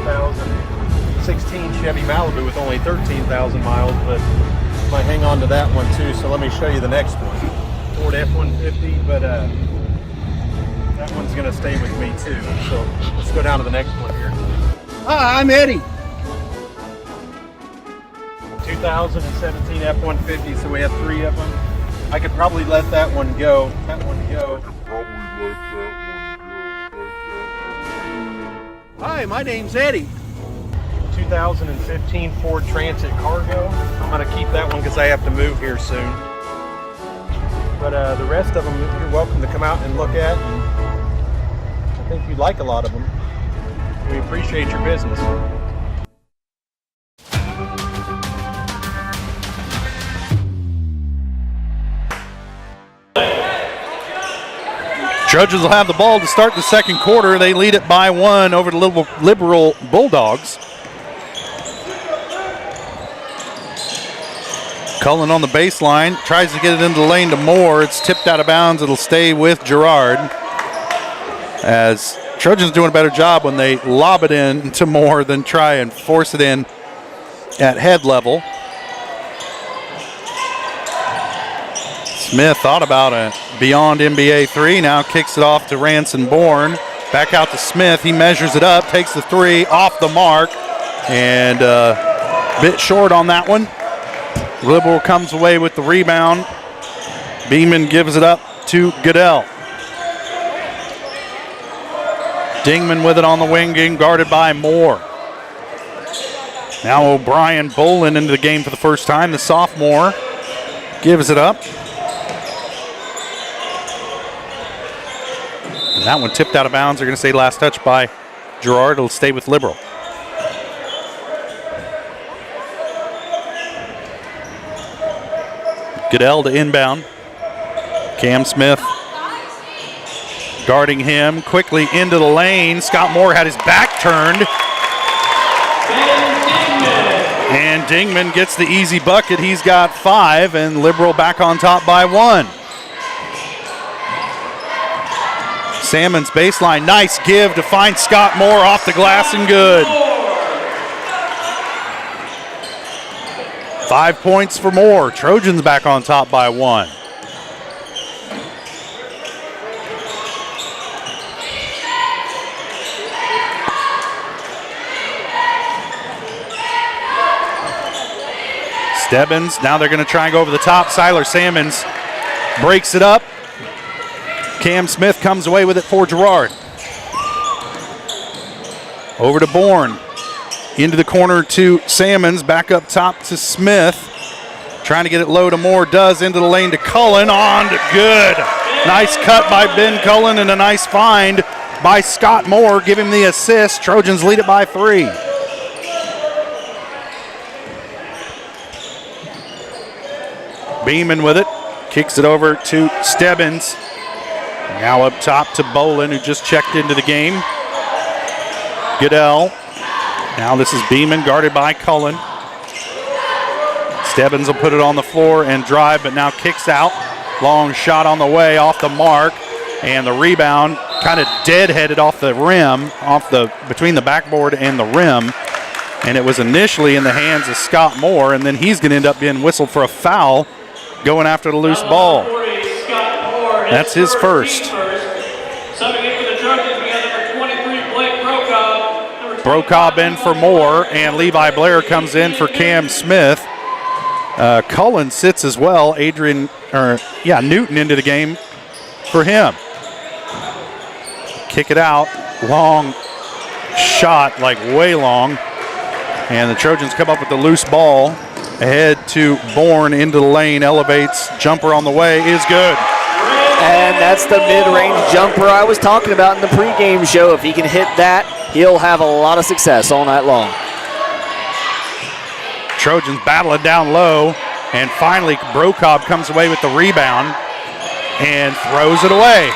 2016 Chevy Malibu with only 13,000 miles, but I might hang on to that one too, so let me show you the next one. Ford F-150, but that one's going to stay with me too. So let's go down to the next one here. Hi, I'm Eddie. 2017 F-150, so we have 3 of them. I could probably let that one go. Hi, my name's Eddie. 2015 Ford Transit Cargo. I'm going to keep that one because I have to move here soon. But the rest of them, you're welcome to come out and look at. And I think you'd like a lot of them. We appreciate your business. Trojans will have the ball to start the second quarter. They lead it by 1 over the Liberal Bulldogs. Cullen on the baseline, tries to get it into the lane to Moore. It's tipped out of bounds. It'll stay with Girard. As Trojans doing a better job when they lob it in to Moore than try and force it in at head level. Smith thought about a beyond NBA 3, now kicks it off to Ranson Bourne. Back out to Smith, he measures it up, takes the 3, off the mark, and a bit short on that one. Liberal comes away with the rebound. Beeman gives it up to Goodell. Dingman with it on the wing, getting guarded by Moore. Now O'Brien Bolin into the game for the first time. The sophomore gives it up. And that one tipped out of bounds. They're going to say last touch by Girard. It'll stay with Liberal. Goodell to inbound. Cam Smith guarding him. Quickly into the lane. Scott Moore had his back turned. And Dingman gets the easy bucket. He's got 5, and Liberal back on top by 1. Salmon's baseline, nice give to find Scott Moore off the glass and good. 5 points for Moore. Trojans back on top by 1. Stebbins, now they're going to try and go over the top. Siler Salmons breaks it up. Cam Smith comes away with it for Girard. Over to Bourne. Into the corner to Salmons. Back up top to Smith. Trying to get it low to Moore. Does into the lane to Cullen. On to good. Nice cut by Ben Cullen and a nice find by Scott Moore. Give him the assist. Trojans lead it by 3. Beeman with it. Kicks it over to Stebbins. Now up top to Bolin, who just checked into the game. Goodell. Now this is Beeman, guarded by Cullen. Stebbins will put it on the floor and drive, but now kicks out. Long shot on the way, off the mark, and the rebound kind of dead-headed off the rim, between the backboard and the rim. And it was initially in the hands of Scott Moore, and then he's going to end up being whistled for a foul going after the loose ball. That's his first. Subbing in for the Trojans, we got number 23, Blake Brocobb in for Moore, and Levi Blair comes in for Cam Smith. Cullen sits as well. Newton into the game for him. Kick it out. Long shot, like way long. And the Trojans come up with the loose ball. Ahead to Bourne into the lane. Elevates. Jumper on the way is good. And that's the mid-range jumper I was talking about in the pregame show. If he can hit that, he'll have a lot of success all night long. Trojans battling down low. And finally, Brocobb comes away with the rebound and throws it away.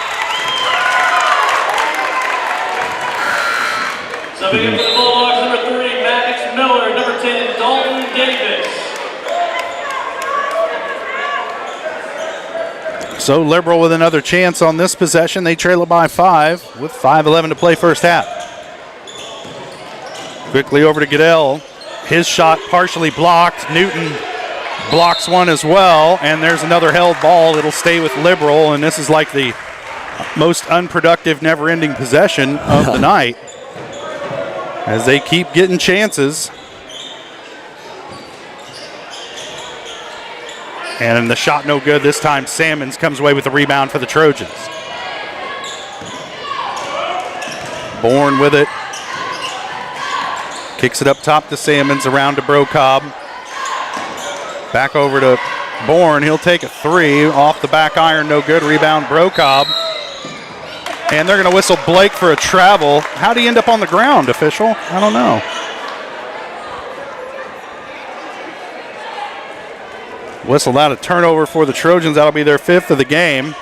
Subbing in for the Bulldogs, number 3, Maddox Miller, number 10, Dalton Davis. So Liberal with another chance on this possession. They trail it by 5 with 5:11 to play first half. Quickly over to Goodell. His shot partially blocked. Newton blocks one as well, and there's another held ball. It'll stay with Liberal, and this is like the most unproductive, never-ending possession of the night as they keep getting chances. And the shot no good this time. Salmons comes away with the rebound for the Trojans. Bourne with it. Kicks it up top to Salmons, around to Brocobb. Back over to Bourne. He'll take a 3 off the back iron. No good. Rebound Brocobb. And they're going to whistle Blake for a travel. How'd he end up on the ground, official? I don't know. Whistled out a turnover for the Trojans. That'll be their 5th of the game.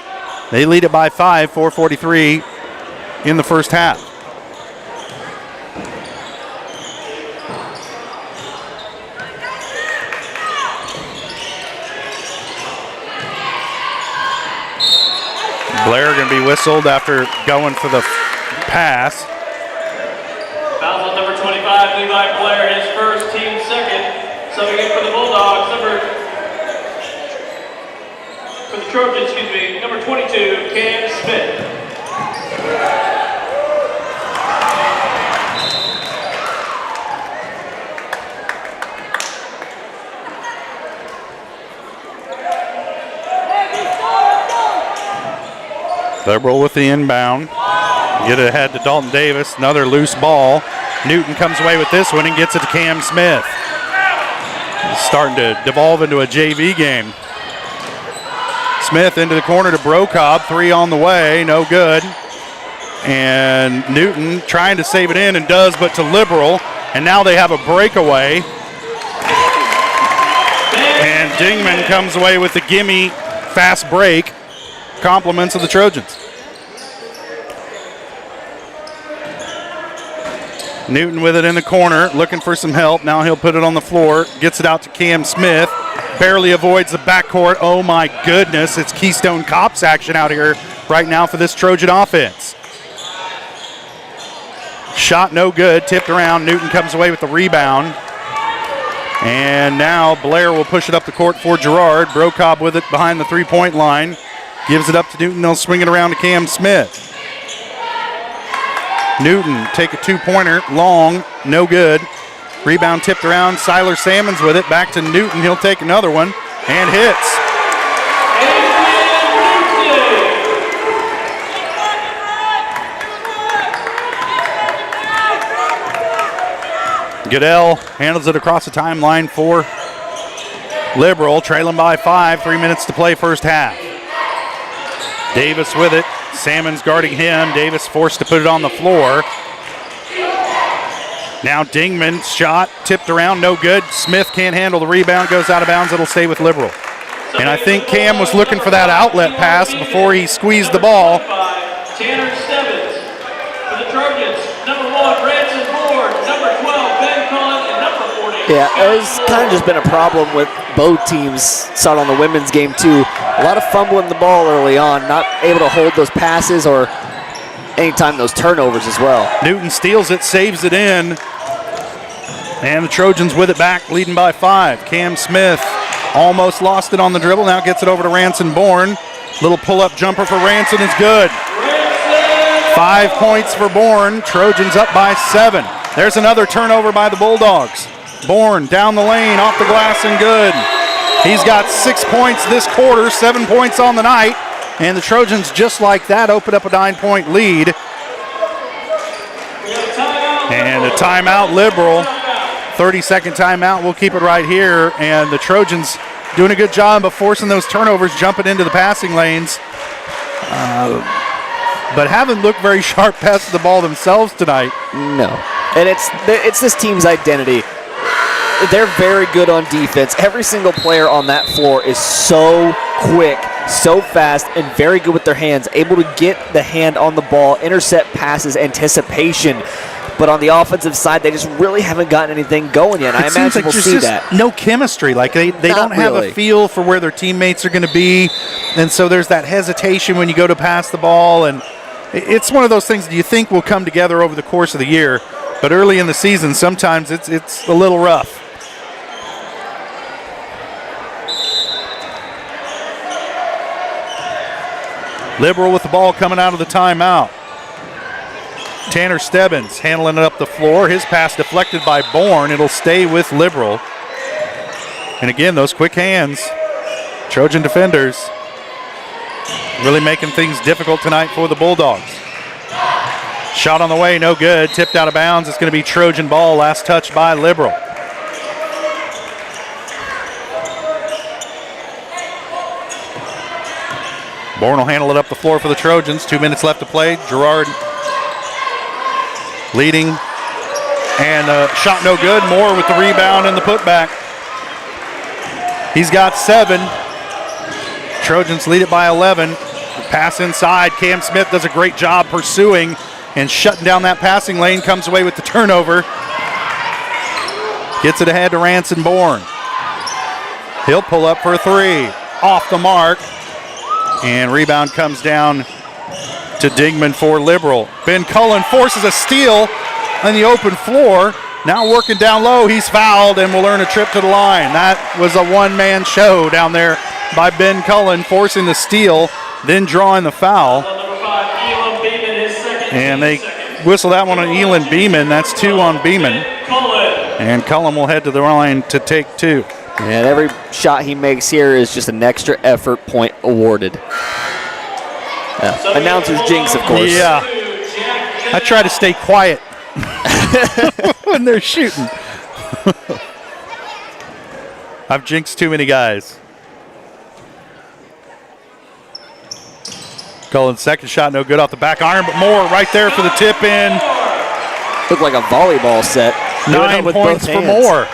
They lead it by 5, 4:43 in the first half. Blair going to be whistled after going for the pass. Foul on number 25, Levi Blair, his first, team second. Subbing in for the Bulldogs, for the Trojans, number 22, Cam Smith. Liberal with the inbound. Get it ahead to Dalton Davis. Another loose ball. Newton comes away with this one and gets it to Cam Smith. It's starting to devolve into a JV game. Smith into the corner to Brocobb. 3 on the way. No good. And Newton trying to save it in and does, but to Liberal. And now they have a breakaway. And Dingman comes away with the gimme fast break. Compliments of the Trojans. Newton with it in the corner, looking for some help. Now he'll put it on the floor, gets it out to Cam Smith. Barely avoids the backcourt. Oh my goodness, it's Keystone Cops action out here right now for this Trojan offense. Shot no good, tipped around. Newton comes away with the rebound. And now Blair will push it up the court for Girard. Brocobb with it behind the three-point line. Gives it up to Newton. They'll swing it around to Cam Smith. Newton take a 2-pointer. Long. No good. Rebound tipped around. Siler Salmons with it. Back to Newton. He'll take another one. And hits. Goodell handles it across the timeline for Liberal. Trailing by 5. 3 minutes to play first half. Davis with it. Salmons guarding him. Davis forced to put it on the floor. Now Dingman's shot tipped around, no good. Smith can't handle the rebound, goes out of bounds. It'll stay with Liberal. And I think Cam was looking for that outlet pass before he squeezed the ball. Tanner Stebbins. For the Trojans, number 1, Branson Ford, number 12, Ben Cullen, and number 40, Yeah, it's kind of just been a problem with both teams. Saw it on the women's game too. A lot of fumbling the ball early on, not able to hold those passes or anytime those turnovers as well. Newton steals it, saves it in. And the Trojans with it back, leading by 5. Cam Smith almost lost it on the dribble. Now gets it over to Ranson Bourne. Little pull-up jumper for Ranson is good. 5 points for Bourne. Trojans up by 7. There's another turnover by the Bulldogs. Bourne down the lane, off the glass and good. He's got 6 points this quarter, 7 points on the night. And the Trojans, just like that, open up a 9-point lead. And a timeout, Liberal. 30-second timeout. We'll keep it right here. And the Trojans doing a good job of forcing those turnovers, jumping into the passing lanes. But haven't looked very sharp past the ball themselves tonight. No. And it's this team's identity. They're very good on defense. Every single player on that floor is so quick, so fast, and very good with their hands, able to get the hand on the ball, intercept passes, anticipation. But on the offensive side, they just really haven't gotten anything going yet. I imagine we'll see that. No chemistry. Like they don't have a feel for where their teammates are going to be. And so there's that hesitation when you go to pass the ball. And it's one of those things that you think will come together over the course of the year. But early in the season, sometimes it's a little rough. Liberal with the ball coming out of the timeout. Tanner Stebbins handling it up the floor. His pass deflected by Bourne. It'll stay with Liberal. And again, those quick hands. Trojan defenders really making things difficult tonight for the Bulldogs. Shot on the way, no good. Tipped out of bounds. It's going to be Trojan ball. Last touch by Liberal. Bourne will handle it up the floor for the Trojans. 2 minutes left to play. Girard leading. And shot no good. Moore with the rebound and the putback. He's got 7. Trojans lead it by 11. Pass inside. Cam Smith does a great job pursuing and shutting down that passing lane. Comes away with the turnover. Gets it ahead to Ranson Bourne. He'll pull up for a 3. Off the mark. And rebound comes down to Dingman for Liberal. Ben Cullen forces a steal on the open floor. Now working down low, he's fouled and will earn a trip to the line. That was a one-man show down there by Ben Cullen, forcing the steal, then drawing the foul. And they whistle that one on Elin Beeman. That's 2 on Beeman. And Cullen will head to the line to take 2. And every shot he makes here is just an extra effort point awarded. Announcer's jinx, of course. Yeah. I try to stay quiet when they're shooting. I've jinxed too many guys. Cullen's second shot, no good off the back iron, but Moore right there for the tip in. Looked like a volleyball set. 9 points for Moore.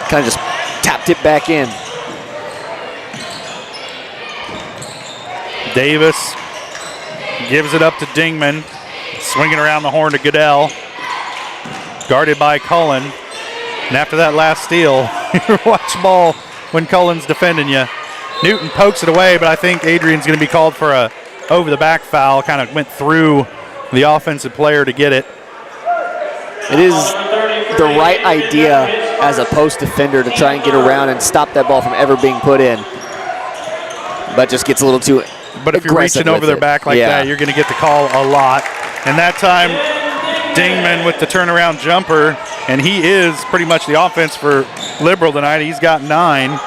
Kind of just tapped it back in. Davis gives it up to Dingman. Swinging around the horn to Goodell. Guarded by Cullen. And after that last steal, you watch ball when Cullen's defending you. Newton pokes it away, but I think Adrian's going to be called for a over-the-back foul. Kind of went through the offensive player to get it. It is the right idea as a post defender to try and get around and stop that ball from ever being put in. But just gets a little too But if you're reaching over their back like that, you're going to get the call a lot. And that time, Dingman with the turnaround jumper, and he is pretty much the offense for Liberal tonight. He's got 9.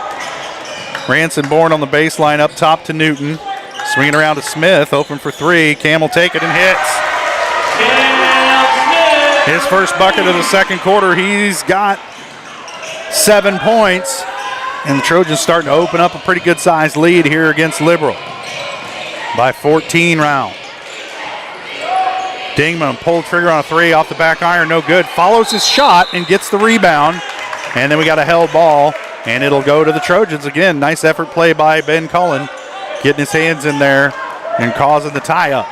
Ranson Bourne on the baseline up top to Newton. Swinging around to Smith, open for 3. Cam will take it and hits. His first bucket of the second quarter. He's got 7 points. And the Trojans starting to open up a pretty good sized lead here against Liberal by 14 round. Dingman pulled trigger on a 3 off the back iron, no good. Follows his shot and gets the rebound. And then we got a held ball, and it'll go to the Trojans again. Nice effort play by Ben Cullen, getting his hands in there and causing the tie-up.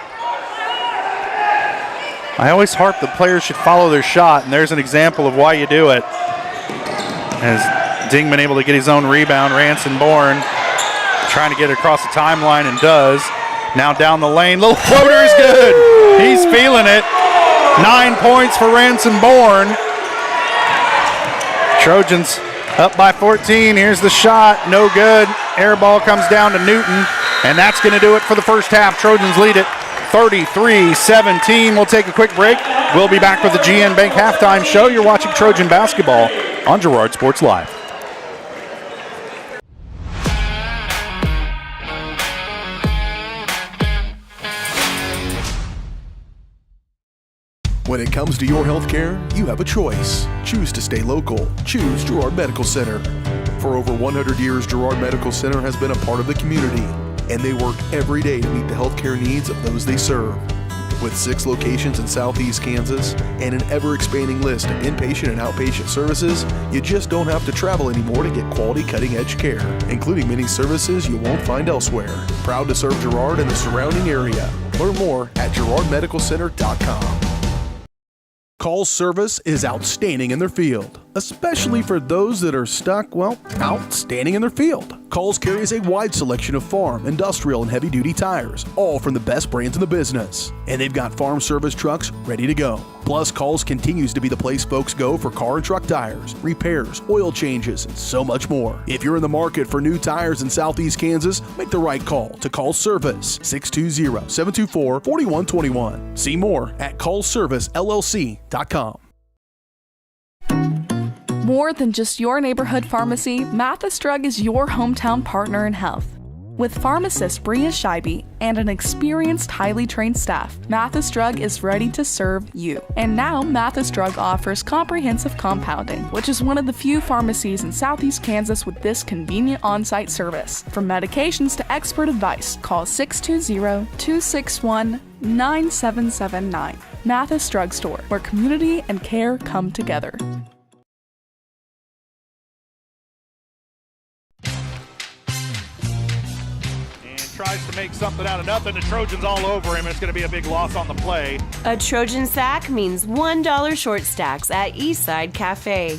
I always harp the players should follow their shot, and there's an example of why you do it. As Dingman able to get his own rebound. Ransom Bourne trying to get it across the timeline and does. Now down the lane. Little floater is good. He's feeling it. 9 points for Ransom Bourne. Trojans up by 14. Here's the shot. No good. Air ball comes down to Newton. And that's going to do it for the first half. Trojans lead it 33-17. We'll take a quick break. We'll be back with the GN Bank halftime show. You're watching Trojan basketball on Girard Sports Live. When it comes to your health care, you have a choice. Choose to stay local. Choose Girard Medical Center. For over 100 years, Girard Medical Center has been a part of the community, and they work every day to meet the healthcare needs of those they serve. With 6 locations in Southeast Kansas and an ever-expanding list of inpatient and outpatient services, you just don't have to travel anymore to get quality cutting-edge care, including many services you won't find elsewhere. Proud to serve Girard and the surrounding area. Learn more at girardmedicalcenter.com. Call service is outstanding in their field, especially for those that are stuck, well, outstanding in their field. Calls carries a wide selection of farm, industrial, and heavy-duty tires, all from the best brands in the business. And they've got farm service trucks ready to go. Plus, Calls continues to be the place folks go for car and truck tires, repairs, oil changes, and so much more. If you're in the market for new tires in Southeast Kansas, make the right call to Call Service, 620-724-4121. See more at callservicellc.com. More than just your neighborhood pharmacy, Mathis Drug is your hometown partner in health. With pharmacist Bria Scheibe and an experienced, highly trained staff, Mathis Drug is ready to serve you. And now, Mathis Drug offers comprehensive compounding, which is one of the few pharmacies in Southeast Kansas with this convenient on-site service. From medications to expert advice, call 620-261-9779. Mathis Drug Store, where community and care come together. Tries to make something out of nothing. The Trojans all over him. It's going to be a big loss on the play. A Trojan sack means $1 short stacks at Eastside Cafe.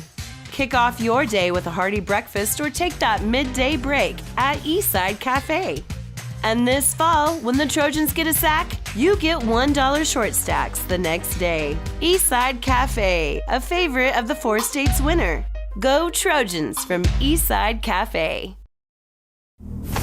Kick off your day with a hearty breakfast or take that midday break at Eastside Cafe. And this fall, when the Trojans get a sack, you get $1 short stacks the next day. Eastside Cafe, a favorite of the 4 states winner. Go Trojans from Eastside Cafe.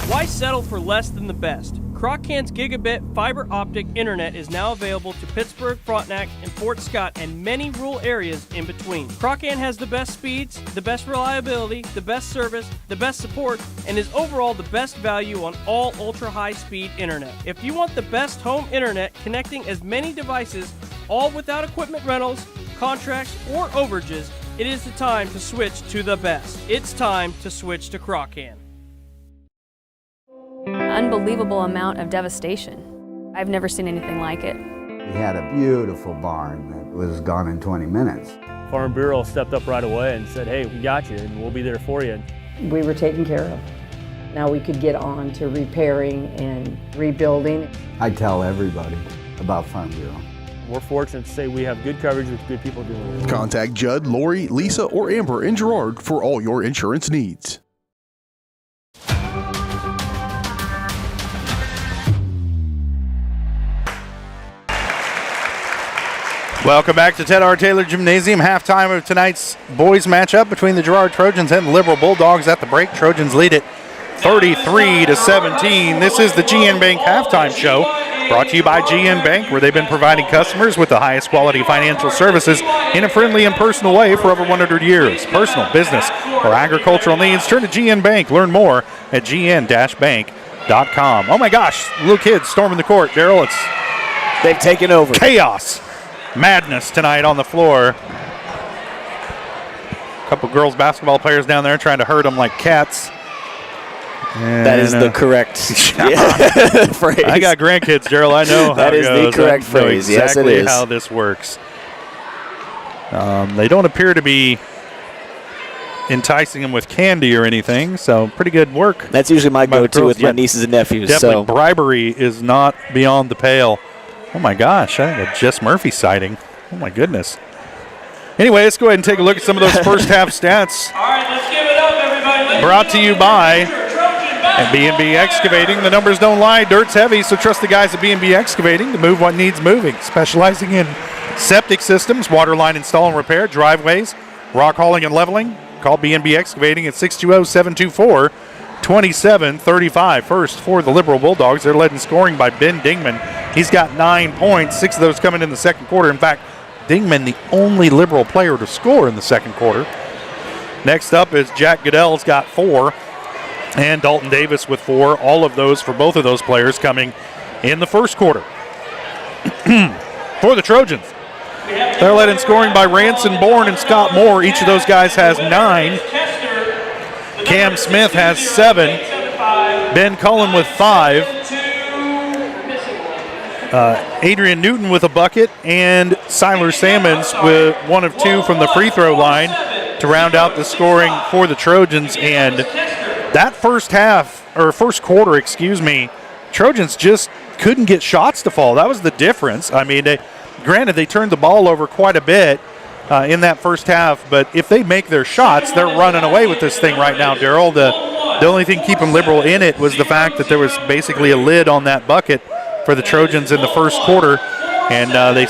Why settle for less than the best? Croc-Can's gigabit fiber optic internet is now available to Pittsburgh, Frontenac, and Fort Scott, and many rural areas in between. Croc-Can has the best speeds, the best reliability, the best service, the best support, and is overall the best value on all ultra-high-speed internet. If you want the best home internet connecting as many devices, all without equipment rentals, contracts, or overages, it is the time to switch to the best. It's time to switch to Croc-Can. Unbelievable amount of devastation. I've never seen anything like it. We had a beautiful barn that was gone in 20 minutes. Farm Bureau stepped up right away and said, hey, we got you and we'll be there for you. We were taken care of. Now we could get on to repairing and rebuilding. I tell everybody about Farm Bureau. We're fortunate to say we have good coverage with good people doing it. Contact Judd, Lori, Lisa, or Amber in Girard for all your insurance needs. Welcome back to Ted R. Taylor Gymnasium. Halftime of tonight's boys matchup between the Girard Trojans and the Liberal Bulldogs. At the break, Trojans lead it 33-17. This is the GN Bank halftime show, brought to you by GN Bank, where they've been providing customers with the highest quality financial services in a friendly and personal way for over 100 years. Personal, business, or agricultural needs, turn to GN Bank. Learn more at gn-bank.com. Oh my gosh, little kids storming the court. Daryl, they've taken over. Chaos. Madness tonight on the floor. A couple girls basketball players down there trying to hurt them like cats. And that is the correct phrase. I got grandkids, Gerald. I know that is the correct phrase. Exactly, yes, it is. How this works. They don't appear to be enticing them with candy or anything, so pretty good work. That's usually my go-to with my nieces and nephews. Definitely, bribery is not beyond the pale. Oh my gosh, I think a Jess Murphy sighting. Oh my goodness. Anyway, let's go ahead and take a look at some of those first half stats. All right, let's give it up, everybody. Brought to you by B&B Excavating. The numbers don't lie. Dirt's heavy, so trust the guys at B&B Excavating to move what needs moving. Specializing in septic systems, water line install and repair, driveways, rock hauling and leveling. Call B&B Excavating at 620-724-2735. First for the Liberal Bulldogs. They're led in scoring by Ben Dingman. He's got 9 points, 6 of those coming in the second quarter. In fact, Dingman, the only Liberal player to score in the second quarter. Next up is Jack Goodell's got 4, and Dalton Davis with 4. All of those for both of those players coming in the first quarter. For the Trojans, they're led in scoring by Ranson Bourne and Scott Moore. Each of those guys has 9. Cam Smith has 7. Ben Cullen with 5. Adrian Newton with a bucket, and Siler Salmons with 1 of 2 from the free throw line to round out the scoring for the Trojans. And that first quarter, Trojans just couldn't get shots to fall. That was the difference. I mean, granted, they turned the ball over quite a bit in that first half, but if they make their shots, they're running away with this thing right now, Darryl. The only thing keeping Liberal in it was the fact that there was basically a lid on that bucket for the Trojans in the first quarter, and they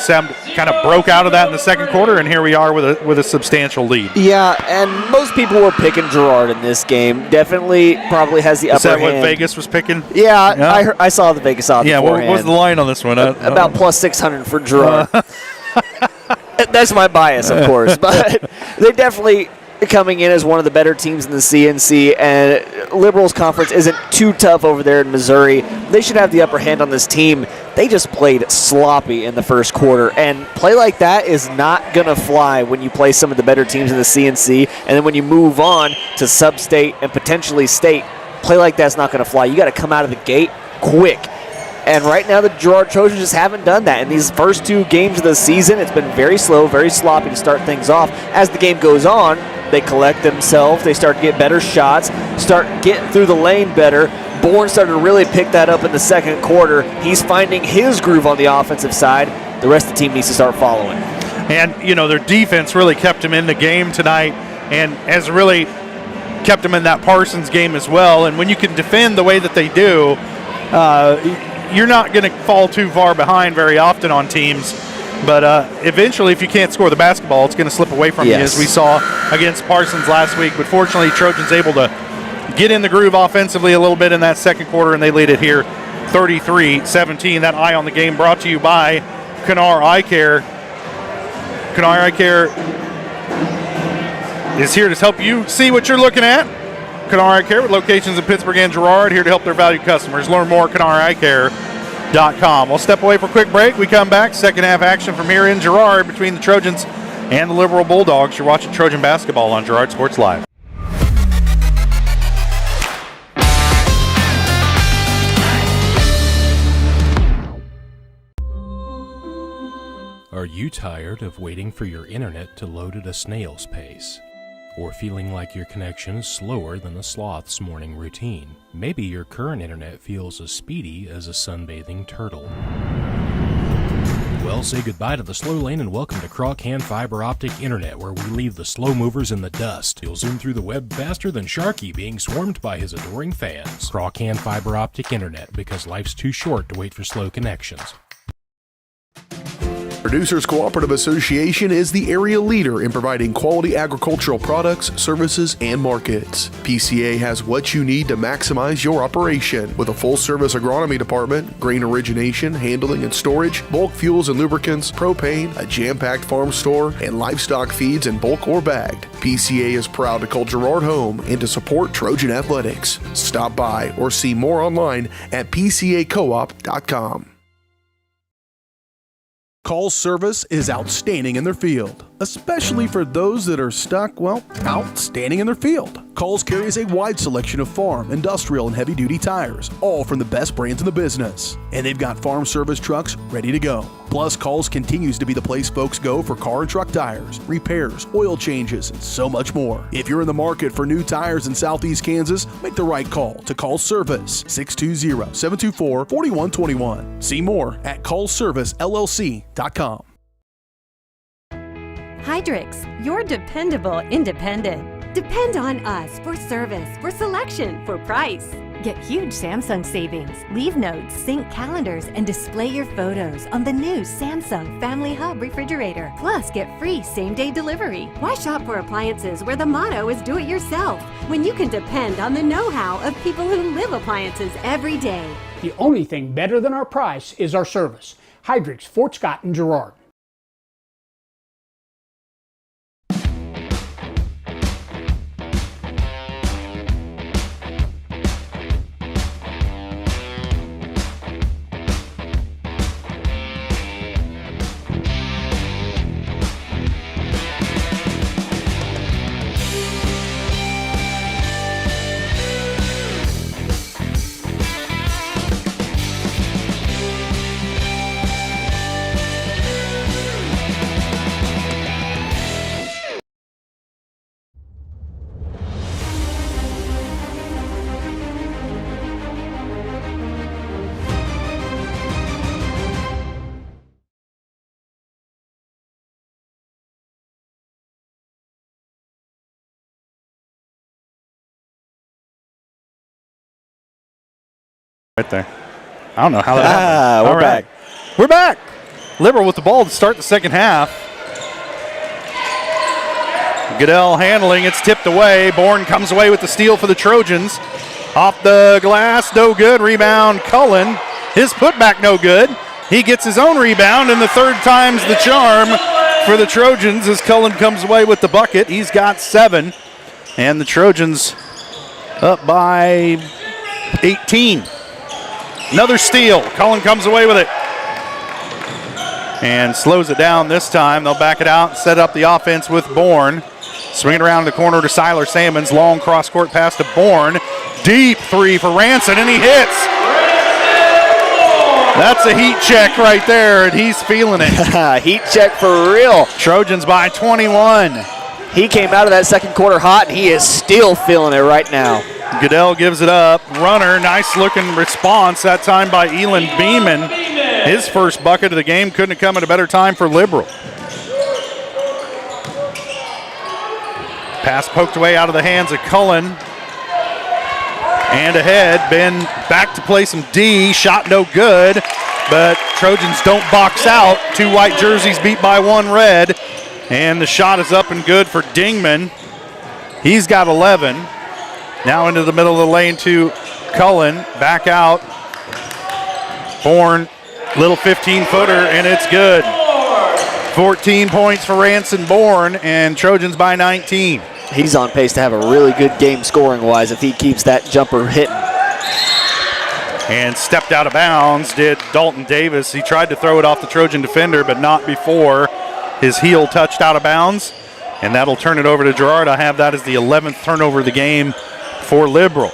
kind of broke out of that in the second quarter, and here we are with a substantial lead. Yeah, and most people were picking Girard in this game. Definitely probably has the upper hand. Is that what Vegas was picking? Yeah. I saw the Vegas odds beforehand. What was the line on this one? About plus 600 for Girard. That's my bias, of course, but they definitely coming in as one of the better teams in the CNC, and Liberals conference isn't too tough over there in Missouri. They should have the upper hand on this team. They just played sloppy in the first quarter, and play like that is not going to fly when you play some of the better teams in the CNC, and then when you move on to sub-state and potentially state, play like that's not going to fly. You got to come out of the gate quick. And right now the Girard Trojans just haven't done that. In these first 2 games of the season, it's been very slow, very sloppy to start things off. As the game goes on, they collect themselves, they start to get better shots, start getting through the lane better. Bourne started to really pick that up in the second quarter. He's finding his groove on the offensive side. The rest of the team needs to start following. And, their defense really kept them in the game tonight and has really kept them in that Parsons game as well. And when you can defend the way that they do, you're not going to fall too far behind very often on teams. But eventually, if you can't score the basketball, it's going to slip away from you, as we saw against Parsons last week. But fortunately, Trojans able to get in the groove offensively a little bit in that second quarter, and they lead it here 33-17. That eye on the game brought to you by Canar Eye Care. Canar Eye Care is here to help you see what you're looking at. Canar Eye Care with locations in Pittsburgh and Girard, here to help their valued customers. Learn more at CanarEyeCare.com. We'll step away for a quick break. We come back. Second half action from here in Girard between the Trojans and the Liberal Bulldogs. You're watching Trojan basketball on Girard Sports Live. Are you tired of waiting for your internet to load at a snail's pace? Or feeling like your connection is slower than a sloth's morning routine? Maybe your current internet feels as speedy as a sunbathing turtle. Well, say goodbye to the slow lane and welcome to Crawcan Fiber Optic Internet, where we leave the slow movers in the dust. You'll zoom through the web faster than Sharky being swarmed by his adoring fans. Crawcan Fiber Optic Internet, because life's too short to wait for slow connections. Producers Cooperative Association is the area leader in providing quality agricultural products, services, and markets. PCA has what you need to maximize your operation with a full-service agronomy department, grain origination, handling and storage, bulk fuels and lubricants, propane, a jam-packed farm store, and livestock feeds in bulk or bagged. PCA is proud to call Girard home and to support Trojan athletics. Stop by or see more online at pcacoop.com. Call's service is outstanding in their field, especially for those that are stuck, outstanding in their field. Call's carries a wide selection of farm, industrial, and heavy-duty tires, all from the best brands in the business. And they've got farm service trucks ready to go. Plus, Call's continues to be the place folks go for car and truck tires, repairs, oil changes, and so much more. If you're in the market for new tires in Southeast Kansas, make the right call to Call's Service, 620-724-4121. See more at callservicellc.com. Hydrix, your dependable independent. Depend on us for service, for selection, for price. Get huge Samsung savings. Leave notes, sync calendars, and display your photos on the new Samsung Family Hub refrigerator. Plus, get free same-day delivery. Why shop for appliances where the motto is do it yourself when you can depend on the know-how of people who live appliances every day? The only thing better than our price is our service. Hydrix, Fort Scott, and Girard. Right there. I don't know how that happened. We're back. We're back. Liberal with the ball to start the second half. Goodell handling. It's tipped away. Bourne comes away with the steal for the Trojans. Off the glass, no good. Rebound, Cullen. His putback, no good. He gets his own rebound, and the third time's the charm for the Trojans as Cullen comes away with the bucket. He's got 7, and the Trojans up by 18. Another steal. Cullen comes away with it and slows it down this time. They'll back it out and set up the offense with Bourne. Swing it around the corner to Siler Salmons. Long cross-court pass to Bourne. Deep three for Ranson, and he hits. That's a heat check right there, and he's feeling it. Heat check for real. Trojans by 21. He came out of that second quarter hot, and he is still feeling it right now. Goodell gives it up. Runner, nice looking response that time by Elon Beeman. His first bucket of the game. Couldn't have come at a better time for Liberal. Pass poked away out of the hands of Cullen. And ahead, Ben back to play some D. Shot no good, but Trojans don't box out. 2 white jerseys beat by 1 red. And the shot is up and good for Dingman. He's got 11. Now into the middle of the lane to Cullen. Back out. Bourne, little 15-footer, and it's good. 14 points for Ranson Bourne, and Trojans by 19. He's on pace to have a really good game scoring-wise if he keeps that jumper hitting. And stepped out of bounds did Dalton Davis. He tried to throw it off the Trojan defender, but not before his heel touched out of bounds. And that'll turn it over to Girard. I have that as the 11th turnover of the game for Liberal.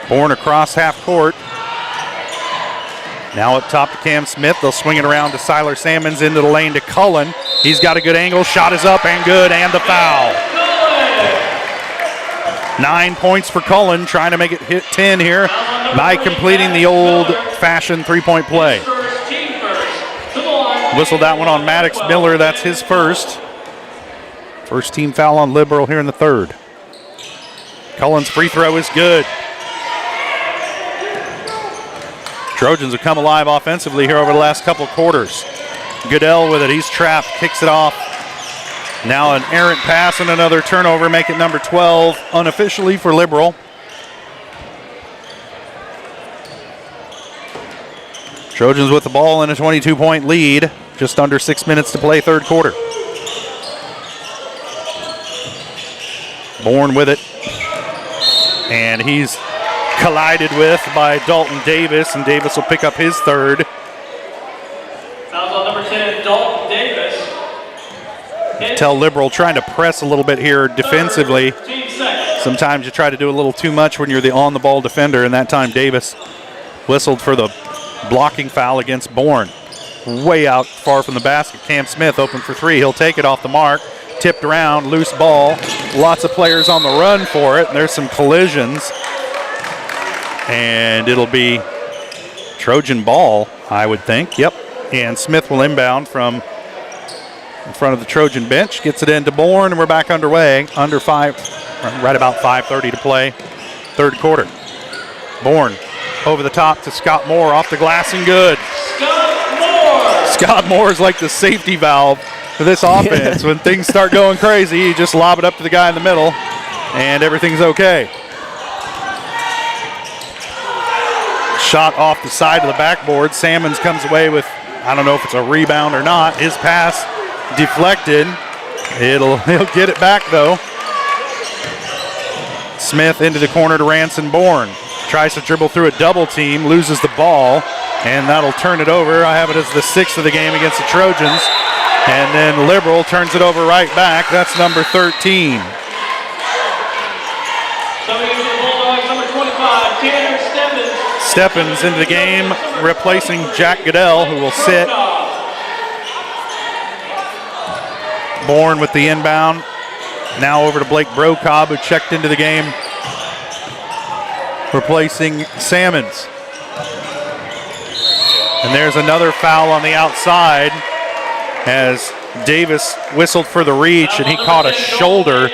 Bourne across half court. Now up top to Cam Smith. They'll swing it around to Siler Salmons into the lane to Cullen. He's got a good angle. Shot is up and good, and the foul. 9 points for Cullen, trying to make it hit 10 here by completing the old-fashioned three-point play. Whistled that one on Maddox Miller. That's his first. First team foul on Liberal here in the third. Cullen's free throw is good. Trojans have come alive offensively here over the last couple of quarters. Goodell with it. He's trapped. Kicks it off. Now an errant pass and another turnover. Make it number 12 unofficially for Liberal. Trojans with the ball in a 22-point lead. Just under 6 minutes to play third quarter. Bourne with it. And he's collided with by Dalton Davis, and Davis will pick up his third. Fouls on number 10, Dalton Davis. Tell Liberal trying to press a little bit here defensively. Sometimes you try to do a little too much when you're the on-the-ball defender, and that time Davis whistled for the blocking foul against Bourne. Way out far from the basket. Cam Smith open for 3. He'll take it off the mark. Tipped around, loose ball. Lots of players on the run for it. There's some collisions. And it'll be Trojan ball, I would think. Yep. And Smith will inbound from in front of the Trojan bench. Gets it into Bourne, and we're back underway. Under 5, right about 5:30 to play, third quarter. Bourne over the top to Scott Moore, off the glass and good. Scott Moore is like the safety valve for this offense. When things start going crazy, you just lob it up to the guy in the middle, and everything's okay. Shot off the side of the backboard. Salmons comes away with, I don't know if it's a rebound or not. His pass deflected. He'll get it back though. Smith into the corner to Ranson Bourne. Tries to dribble through a double team, loses the ball, and that'll turn it over. I have it as the 6th of the game against the Trojans. And then Liberal turns it over right back. That's number 13. Number 25, Tanner Steppins into the game, replacing Jack Goodell, who will sit. Bourne with the inbound. Now over to Blake Brocobb, who checked into the game, replacing Salmons. And there's another foul on the outside as Davis whistled for the reach, and he caught a shoulder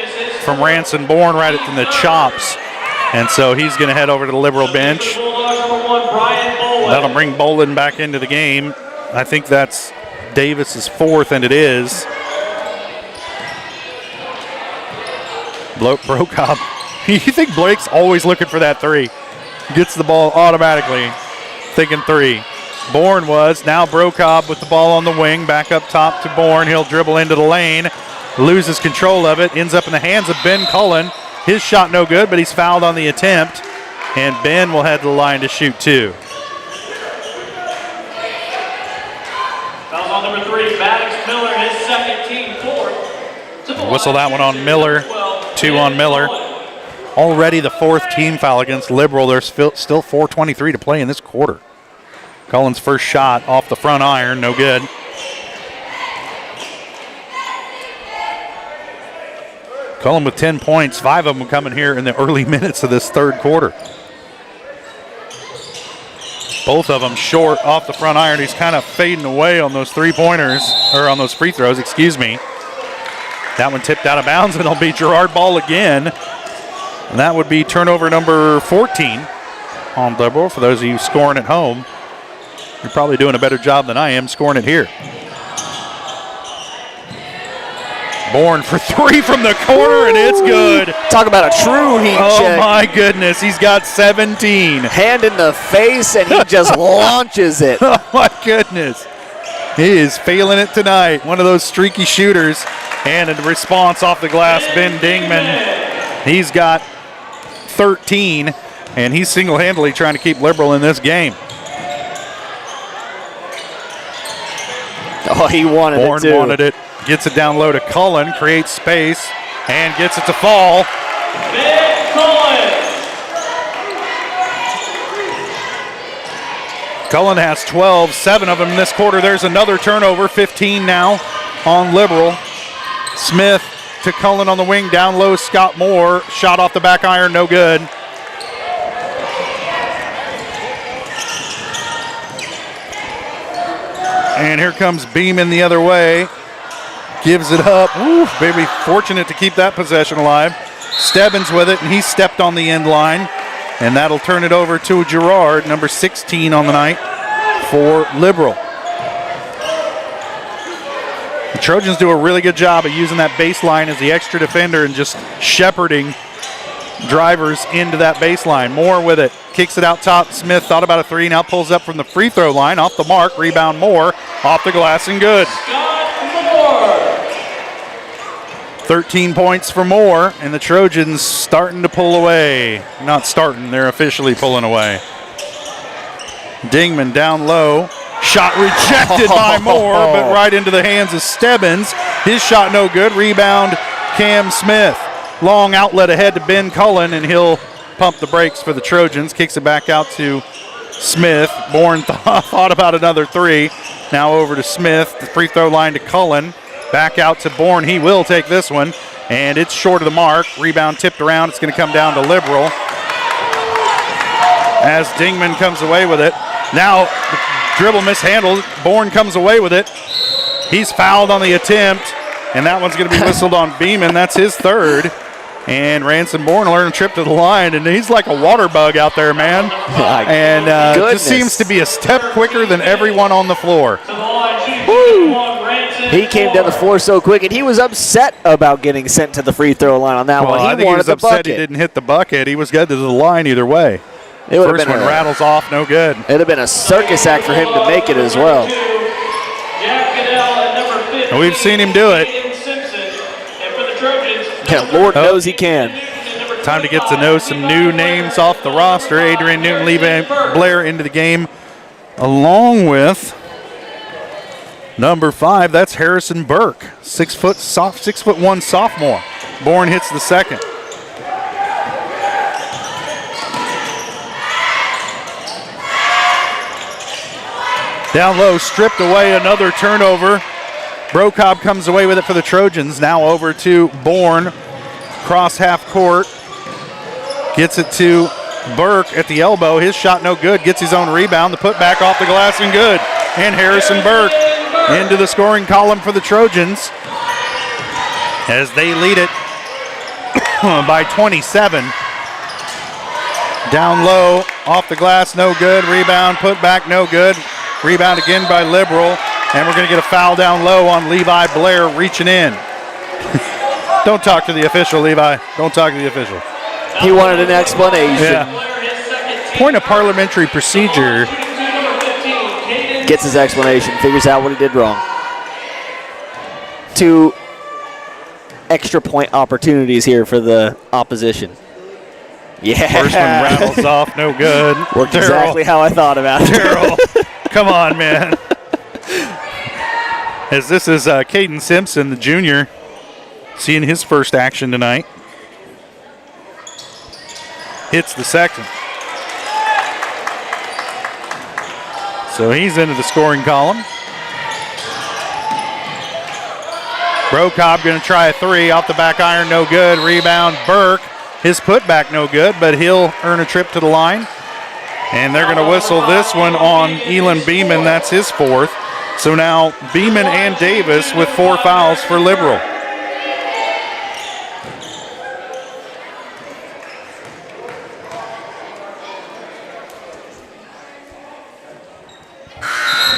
from Ranson Bourne right in the chops. And so he's going to head over to the Liberal bench. That'll bring Bolin back into the game. I think that's Davis's 4th, and it is. Brocobb. You think Blake's always looking for that 3. Gets the ball automatically, thinking 3. Bourne was. Now Brocobb with the ball on the wing. Back up top to Bourne. He'll dribble into the lane. Loses control of it. Ends up in the hands of Ben Cullen. His shot no good, but he's fouled on the attempt. And Ben will head to the line to shoot 2. Foul on number 3, Maddox Miller, his second, team 4th. Whistle that one on Miller. 2 on Miller. Already the 4th team foul against Liberal. There's still 4:23 to play in this quarter. Cullen's first shot off the front iron, no good. Cullen with 10 points, 5 of them coming here in the early minutes of this third quarter. Both of them short off the front iron. He's kind of fading away on those 3-pointers, or on those free throws, excuse me. That one tipped out of bounds, and it'll be Girard ball again. And that would be turnover number 14 on Liberal. For those of you scoring at home, you're probably doing a better job than I am scoring it here. Bourne for 3 from the corner, and it's good. Talk about a true heat check. Oh, my goodness. He's got 17. Hand in the face, and he just launches it. Oh, my goodness. He is feeling it tonight. One of those streaky shooters. And in response off the glass, Ben Dingman. He's got 13, and he's single-handedly trying to keep Liberal in this game. Oh, he wanted Bourne it too. wanted it. Gets it down low to Cullen, creates space, and gets it to fall. Ben Cullen. Cullen has 12, 7 of them in this quarter. There's another turnover, 15 now on Liberal. Smith to Cullen on the wing, down low, Scott Moore. Shot off the back iron, no good. And here comes Beeman the other way. Gives it up. Woo, baby, fortunate to keep that possession alive. Stebbins with it, and he stepped on the end line. And that'll turn it over to Girard, number 16 on the night for Liberal. The Trojans do a really good job of using that baseline as the extra defender and just shepherding drivers into that baseline. Moore with it. Kicks it out top. Smith thought about a 3. Now pulls up from the free throw line. Off the mark. Rebound Moore. Off the glass and good. 13 points for Moore, and the Trojans starting to pull away. Not starting, they're officially pulling away. Dingman down low. Shot rejected by Moore, but right into the hands of Stebbins. His shot no good. Rebound Cam Smith. Long outlet ahead to Ben Cullen, and he'll pump the brakes for the Trojans. Kicks it back out to Smith. Bourne thought about another 3. Now over to Smith. The free throw line to Cullen. Back out to Bourne. He will take this one, and it's short of the mark. Rebound tipped around. It's going to come down to Liberal as Dingman comes away with it. Now the dribble mishandled. Bourne comes away with it. He's fouled on the attempt, and that one's going to be whistled on Beeman. That's his third. And Ransom Bourne learned a trip to the line, and he's like a water bug out there, man. And just seems to be a step quicker than everyone on the floor. Woo! He came down the floor so quick, and he was upset about getting sent to the free throw line on that one. I think he was upset he didn't hit the bucket. He was good to the line either way. First one rattles off, no good. It would have been a circus act for him to make it as well. And we've seen him do it. Yeah, Lord knows he can. Time to get to know some new names off the roster. Adrian Newton, Levi Blair into the game, along with number 5. That's Harrison Burke, 6'1" sophomore. Bourne hits the second. Down low, stripped away, another turnover. Brocobb comes away with it for the Trojans. Now over to Bourne, cross half court. Gets it to Burke at the elbow. His shot no good. Gets his own rebound. The putback off the glass and good. And Harrison Burke into the scoring column for the Trojans as they lead it by 27. Down low, off the glass, no good. Rebound, putback, no good. Rebound again by Liberal. And we're going to get a foul down low on Levi Blair reaching in. Don't talk to the official, Levi. Don't talk to the official. He wanted an explanation. Yeah. Point of parliamentary procedure. Gets his explanation, figures out what he did wrong. 2 extra point opportunities here for the opposition. Yeah. First one rattles off, no good. Worked exactly how I thought about it. Darryl, come on, man. As this is Caden Simpson, the junior, seeing his first action tonight. Hits the second. So he's into the scoring column. Brocobb going to try a 3 off the back iron, no good. Rebound, Burke. His putback no good, but he'll earn a trip to the line. And they're going to whistle this one on Elan Beeman. That's his 4th. So now Beeman and Davis with 4 fouls for Liberal.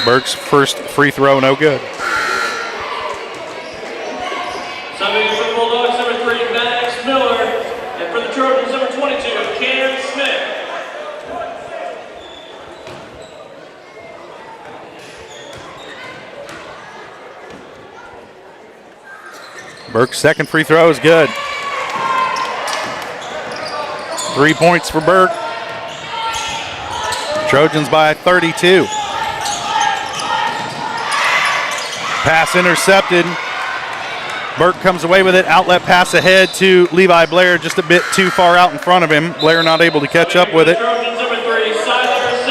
Burke's first free throw, no good. Subbing for the Bulldogs, number 3, Max Miller. And for the Trojans, number 22, Cam Smith. Burke's second free throw is good. 3 points for Burke. Trojans by 32. Pass intercepted. Burke comes away with it. Outlet pass ahead to Levi Blair, just a bit too far out in front of him. Blair not able to catch up with it. Trojans, number 3, Siler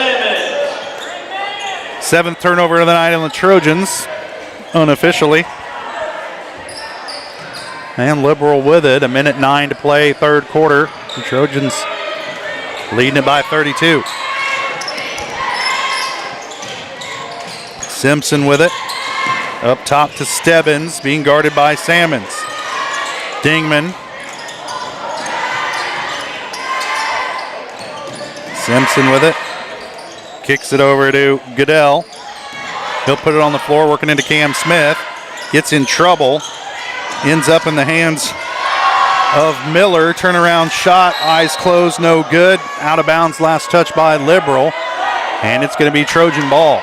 Salmon. 7th turnover of the night on the Trojans, unofficially. And Liberal with it. 1:09 to play, third quarter. The Trojans leading it by 32. Simpson with it. Up top to Stebbins, being guarded by Sammons. Dingman. Simpson with it. Kicks it over to Goodell. He'll put it on the floor, working into Cam Smith. Gets in trouble. Ends up in the hands of Miller. Turnaround shot, eyes closed, no good. Out of bounds, last touch by Liberal. And it's going to be Trojan ball.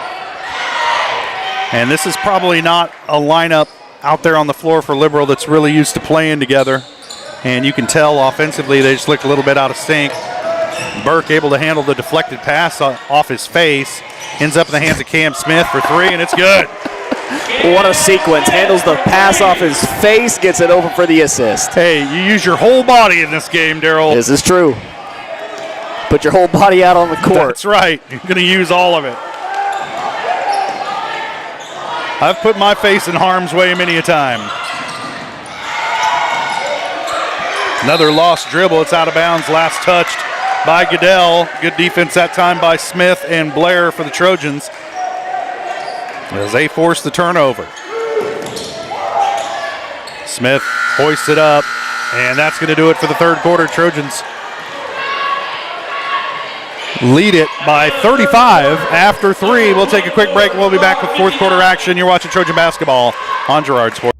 And this is probably not a lineup out there on the floor for Liberal that's really used to playing together. And you can tell offensively they just look a little bit out of sync. Burke able to handle the deflected pass off his face. Ends up in the hands of Cam Smith for 3, and it's good. What a sequence. Handles the pass off his face, gets it over for the assist. Hey, you use your whole body in this game, Darryl. This is true. Put your whole body out on the court. That's right. You're going to use all of it. I've put my face in harm's way many a time. Another lost dribble. It's out of bounds. Last touched by Goodell. Good defense that time by Smith and Blair for the Trojans as they force the turnover. Smith hoists it up, and that's going to do it for the third quarter. Trojans lead it by 35 after 3. We'll take a quick break, and we'll be back with fourth quarter action. You're watching Trojan basketball on Girard Sports.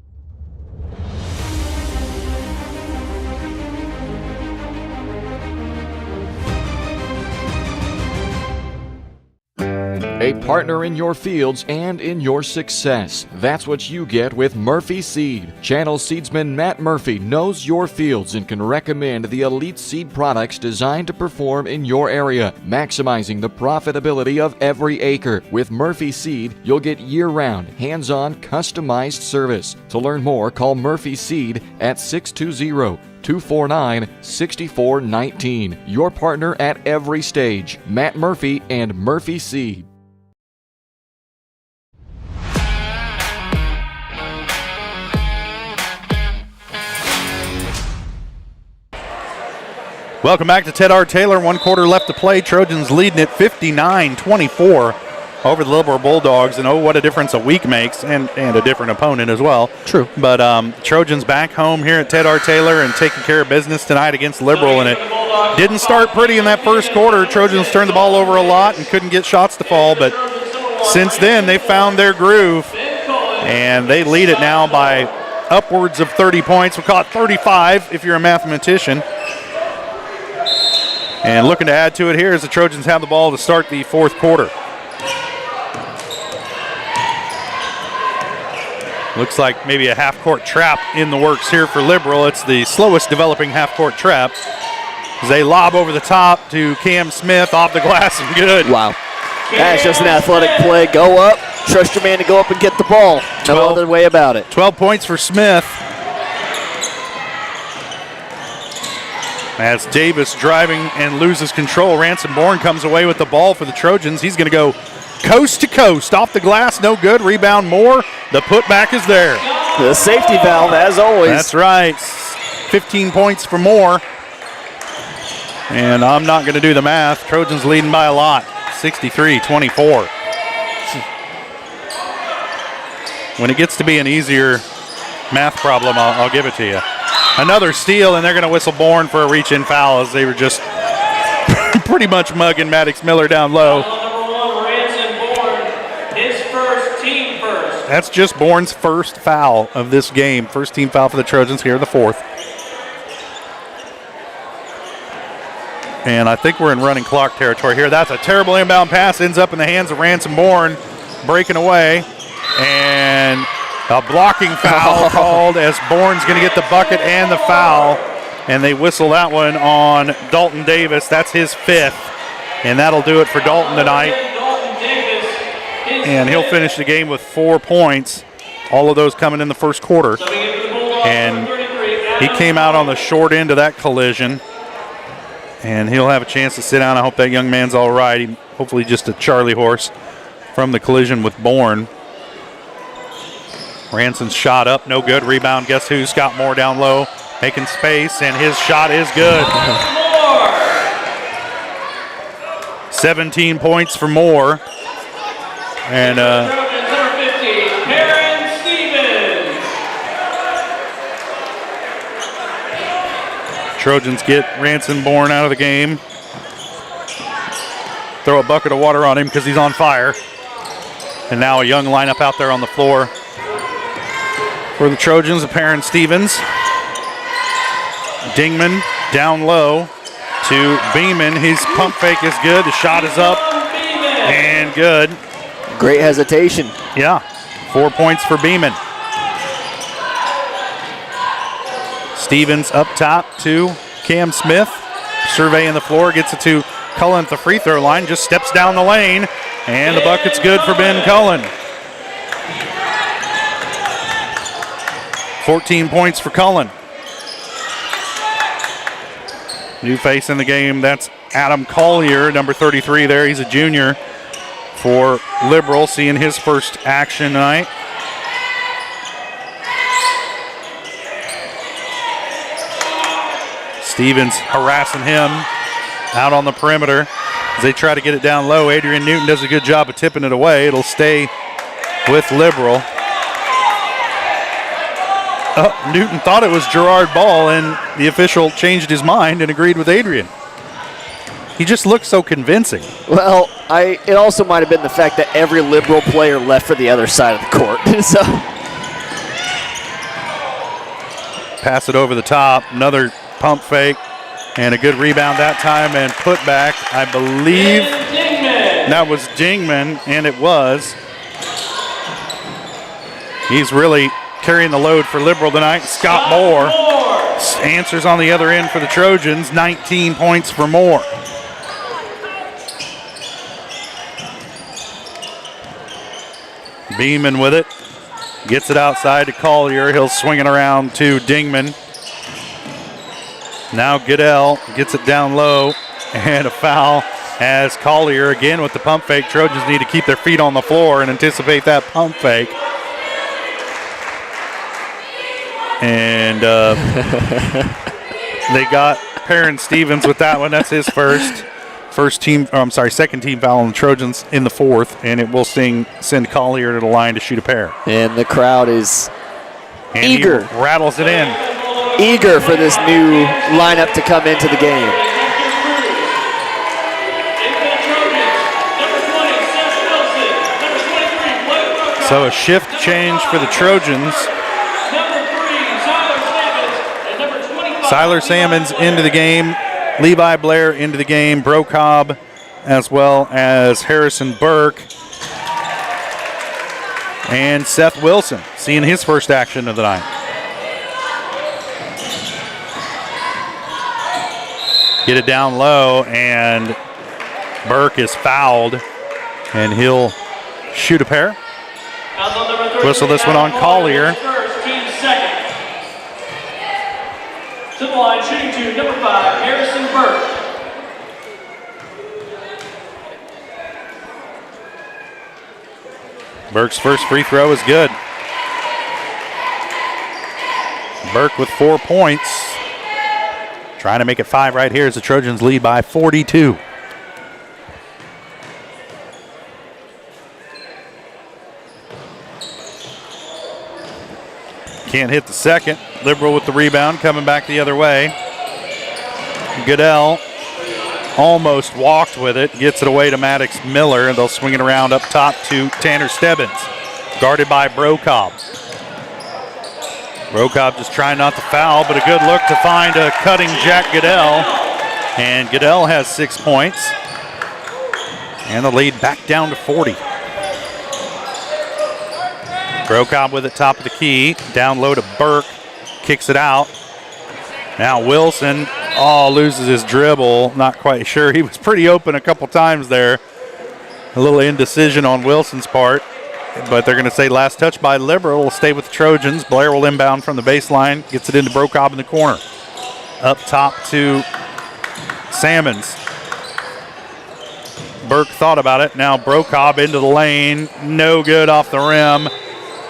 A partner in your fields and in your success. That's what you get with Murphy Seed. Channel seedsman Matt Murphy knows your fields and can recommend the elite seed products designed to perform in your area, maximizing the profitability of every acre. With Murphy Seed, you'll get year-round, hands-on, customized service. To learn more, call Murphy Seed at 620-249-6419. Your partner at every stage. Matt Murphy and Murphy Seed. Welcome back to Ted R. Taylor. 1 quarter left to play. Trojans leading it 59-24 over the Liberal Bulldogs. And oh, what a difference a week makes, and a different opponent as well. True. But Trojans back home here at Ted R. Taylor and taking care of business tonight against Liberal. And it didn't start pretty in that first quarter. Trojans turned the ball over a lot and couldn't get shots to fall. But since then, they found their groove. And they lead it now by upwards of 30 points. We'll call it 35 if you're a mathematician. And looking to add to it here as the Trojans have the ball to start the fourth quarter. Looks like maybe a half-court trap in the works here for Liberal. It's the slowest developing half-court trap. As they lob over the top to Cam Smith, off the glass and good. Wow. That's just an athletic play. Go up, trust your man to go up and get the ball. No other way about it. 12 points for Smith. As Davis driving and loses control, Ransom Bourne comes away with the ball for the Trojans. He's going to go coast to coast. Off the glass, no good. Rebound Moore. The putback is there. The safety valve, as always. That's right. 15 points for Moore. And I'm not going to do the math. Trojans leading by a lot, 63-24. When it gets to be an easier math problem, I'll give it to you. Another steal, and they're going to whistle Bourne for a reach-in foul as they were just pretty much mugging Maddox Miller down low. His first, team first. That's just Bourne's first foul of this game. First team foul for the Trojans here in the fourth. And I think we're in running clock territory here. That's a terrible inbound pass. Ends up in the hands of Ransom Bourne, breaking away. And a blocking foul called as Bourne's going to get the bucket and the foul. And they whistle that one on Dalton Davis. That's his fifth. And that'll do it for Dalton tonight. And he'll finish the game with 4 points. All of those coming in the first quarter. And he came out on the short end of that collision. And he'll have a chance to sit down. I hope that young man's all right. Hopefully just a Charlie horse from the collision with Bourne. Ranson's shot up, no good. Rebound, guess who? Scott Moore down low, making space, and his shot is good. 17 points for Moore. And Trojans get Ransom Bourne out of the game. Throw a bucket of water on him because he's on fire. And now a young lineup out there on the floor for the Trojans, Perrin Stevens. Dingman down low to Beeman. His pump fake is good. The shot is up and good. Great hesitation. Yeah, 4 points for Beeman. Stevens up top to Cam Smith. Surveying the floor, gets it to Cullen at the free throw line, just steps down the lane, and the bucket's good for Ben Cullen. 14 points for Cullen. New face in the game, that's Adam Collier, number 33 there. He's a junior for Liberal, seeing his first action tonight. Stevens harassing him out on the perimeter as they try to get it down low. Adrian Newton does a good job of tipping it away. It'll stay with Liberal. Newton thought it was Girard ball, and the official changed his mind and agreed with Adrian. He just looked so convincing. Well, it also might have been the fact that every Liberal player left for the other side of the court. So pass it over the top, another pump fake, and a good rebound that time, and put back, I believe that was Dingman, and it was. He's really carrying the load for Liberal tonight. Scott Moore answers on the other end for the Trojans, 19 points for Moore. Beeman with it. Gets it outside to Collier. He'll swing it around to Dingman. Now Goodell gets it down low, and a foul as Collier again with the pump fake. Trojans need to keep their feet on the floor and anticipate that pump fake. And they got Perrin Stevens with that one. That's his second team foul on the Trojans in the fourth, and it will send Collier to the line to shoot a pair. And the crowd is eager. He rattles it in. Eager for this new lineup to come into the game. So a shift change for the Trojans. Siler Salmons into the game. Levi Blair into the game. Bro Cobb as well as Harrison Burke. And Seth Wilson seeing his first action of the night. Get it down low, and Burke is fouled, and he'll shoot a pair. Whistle this one on Collier. To the line, shooting to number 5, Harrison Burke. Burke's first free throw is good. Burke with 4 points. Trying to make it 5 right here as the Trojans lead by 42. Can't hit the second. Liberal with the rebound, coming back the other way. Goodell almost walked with it, gets it away to Maddox Miller, and they'll swing it around up top to Tanner Stebbins, guarded by Brocobb. Brocobb just trying not to foul, but a good look to find a cutting Jack Goodell. And Goodell has 6 points. And the lead back down to 40. Brocobb with it top of the key. Down low to Burke. Kicks it out. Now Wilson, loses his dribble. Not quite sure. He was pretty open a couple times there. A little indecision on Wilson's part. But they're going to say last touch by Liberal. Will stay with the Trojans. Blair will inbound from the baseline. Gets it into Brocobb in the corner. Up top to Salmons. Burke thought about it. Now Brocobb into the lane. No good off the rim.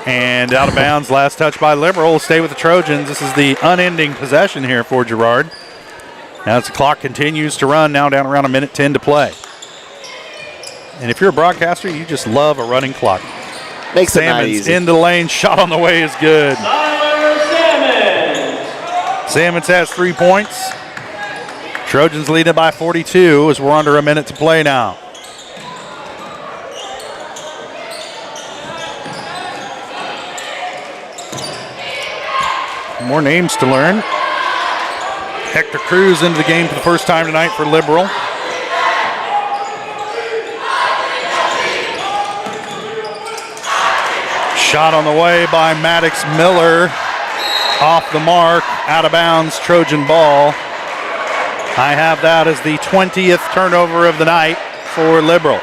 And out of bounds. Last touch by Liberal. Will stay with the Trojans. This is the unending possession here for Girard. Now as the clock continues to run, now down around 1:10 to play. And if you're a broadcaster, you just love a running clock. Makes it Salmons easy. into the lane. Shot on the way is good. Salmons has 3 points. Trojans lead it by 42 as we're under a minute to play now. More names to learn. Hector Cruz into the game for the first time tonight for Liberal. Shot on the way by Maddox Miller. Off the mark, out of bounds, Trojan ball. I have that as the 20th turnover of the night for Liberal.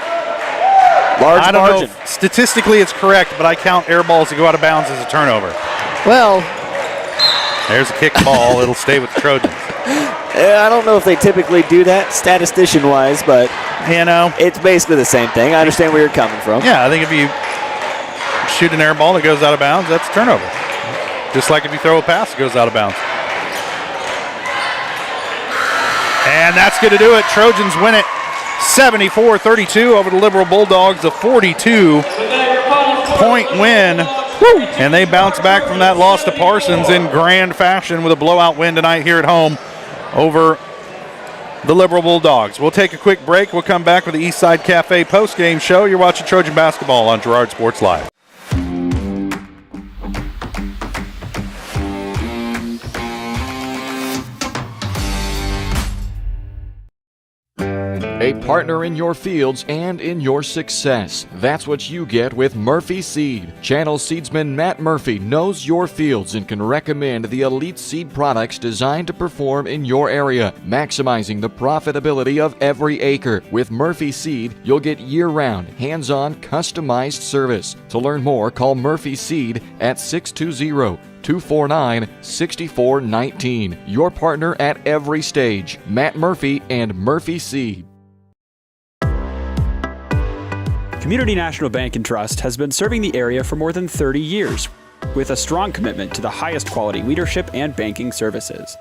Large I don't margin. know if statistically it's correct, but I count air balls that go out of bounds as a turnover. Well, there's a kick ball. It'll stay with the Trojans. I don't know if they typically do that statistician-wise, but it's basically the same thing. I understand where you're coming from. Yeah, I think if you shoot an air ball that goes out of bounds, that's a turnover. Just like if you throw a pass that goes out of bounds. And that's going to do it. Trojans win it 74-32 over the Liberal Bulldogs. A 42-point win And they bounce back from that loss to Parsons in grand fashion with a blowout win tonight here at home over the Liberal Bulldogs. We'll take a quick break. We'll come back with the Eastside Cafe postgame show. You're watching Trojan basketball on Girard Sports Live. A partner in your fields and in your success. That's what you get with Murphy Seed. Channel seedsman Matt Murphy knows your fields and can recommend the elite seed products designed to perform in your area, maximizing the profitability of every acre. With Murphy Seed, you'll get year-round, hands-on, customized service. To learn more, call Murphy Seed at 620-249-6419. Your partner at every stage. Matt Murphy and Murphy Seed. Community National Bank and Trust has been serving the area for more than 30 years with a strong commitment to the highest quality leadership and banking services.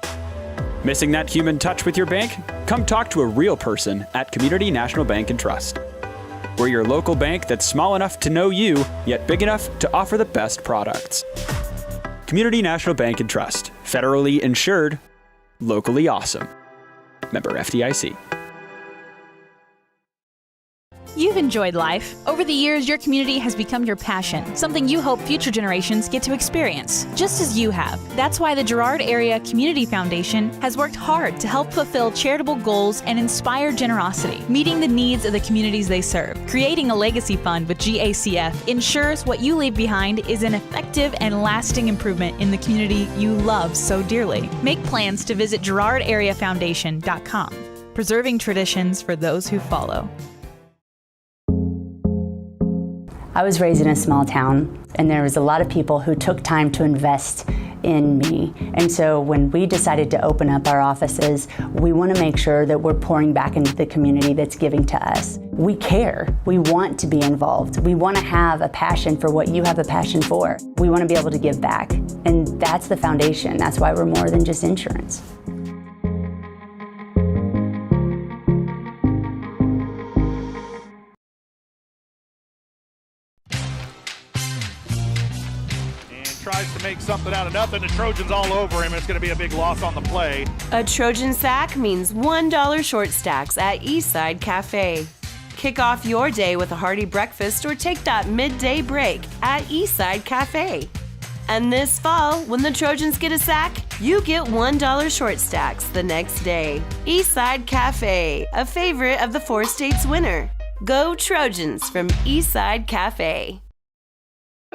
Missing that human touch with your bank? Come talk to a real person at Community National Bank and Trust. We're your local bank that's small enough to know you, yet big enough to offer the best products. Community National Bank and Trust. Federally insured, locally awesome. Member FDIC. You've enjoyed life. Over the years, your community has become your passion, something you hope future generations get to experience, just as you have. That's why the Girard Area Community Foundation has worked hard to help fulfill charitable goals and inspire generosity, meeting the needs of the communities they serve. Creating a legacy fund with GACF ensures what you leave behind is an effective and lasting improvement in the community you love so dearly. Make plans to visit GirardAreaFoundation.com, preserving traditions for those who follow. I was raised in a small town, and there was a lot of people who took time to invest in me. And so when we decided to open up our offices, we want to make sure that we're pouring back into the community that's giving to us. We care. We want to be involved. We want to have a passion for what you have a passion for. We want to be able to give back. And that's the foundation. That's why we're more than just insurance. Tries to make something out of nothing. The Trojans all over him. It's going to be a big loss on the play. A Trojan sack means $1 short stacks at Eastside Cafe. Kick off your day with a hearty breakfast or take that midday break at Eastside Cafe. And this fall, when the Trojans get a sack, you get $1 short stacks the next day. Eastside Cafe, a favorite of the Four States winner. Go Trojans from Eastside Cafe.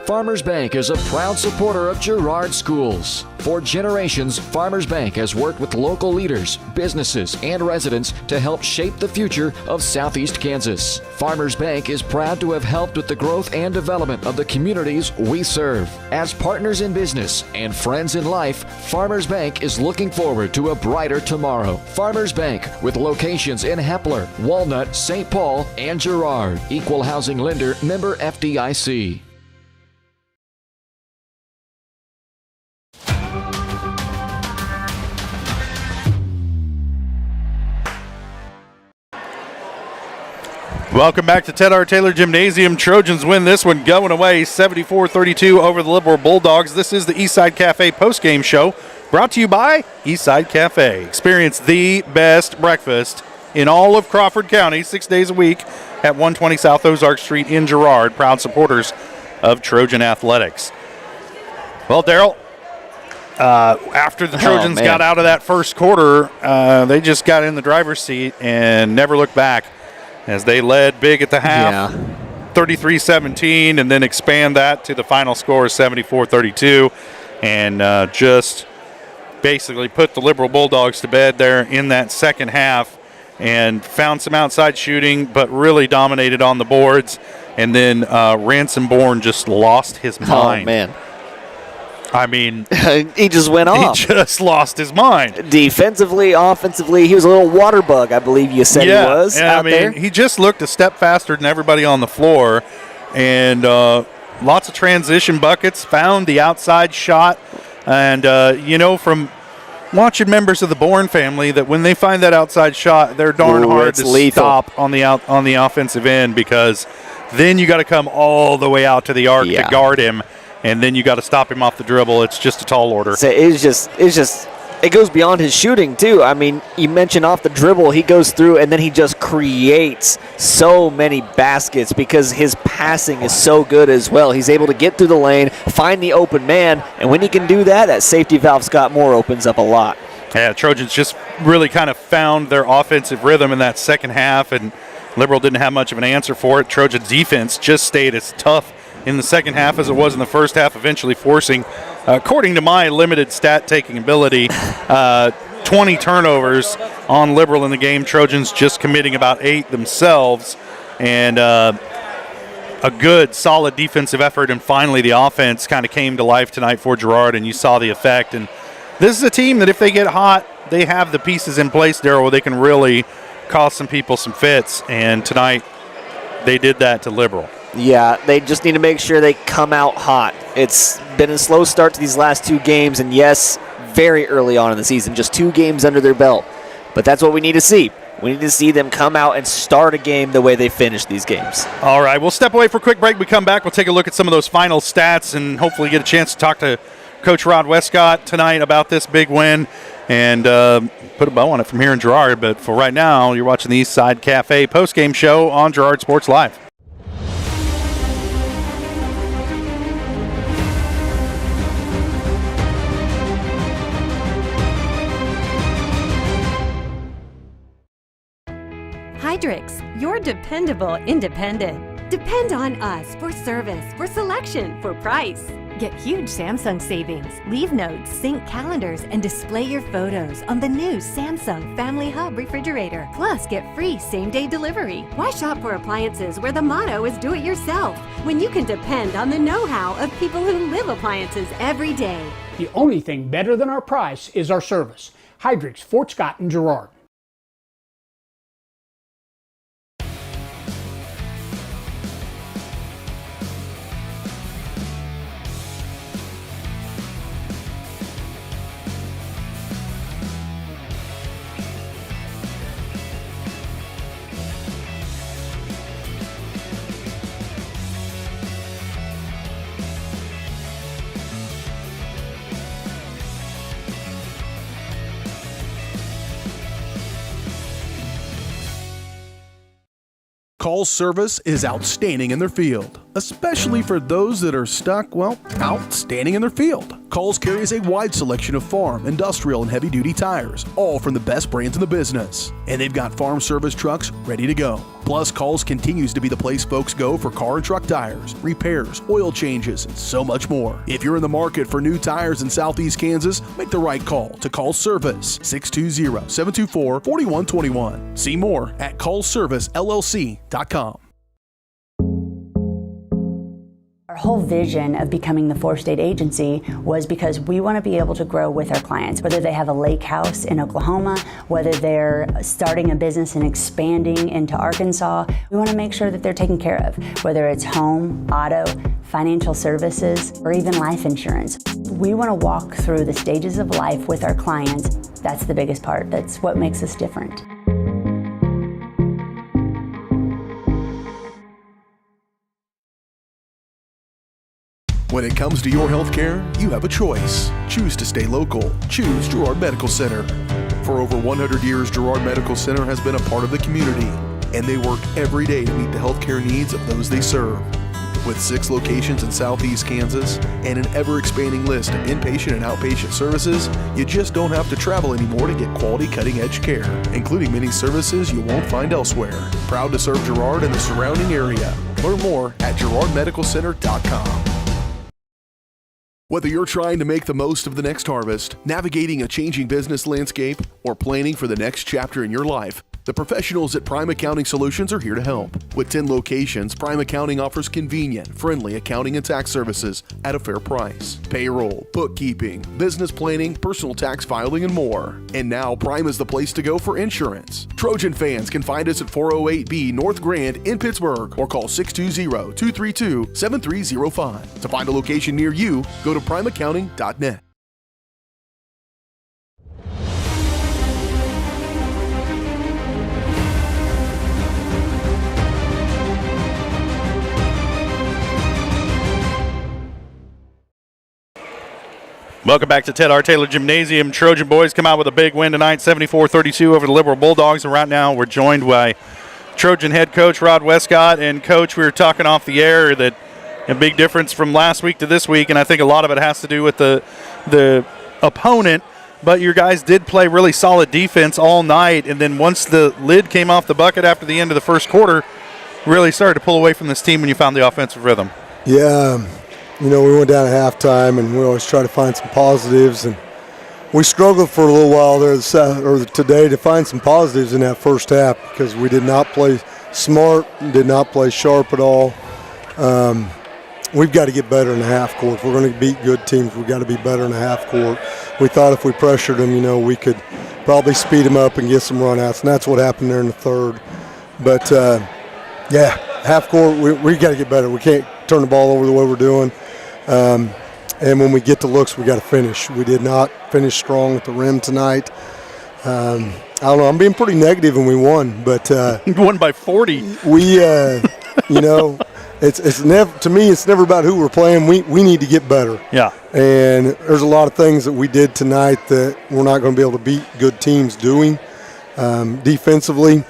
Farmers Bank is a proud supporter of Girard Schools. For generations, Farmers Bank has worked with local leaders, businesses, and residents to help shape the future of Southeast Kansas. Farmers Bank is proud to have helped with the growth and development of the communities we serve. As partners in business and friends in life, Farmers Bank is looking forward to a brighter tomorrow. Farmers Bank, with locations in Hepler, Walnut, St. Paul, and Girard. Equal housing lender, member FDIC. Welcome back to Ted R. Taylor Gymnasium. Trojans win this one going away 74-32 over the Liberal Bulldogs. This is the Eastside Cafe postgame show brought to you by Eastside Cafe. Experience the best breakfast in all of Crawford County 6 days a week at 120 South Ozark Street in Girard. Proud supporters of Trojan Athletics. Well, Daryl, after the Trojans got out of that first quarter, they just got in the driver's seat and never looked back, as they led big at the half, 33-17, and then expand that to the final score of 74-32, and just basically put the Liberal Bulldogs to bed there in that second half, and found some outside shooting, but really dominated on the boards. And then Ransom Bourne just lost his mind. Oh, man. I mean, he just went off. He just lost his mind. Defensively, offensively, he was a little water bug, I believe you said he was out there. He just looked a step faster than everybody on the floor, and lots of transition buckets, found the outside shot, and from watching members of the Bourne family, that when they find that outside shot, they're darn hard to stop on the offensive end, because then you got to come all the way out to the arc to guard him. and then you got to stop him off the dribble. It's just a tall order. So it goes beyond his shooting, too. I mean, you mentioned off the dribble, he goes through, and then he just creates so many baskets because his passing is so good as well. He's able to get through the lane, find the open man, and when he can do that, that safety valve Scott Moore opens up a lot. Yeah, Trojans just really kind of found their offensive rhythm in that second half, and Liberal didn't have much of an answer for it. Trojan defense just stayed as tough in the second half as it was in the first half, eventually forcing, according to my limited stat-taking ability, 20 turnovers on Liberal in the game. Trojans just committing about 8 themselves, and a good, solid defensive effort, and finally the offense kind of came to life tonight for Girard, and you saw the effect. And this is a team that if they get hot, they have the pieces in place, Darryl, where they can really cause some people some fits, and tonight they did that to Liberal. Yeah, they just need to make sure they come out hot. It's been a slow start to these last 2 games, and yes, very early on in the season, just 2 games under their belt. But that's what we need to see. We need to see them come out and start a game the way they finish these games. All right, we'll step away for a quick break. We come back, we'll take a look at some of those final stats and hopefully get a chance to talk to Coach Rod Westcott tonight about this big win and put a bow on it from here in Girard. But for right now, you're watching the East Side Cafe postgame show on Girard Sports Live. Hydrix, your dependable independent. Depend on us for service, for selection, for price. Get huge Samsung savings. Leave notes, sync calendars, and display your photos on the new Samsung Family Hub refrigerator. Plus, get free same-day delivery. Why shop for appliances where the motto is do it yourself when you can depend on the know-how of people who live appliances every day? The only thing better than our price is our service. Hydrix, Fort Scott, and Girard. Call's service is outstanding in their field, especially for those that are stuck, outstanding in their field. Call's carries a wide selection of farm, industrial, and heavy-duty tires, all from the best brands in the business. And they've got farm service trucks ready to go. Plus, Call's continues to be the place folks go for car and truck tires, repairs, oil changes, and so much more. If you're in the market for new tires in Southeast Kansas, make the right call to Call's Service, 620-724-4121. See more at callservicellc.com. Our whole vision of becoming the 4-state agency was because we want to be able to grow with our clients, whether they have a lake house in Oklahoma, whether they're starting a business and expanding into Arkansas. We want to make sure that they're taken care of, whether it's home, auto, financial services, or even life insurance. We want to walk through the stages of life with our clients. That's the biggest part. That's what makes us different. When it comes to your health care, you have a choice. Choose to stay local. Choose Girard Medical Center. For over 100 years, Girard Medical Center has been a part of the community, and they work every day to meet the health care needs of those they serve. With 6 locations in Southeast Kansas and an ever-expanding list of inpatient and outpatient services, you just don't have to travel anymore to get quality cutting-edge care, including many services you won't find elsewhere. Proud to serve Girard and the surrounding area. Learn more at girardmedicalcenter.com. Whether you're trying to make the most of the next harvest, navigating a changing business landscape, or planning for the next chapter in your life, the professionals at Prime Accounting Solutions are here to help. With 10 locations, Prime Accounting offers convenient, friendly accounting and tax services at a fair price. Payroll, bookkeeping, business planning, personal tax filing, and more. And now Prime is the place to go for insurance. Trojan fans can find us at 408B North Grand in Pittsburgh or call 620-232-7305. To find a location near you, go to primeaccounting.net. Welcome back to Ted R. Taylor Gymnasium. Trojan boys come out with a big win tonight, 74-32 over the Liberal Bulldogs. And right now we're joined by Trojan head coach Rod Westcott. And, Coach, we were talking off the air that a big difference from last week to this week, and I think a lot of it has to do with the opponent. But your guys did play really solid defense all night, and then once the lid came off the bucket after the end of the first quarter, really started to pull away from this team when you found the offensive rhythm. Yeah, we went down at halftime, and we always try to find some positives, and we struggled for a little while there today to find some positives in that first half because we did not play smart, did not play sharp at all. We've got to get better in the half court. If we're going to beat good teams, we've got to be better in the half court. We thought if we pressured them, we could probably speed them up and get some run-outs, and that's what happened there in the third. But, half court, we got to get better. We can't turn the ball over the way we're doing. And when we get the looks, we got to finish. We did not finish strong at the rim tonight. I don't know. I'm being pretty negative, and we won. But you won by 40. We, it's never, to me, it's never about who we're playing. We need to get better. Yeah. And there's a lot of things that we did tonight that we're not going to be able to beat good teams doing. Defensively,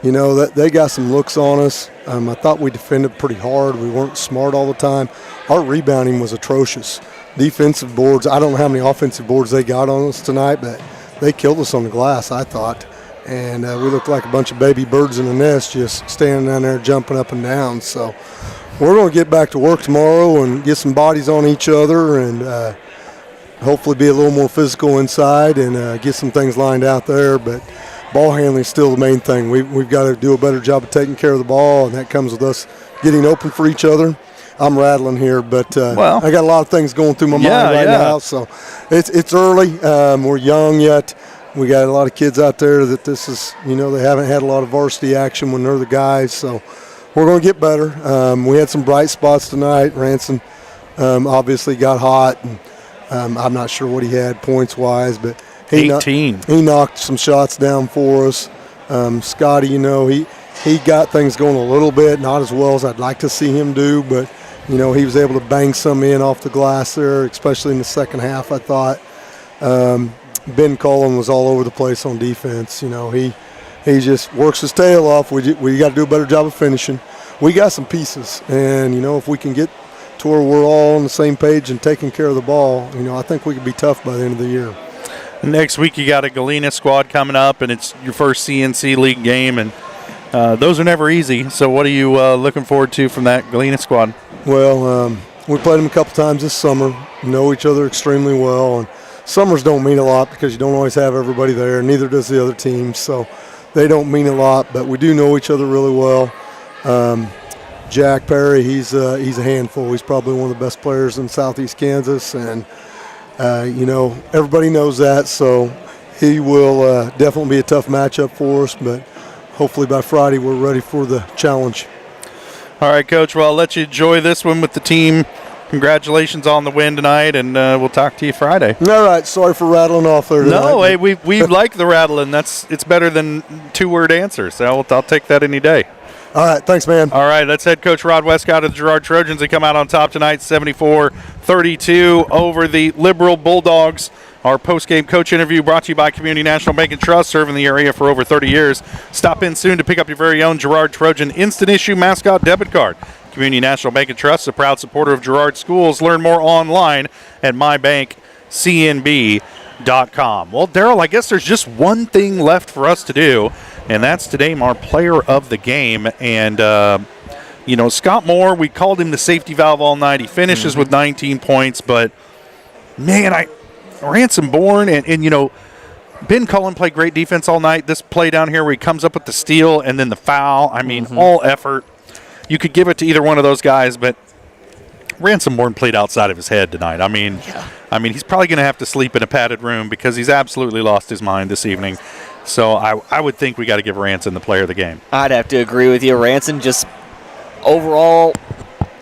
that they got some looks on us. I thought we defended pretty hard. We weren't smart all the time. Our rebounding was atrocious. Defensive boards, I don't know how many offensive boards they got on us tonight, but they killed us on the glass, I thought. And we looked like a bunch of baby birds in a nest just standing down there jumping up and down. So we're going to get back to work tomorrow and get some bodies on each other and hopefully be a little more physical inside and get some things lined out there. But ball handling is still the main thing. We've got to do a better job of taking care of the ball, and that comes with us getting open for each other. I'm rattling here, but I got a lot of things going through my mind right now. So it's early. We're young yet. We got a lot of kids out there that this is, they haven't had a lot of varsity action when they're the guys. So we're going to get better. We had some bright spots tonight. Ransom obviously got hot. And, I'm not sure what he had points-wise, but he knocked some shots down for us. Scotty, he got things going a little bit, not as well as I'd like to see him do, but, he was able to bang some in off the glass there, especially in the second half, I thought. Ben Cullen was all over the place on defense. He just works his tail off. We got to do a better job of finishing. We got some pieces, and, if we can get to where we're all on the same page and taking care of the ball, I think we could be tough by the end of the year. Next week you got a Galena squad coming up, and it's your first CNC League game, and those are never easy. So what are you looking forward to from that Galena squad? Well, we played them a couple times this summer, know each other extremely well, and summers don't mean a lot because you don't always have everybody there, neither does the other team, so they don't mean a lot, but we do know each other really well. Jack Perry, he's a handful. He's probably one of the best players in Southeast Kansas, and everybody knows that, so he will definitely be a tough matchup for us, but hopefully by Friday we're ready for the challenge. All right, Coach, well, I'll let you enjoy this one with the team. Congratulations on the win tonight, and we'll talk to you Friday. All right, sorry for rattling off there tonight. No, hey, we like the rattling. It's better than two-word answers, so I'll take that any day. All right, thanks, man. All right, that's head coach Rod Westcott of the Girard Trojans. They come out on top tonight, 74-32 over the Liberal Bulldogs. Our post-game coach interview brought to you by Community National Bank and Trust, serving the area for over 30 years. Stop in soon to pick up your very own Girard Trojan Instant Issue Mascot Debit Card. Community National Bank and Trust is a proud supporter of Girard Schools. Learn more online at mybankcnb.com. Well, Daryl, I guess there's just one thing left for us to do, and that's to name our player of the game. And, Scott Moore, we called him the safety valve all night. He finishes with 19 points, but, man, Ransom Bourne and Ben Cullen played great defense all night. This play down here where he comes up with the steal and then the foul, all effort. You could give it to either one of those guys, but Ransom Bourne played outside of his head tonight. He's probably going to have to sleep in a padded room because he's absolutely lost his mind this evening. So I would think we got to give Ransom the player of the game. I'd have to agree with you. Ransom just overall,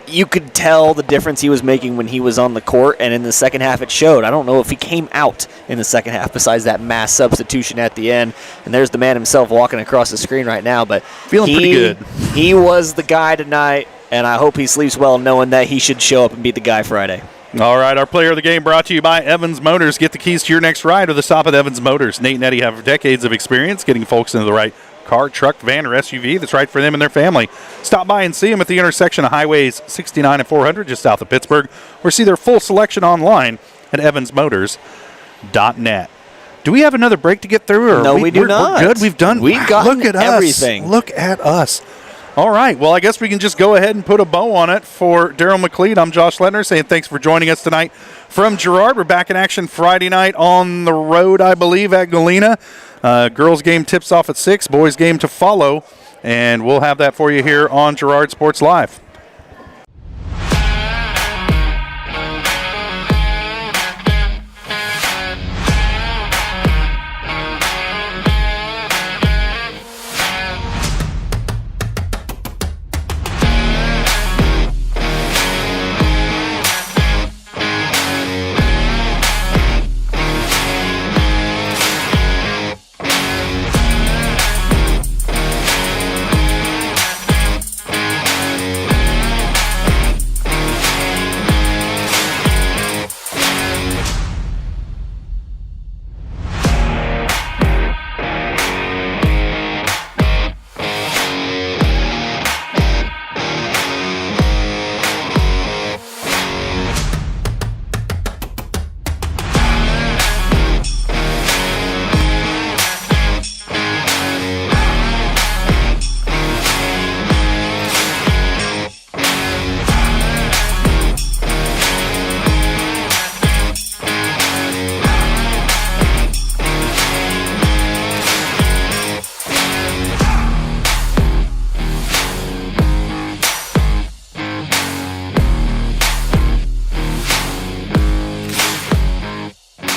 you could tell the difference he was making when he was on the court, and in the second half it showed. I don't know if he came out in the second half besides that mass substitution at the end. And there's the man himself walking across the screen right now. But feeling pretty good. He was the guy tonight, and I hope he sleeps well knowing that he should show up and be the guy Friday. All right, our player of the game brought to you by Evans Motors. Get the keys to your next ride with the stop at Evans Motors. Nate and Eddie have decades of experience getting folks into the right car, truck, van, or SUV that's right for them and their family. Stop by and see them at the intersection of Highways 69 and 400 just south of Pittsburgh, or see their full selection online at evansmotors.net. Do we have another break to get through? Or no, we do not. We're good. We've done. We've gotten look at everything. Us. Look at us. All right. Well, I guess we can just go ahead and put a bow on it for Daryl McLeod. I'm Josh Ledner saying thanks for joining us tonight from Girard. We're back in action Friday night on the road, I believe, at Galena. Girls game tips off at 6, boys game to follow, and we'll have that for you here on Girard Sports Live.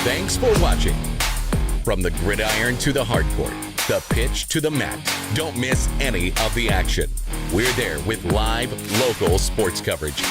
Thanks for watching. From the gridiron to the hardcourt, the pitch to the mat, don't miss any of the action. We're there with live, local sports coverage.